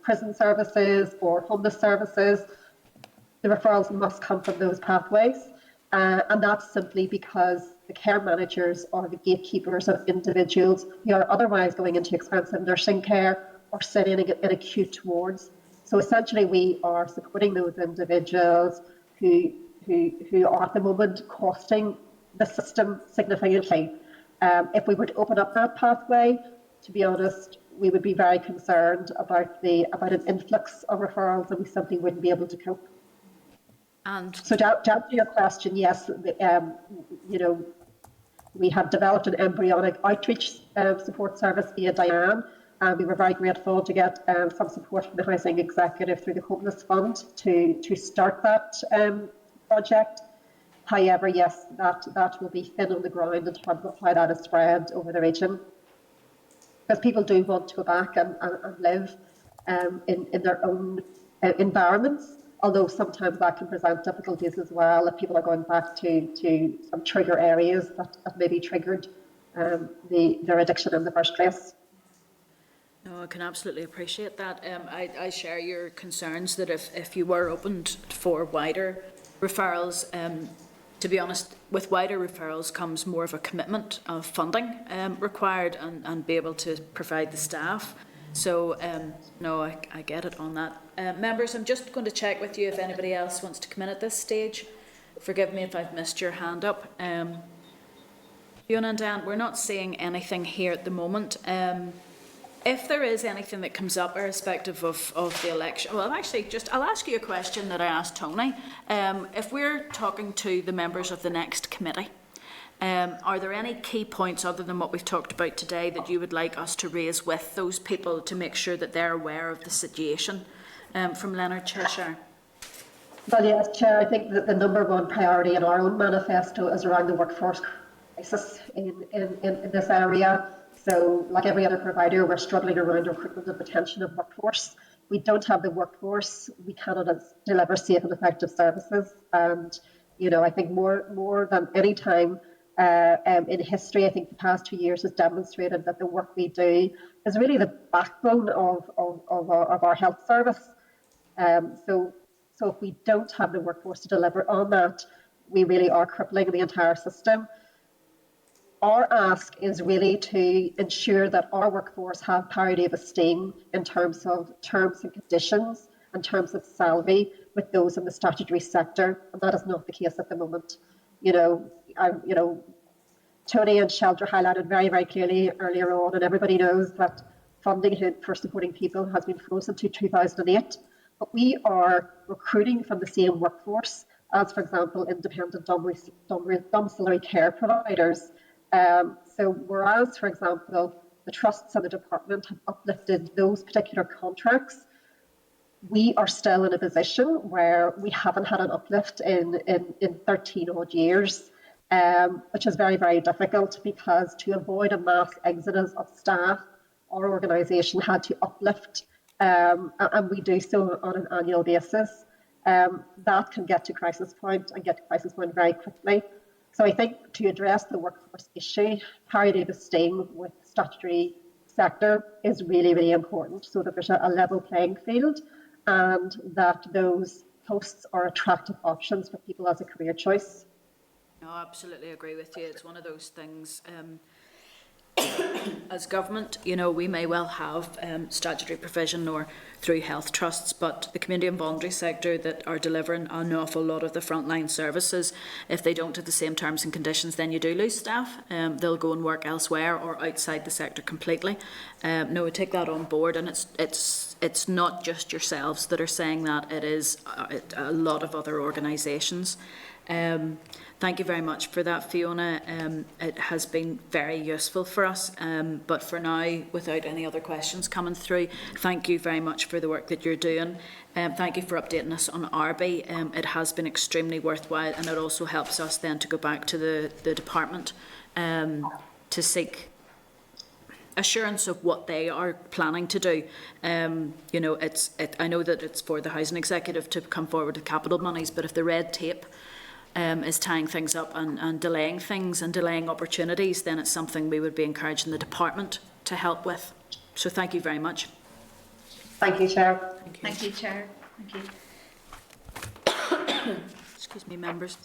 prison services or homeless services. The referrals must come from those pathways, and that's simply because the care managers are the gatekeepers of individuals who are otherwise going into expensive nursing care or sitting in acute wards. So essentially we are supporting those individuals who are at the moment costing the system significantly. If we were to open up that pathway, to be honest, we would be very concerned about an influx of referrals, and we simply wouldn't be able to cope. And so to answer your question, yes, we have developed an embryonic outreach support service via Diane, and we were very grateful to get some support from the Housing Executive through the Homeless Fund to start that project. However, yes, that will be thin on the ground in terms of how that is spread over the region, because people do want to go back and live in their own environments. Although sometimes that can present difficulties as well if people are going back to some trigger areas that maybe triggered their addiction in the first place. No, I can absolutely appreciate that. I share your concerns that if you were opened for wider referrals, to be honest, with wider referrals comes more of a commitment of funding required and be able to provide the staff. So, no, I get it on that. Members, I'm just going to check with you if anybody else wants to come in at this stage. Forgive me if I've missed your hand up. Fiona and Dan, we're not seeing anything here at the moment. If there is anything that comes up irrespective of the election, well, actually, I'll ask you a question that I asked Tony. If we're talking to the members of the next committee, are there any key points other than what we've talked about today that you would like us to raise with those people to make sure that they're aware of the situation? From Leonard Cheshire. Well, yes, Chair, I think that the number one priority in our own manifesto is around the workforce crisis in this area. So, like every other provider, we're struggling around recruitment and retention of workforce. We don't have the workforce, we cannot deliver safe and effective services. And, I think more than any time in history, I think the past 2 years has demonstrated that the work we do is really the backbone of our health service. So if we don't have the workforce to deliver on that, we really are crippling the entire system. Our ask is really to ensure that our workforce have parity of esteem in terms of terms and conditions, in terms of salary with those in the statutory sector, and that is not the case at the moment. Tony and Shelter highlighted very, very clearly earlier on, and everybody knows that funding for supporting people has been frozen to 2008. But we are recruiting from the same workforce as, for example, independent domiciliary care providers. So whereas, for example, the trusts and the department have uplifted those particular contracts, we are still in a position where we haven't had an uplift in 13 odd years, which is very, very difficult, because to avoid a mass exodus of staff, our organisation had to uplift, and we do so on an annual basis. That can get to crisis point, and get to crisis point very quickly. So I think to address the workforce issue, parity of esteem with the statutory sector is really, really important, so that there's a level playing field, and that those posts are attractive options for people as a career choice. No, I absolutely agree with you. It's one of those things, as government, you know, we may well have statutory provision or through health trusts, but the community and voluntary sector that are delivering an awful lot of the frontline services, if they don't have the same terms and conditions, then you do lose staff. They'll go and work elsewhere or outside the sector completely. No, we take that on board, and it's not just yourselves that are saying that. It is a lot of other organisations. Thank you very much for that, Fiona. It has been very useful for us, but for now, without any other questions coming through, thank you very much for the work that you're doing. Thank you for updating us on ARBI. It has been extremely worthwhile, and it also helps us then to go back to the department to seek assurance of what they are planning to do. You know, I know that it's for the housing executive to come forward with capital monies, but if the red tape is tying things up and delaying things and delaying opportunities, then it's something we would be encouraging the department to help with. So thank you very much. Thank you, Chair. Thank you, Chair. Thank you. Excuse me, members.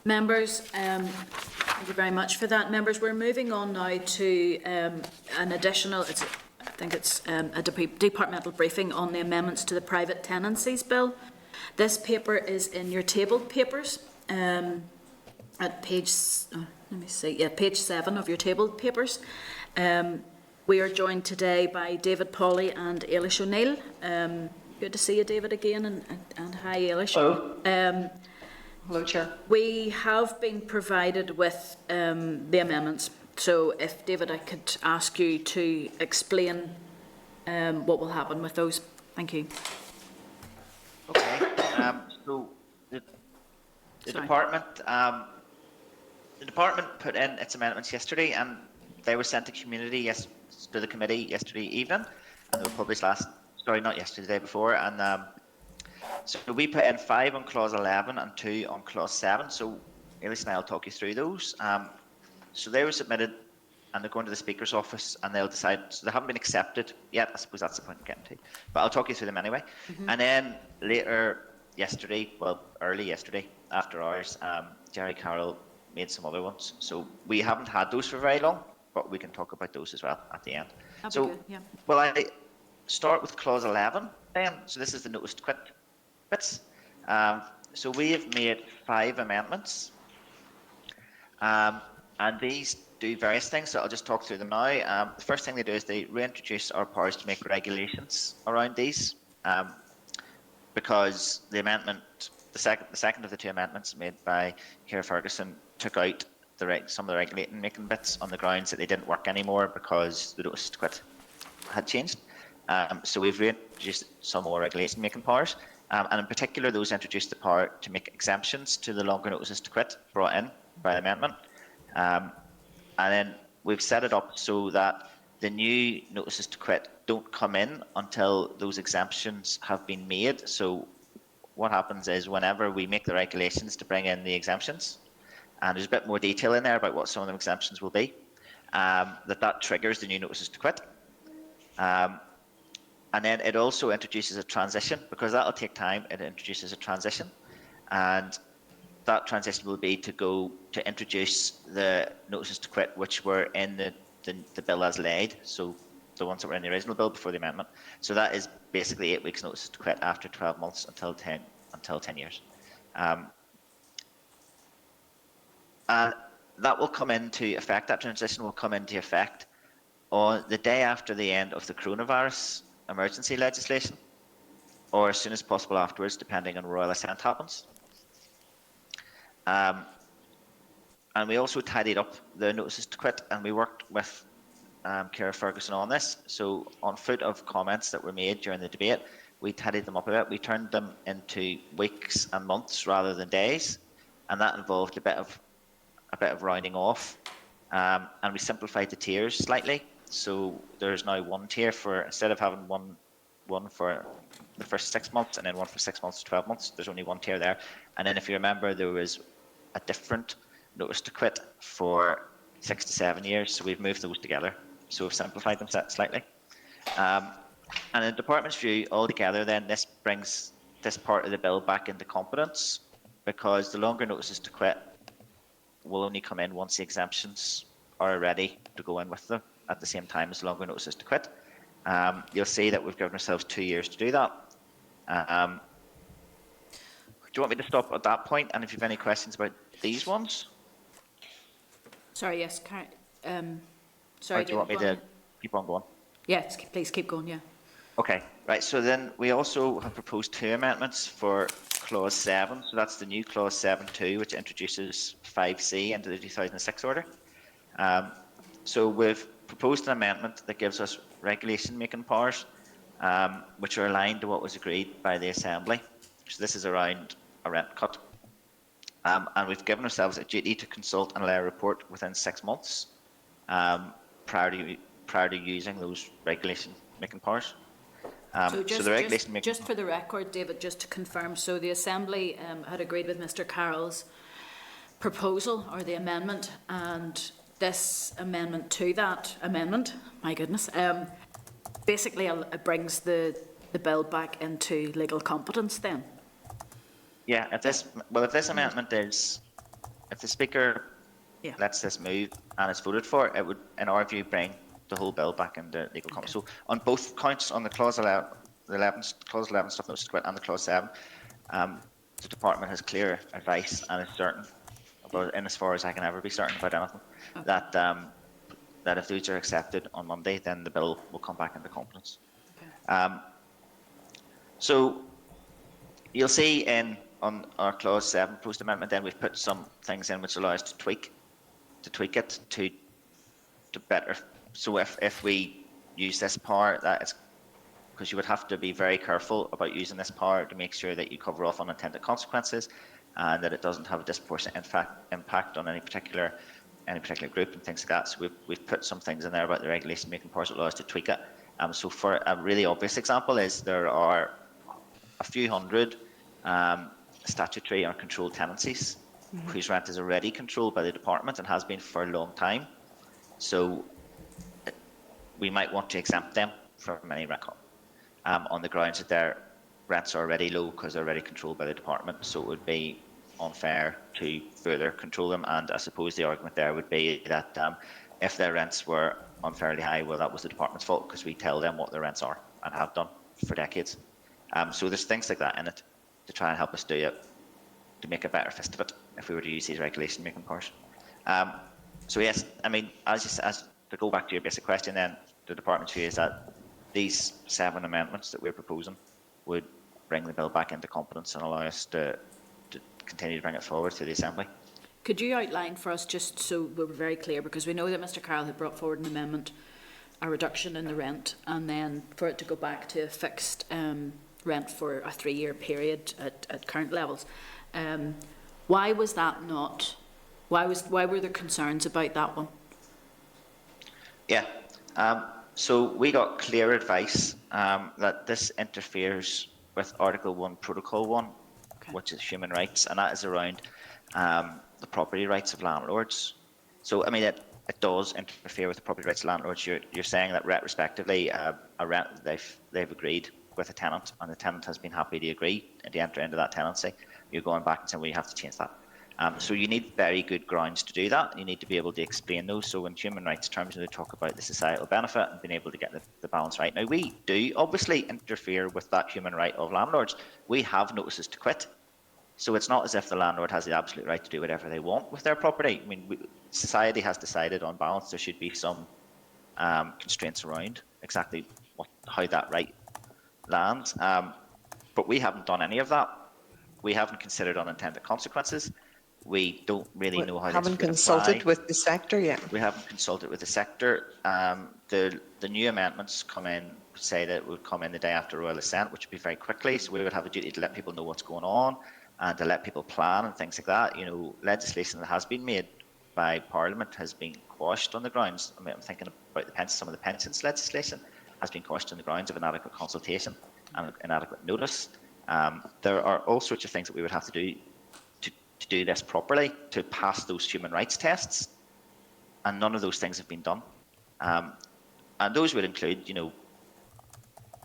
Members, thank you very much for that. Members, we're moving on now to an additional, I think it's a departmental briefing on the amendments to the Private Tenancies Bill. This paper is in your tabled papers at page, page 7 of your tabled papers. We are joined today by David Pawley and Ailish O'Neill. Good to see you, David, again, and hi, Ailish. Hello. Hello, Chair. We have been provided with the amendments. So if, David, I could ask you to explain what will happen with those. Thank you. Okay. So the department put in its amendments yesterday, and they were sent to the committee yesterday evening, and they were published not yesterday, the day before. And so we put in 5 on clause 11 and 2 on clause 7. So Ailish and I will talk you through those. So they were submitted, and they're going to the Speaker's office, and they'll decide. So they haven't been accepted yet. I suppose that's the point I'm getting to. But I'll talk you through them anyway. And then later yesterday, early yesterday, after hours, Jerry Carroll made some other ones. So we haven't had those for very long, but we can talk about those as well at the end. That'd be good, yeah. Well, I start with clause 11 then. So this is the notice to quit bits. So we have made 5 amendments, and these do various things, so I'll just talk through them now. The first thing they do is they reintroduce our powers to make regulations around these, because the second of the 2 amendments made by Ciara Ferguson took out some of the regulating making bits on the grounds that they didn't work anymore because the notice to quit had changed. So we've reintroduced some more regulation making powers, and in particular those introduced the power to make exemptions to the longer notices to quit brought in by amendment. And then we've set it up so that the new notices to quit don't come in until those exemptions have been made. So what happens is whenever we make the regulations to bring in the exemptions, and there's a bit more detail in there about what some of the exemptions will be, that triggers the new notices to quit. And then it also introduces a transition, because that'll take time. It introduces a transition, and that transition will be to introduce the notices to quit which were in the bill as laid, so the ones that were in the original bill before the amendment. So that is basically 8 weeks notices to quit after 12 months until 10 years. That will come into effect, that transition will come into effect on the day after the end of the coronavirus emergency legislation, or as soon as possible afterwards, depending on royal assent happens. And we also tidied up the notices to quit, and we worked with Ciara Ferguson on this. So on foot of comments that were made during the debate, we tidied them up a bit. We turned them into weeks and months rather than days, and that involved a bit of rounding off, and we simplified the tiers slightly. So there's now one tier for, instead of having one for the first 6 months and then one for 6 months to 12 months, there's only one tier there. And then if you remember, there was a different notice to quit for 6 to 7 years. So we've moved those together. So we've simplified them slightly. And in the department's view, altogether, then this brings this part of the bill back into competence, because the longer notices to quit will only come in once the exemptions are ready to go in with them at the same time as the longer notices to quit. You'll see that we've given ourselves 2 years to do that. Do you want me to stop at that point? And if you have any questions about these ones? Sorry, yes. Sorry, or do you want me to keep on going? Yes, please keep going, yeah. Okay, right. So then we also have proposed 2 amendments for Clause 7. So that's the new Clause 7.2, which introduces 5C into the 2006 order. So we've proposed an amendment that gives us regulation-making powers, which are aligned to what was agreed by the Assembly. So this is around a rent cut. And we've given ourselves a duty to consult and allow a report within 6 months prior to using those regulation-making powers. So just for the record, David, just to confirm, so the Assembly had agreed with Mr Carroll's proposal, or the amendment, and this amendment to that amendment, my goodness, basically it brings the bill back into legal competence then? Yeah, if this amendment is, if the Speaker lets this move and it's voted for, it would, in our view, bring the whole bill back into legal competence. So on both counts, on the Clause 11 stuff notice to quit and the Clause 7, the Department has clear advice and is certain about, in as far as I can ever be certain about anything, that if those are accepted on Monday, then the bill will come back into competence. So you'll see on our Clause 7 proposed amendment, then we've put some things in which allow us to tweak it to better. So if we use this power, that is because you would have to be very careful about using this power to make sure that you cover off unintended consequences, and that it doesn't have a disproportionate impact on any particular group and things like that. So we've put some things in there about the regulation making powers that allow us to tweak it. So for a really obvious example is there are a few hundred statutory or controlled tenancies whose rent is already controlled by the department and has been for a long time. So we might want to exempt them from any rent cut on the grounds that their rents are already low because they're already controlled by the department. So it would be unfair to further control them. And I suppose the argument there would be that if their rents were unfairly high, well, that was the department's fault because we tell them what their rents are and have done for decades. So there's things like that in it to try and help us do it, to make a better fist of it if we were to use these regulation making powers. So yes, I mean, as to go back to your basic question, then the department's view is that these 7 amendments that we're proposing would bring the bill back into competence and allow us to continue to bring it forward to the Assembly. Could you outline for us, just so we were very clear, because we know that Mr Carroll had brought forward an amendment, a reduction in the rent, and then for it to go back to a fixed rent for a 3-year period at current levels. Why was that not? Why were there concerns about that one? Yeah, so we got clear advice that this interferes with Article 1, Protocol 1, which is human rights, and that is around the property rights of landlords. So, I mean, it does interfere with the property rights of landlords. You're saying that retrospectively, a rent they've agreed with a tenant, and the tenant has been happy to agree and to enter into that tenancy. You're going back and saying, well, you have to change that. So you need very good grounds to do that. You need to be able to explain those. So in human rights terms, they talk about the societal benefit and being able to get the balance right. Now, we do obviously interfere with that human right of landlords. We have notices to quit. So it's not as if the landlord has the absolute right to do whatever they want with their property. I mean, society has decided on balance there should be some constraints around exactly how that right lands. But we haven't done any of that. We haven't considered unintended consequences. We don't really know how this haven't would consulted apply. with the sector yet. We haven't consulted with the sector. The new amendments come in, say that it would come in the day after royal assent, which would be very quickly. So we would have a duty to let people know what's going on and to let people plan and things like that. You know, legislation that has been made by Parliament has been quashed on the grounds. I mean, I'm thinking about some of the pensions legislation has been quashed on the grounds of inadequate consultation and inadequate notice. There are all sorts of things that we would have to do to do this properly, to pass those human rights tests, and none of those things have been done. And those would include, you know,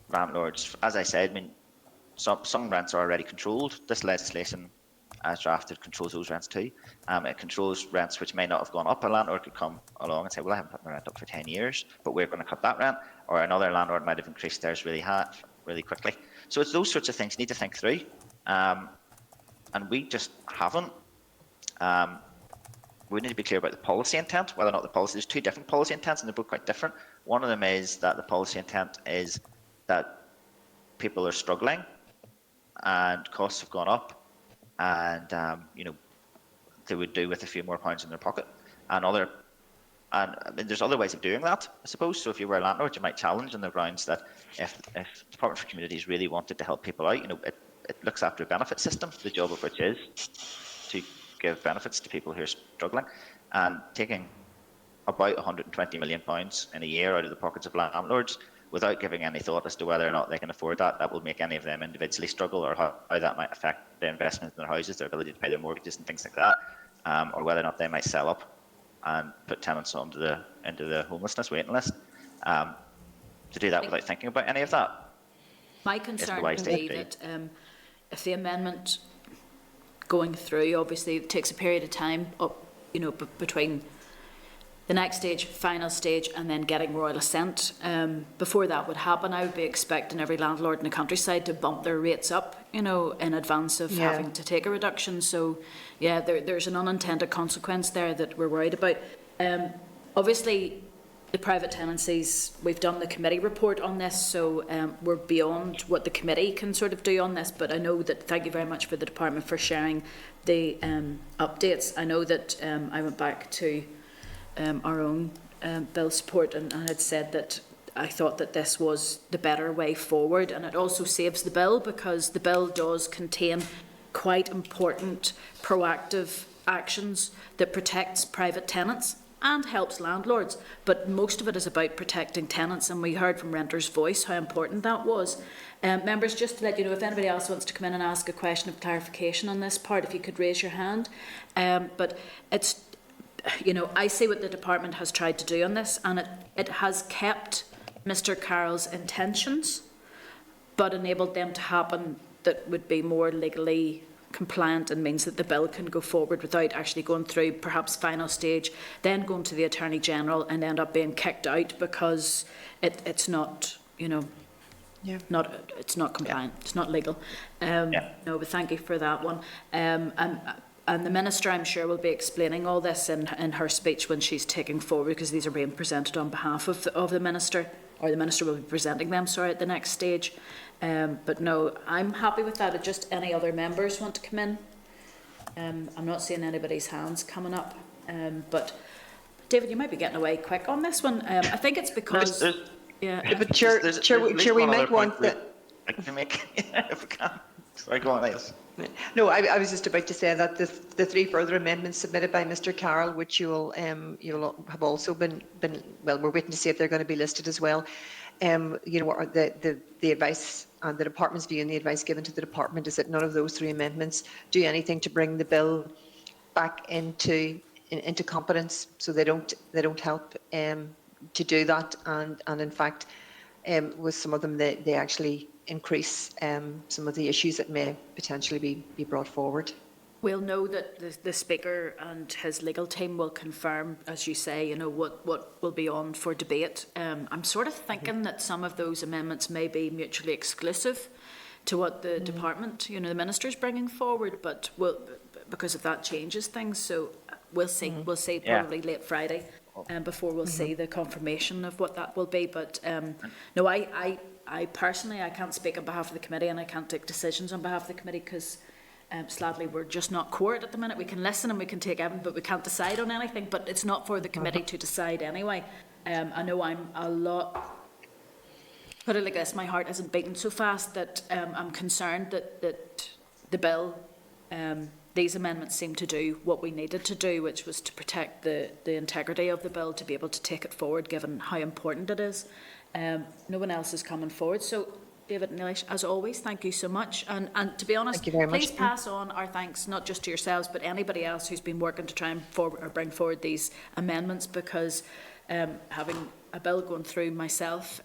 landlords. As I said, I mean, some rents are already controlled. This legislation, as drafted, controls those rents too. It controls rents which may not have gone up. A landlord could come along and say, well, I haven't put my rent up for 10 years, but we're going to cut that rent. Or another landlord might have increased theirs really quickly. So it's those sorts of things you need to think through. And we just haven't. We need to be clear about the policy intent, whether or not the policy, there's two different policy intents and they're both quite different. One of them is that the policy intent is that people are struggling and costs have gone up and, you know, they would do with a few more pounds in their pocket. And I mean, there's other ways of doing that, I suppose. So if you were a landlord, you might challenge on the grounds that if Department for Communities really wanted to help people out, you know, it looks after a benefit system, the job of which is to give benefits to people who are struggling, and taking about £120 million in a year out of the pockets of landlords without giving any thought as to whether or not they can afford that will make any of them individually struggle, or how that might affect their investment in their houses, their ability to pay their mortgages and things like that, or whether or not they might sell up and put tenants into the homelessness waiting list. To do that without thinking about any of that. My concern would be that if the amendment going through, obviously it takes a period of time up, you know, between the next stage, final stage, and then getting royal assent. Before that would happen, I would be expecting every landlord in the countryside to bump their rates up, you know, in advance of having to take a reduction. So, yeah, there's an unintended consequence there that we're worried about. Obviously, the private tenancies, we've done the committee report on this, so we're beyond what the committee can sort of do on this, but I know that, thank you very much for the department for sharing the updates. I know that I went back to our own bill support and had said that I thought that this was the better way forward, and it also saves the bill because the bill does contain quite important proactive actions that protects private tenants and helps landlords, but most of it is about protecting tenants, and we heard from Renter's Voice how important that was. Members, just to let you know, if anybody else wants to come in and ask a question of clarification on this part, if you could raise your hand. But it's, you know, I see what the department has tried to do on this, and it has kept Mr. Carroll's intentions, but enabled them to happen that would be more legally compliant and means that the bill can go forward without actually going through perhaps final stage, then going to the Attorney General and end up being kicked out because it's not, you know, it's not compliant, it's not legal. No, but thank you for that one. And the Minister, I'm sure, will be explaining all this in her speech when she's taking forward, because these are being presented on behalf of the Minister, or the Minister will be presenting them, sorry, at the next stage. But no, I'm happy with that. Just any other members want to come in? I'm not seeing anybody's hands coming up. But David, you might be getting away quick on this one. I think it's because... But Chair, we might want that... I can make, if we can. Sorry, go on, Niles. No, I was just about to say that the three further amendments submitted by Mr. Carroll, which you'll have also been well, we're waiting to see if they're going to be listed as well. You know, the advice and the department's view and the advice given to the department is that none of those three amendments do anything to bring the bill back into competence. So they don't help to do that, and in fact, with some of them they actually increase some of the issues that may potentially be brought forward. We'll know that the Speaker and his legal team will confirm, as you say, you know, what will be on for debate. I'm sort of thinking that some of those amendments may be mutually exclusive, to what the department, the minister's bringing forward, but because of that changes things. So we'll see. We'll see probably late Friday, before we'll see the confirmation of what that will be. But no, I personally, I can't speak on behalf of the committee, and I can't take decisions on behalf of the committee because sadly we're just not court at the minute. We can listen and we can take evidence, but we can't decide on anything. But it's not for the committee to decide anyway. I know I'm a lot. Put it like this, my heart isn't beating so fast that I'm concerned that the bill, these amendments seem to do what we needed to do, which was to protect the integrity of the bill, to be able to take it forward, given how important it is. No one else is coming forward. So, David and Nilesh, as always, thank you so much. And to be honest, please pass on our thanks, not just to yourselves, but anybody else who's been working to try and bring forward these amendments, because having a bill going through myself,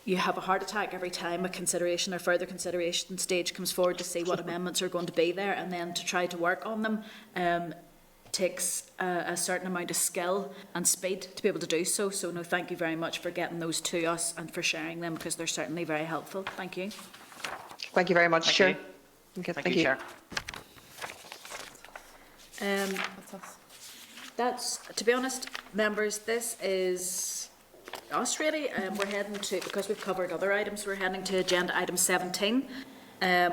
you have a heart attack every time a consideration or further consideration stage comes forward to see what amendments are going to be there, and then to try to work on them takes a certain amount of skill and speed to be able to do so. So no, thank you very much for getting those to us and for sharing them, because they're certainly very helpful. Thank you. Thank you very much, Chair. Okay, thank you, Chair. That's, to be honest, members, this is us really. We're heading to, because we've covered other items, we're heading to agenda item 17,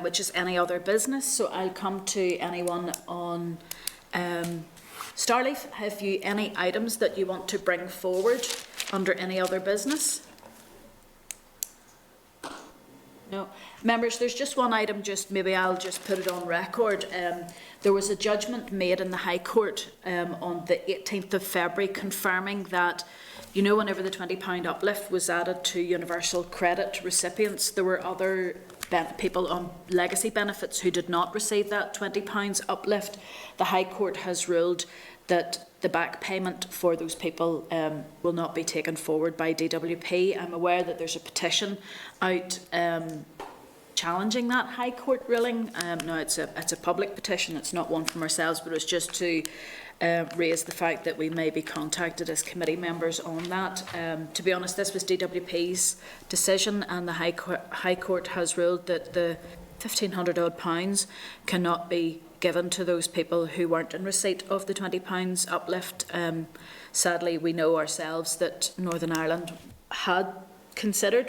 which is any other business. So I'll come to anyone on Starleaf. Have you any items that you want to bring forward under any other business? No. Members, there's just one item, maybe I'll just put it on record. There was a judgment made in the High Court on the 18th of February confirming that, whenever the £20 uplift was added to universal credit recipients, there were other people on legacy benefits who did not receive that £20 uplift. The High Court has ruled that the back payment for those people will not be taken forward by DWP. I'm aware that there's a petition out challenging that High Court ruling. Now it's a public petition, it's not one from ourselves, but it's just to raise the fact that we may be contacted as committee members on that. To be honest, this was DWP's decision, and the High Court has ruled that the £1,500 odd cannot be given to those people who weren't in receipt of the £20 uplift. Sadly, we know ourselves that Northern Ireland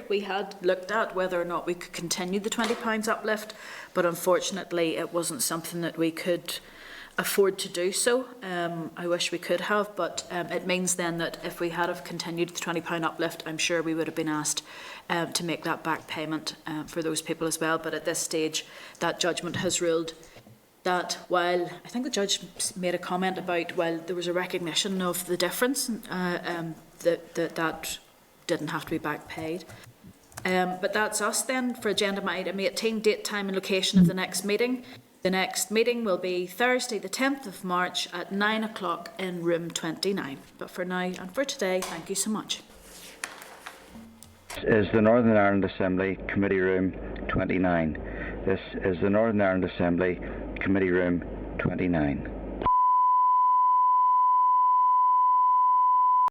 we had looked at whether or not we could continue the £20 uplift, but unfortunately it wasn't something that we could afford to do so. I wish we could have, but it means then that if we had have continued the £20 uplift, I'm sure we would have been asked to make that back payment for those people as well. But at this stage, that judgment has ruled that while I think the judge made a comment about while there was a recognition of the difference, that didn't have to be back paid. But that's us then for agenda item 18, date, time and location of the next meeting. The next meeting will be Thursday the 10th of March at 9 o'clock in room 29. But for now and for today, thank you so much. This is the Northern Ireland Assembly Committee Room 29. This is the Northern Ireland Assembly Committee Room 29.